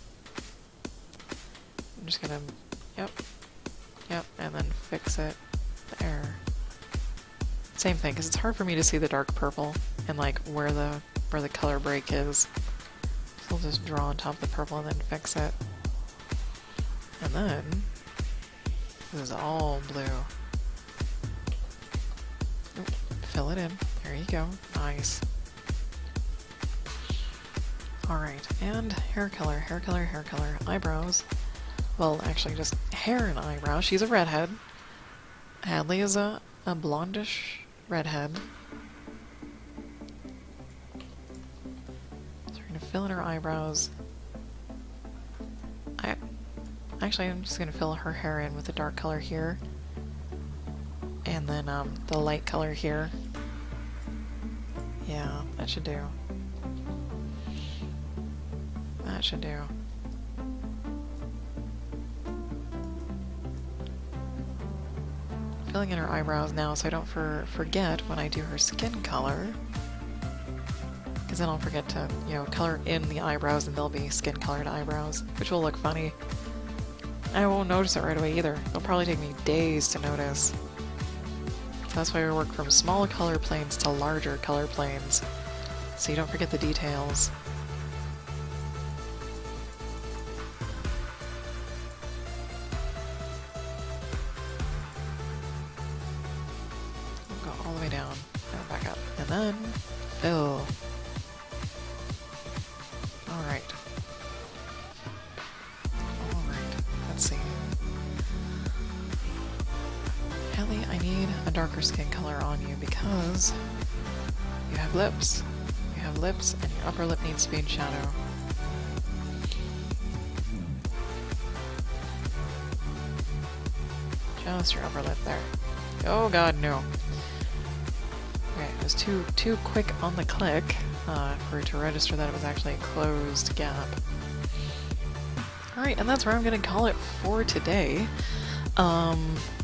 I'm just gonna... Yep. Yep, and then fix it. There. Same thing, because it's hard for me to see the dark purple and like where the color break is. So I'll just draw on top of the purple and then fix it. And then this is all blue. Oop, fill it in. There you go. Nice. Alright, and hair color, hair color, hair color. Eyebrows. Well, actually just hair and eyebrows. She's a redhead. Hadley is a blondish redhead. So we're gonna fill in her eyebrows. Actually, I'm just gonna fill her hair in with the dark color here. And then the light color here. Yeah, that should do. That should do. filling in her eyebrows now so I don't forget when I do her skin color. Because then I'll forget to, you know, color in the eyebrows and they'll be skin-colored eyebrows, which will look funny. I won't notice it right away either. It'll probably take me days to notice. So that's why we work from small color planes to larger color planes, so you don't forget the details. We'll go all the way down, and back up, and then fill. Alright. Alright, let's see. Hallie, I need a darker skin color on you because you have lips. You have lips, and your upper lip needs to be in shadow. Just your upper lip there. Oh god, no. Okay, it was too quick on the click for it to register that it was actually a closed gap. Alright, and that's where I'm gonna call it for today.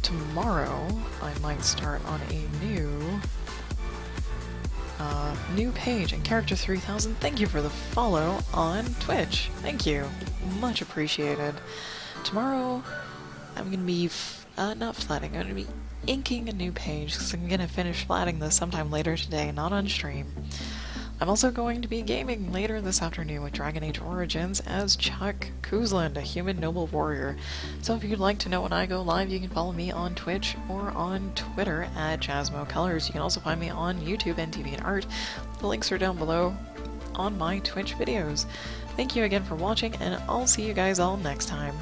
Tomorrow I might start on a new page, and Character 3000, thank you for the follow on Twitch. Thank you. Much appreciated. Tomorrow I'm gonna be not flatting, I'm gonna be inking a new page because I'm gonna finish flatting this sometime later today, not on stream. I'm also going to be gaming later this afternoon with Dragon Age Origins as Chuck Kuzland, a human noble warrior. So if you'd like to know when I go live, you can follow me on Twitch or on Twitter at JasmoColors. You can also find me on YouTube and DeviantArt. The links are down below on my Twitch videos. Thank you again for watching, and I'll see you guys all next time.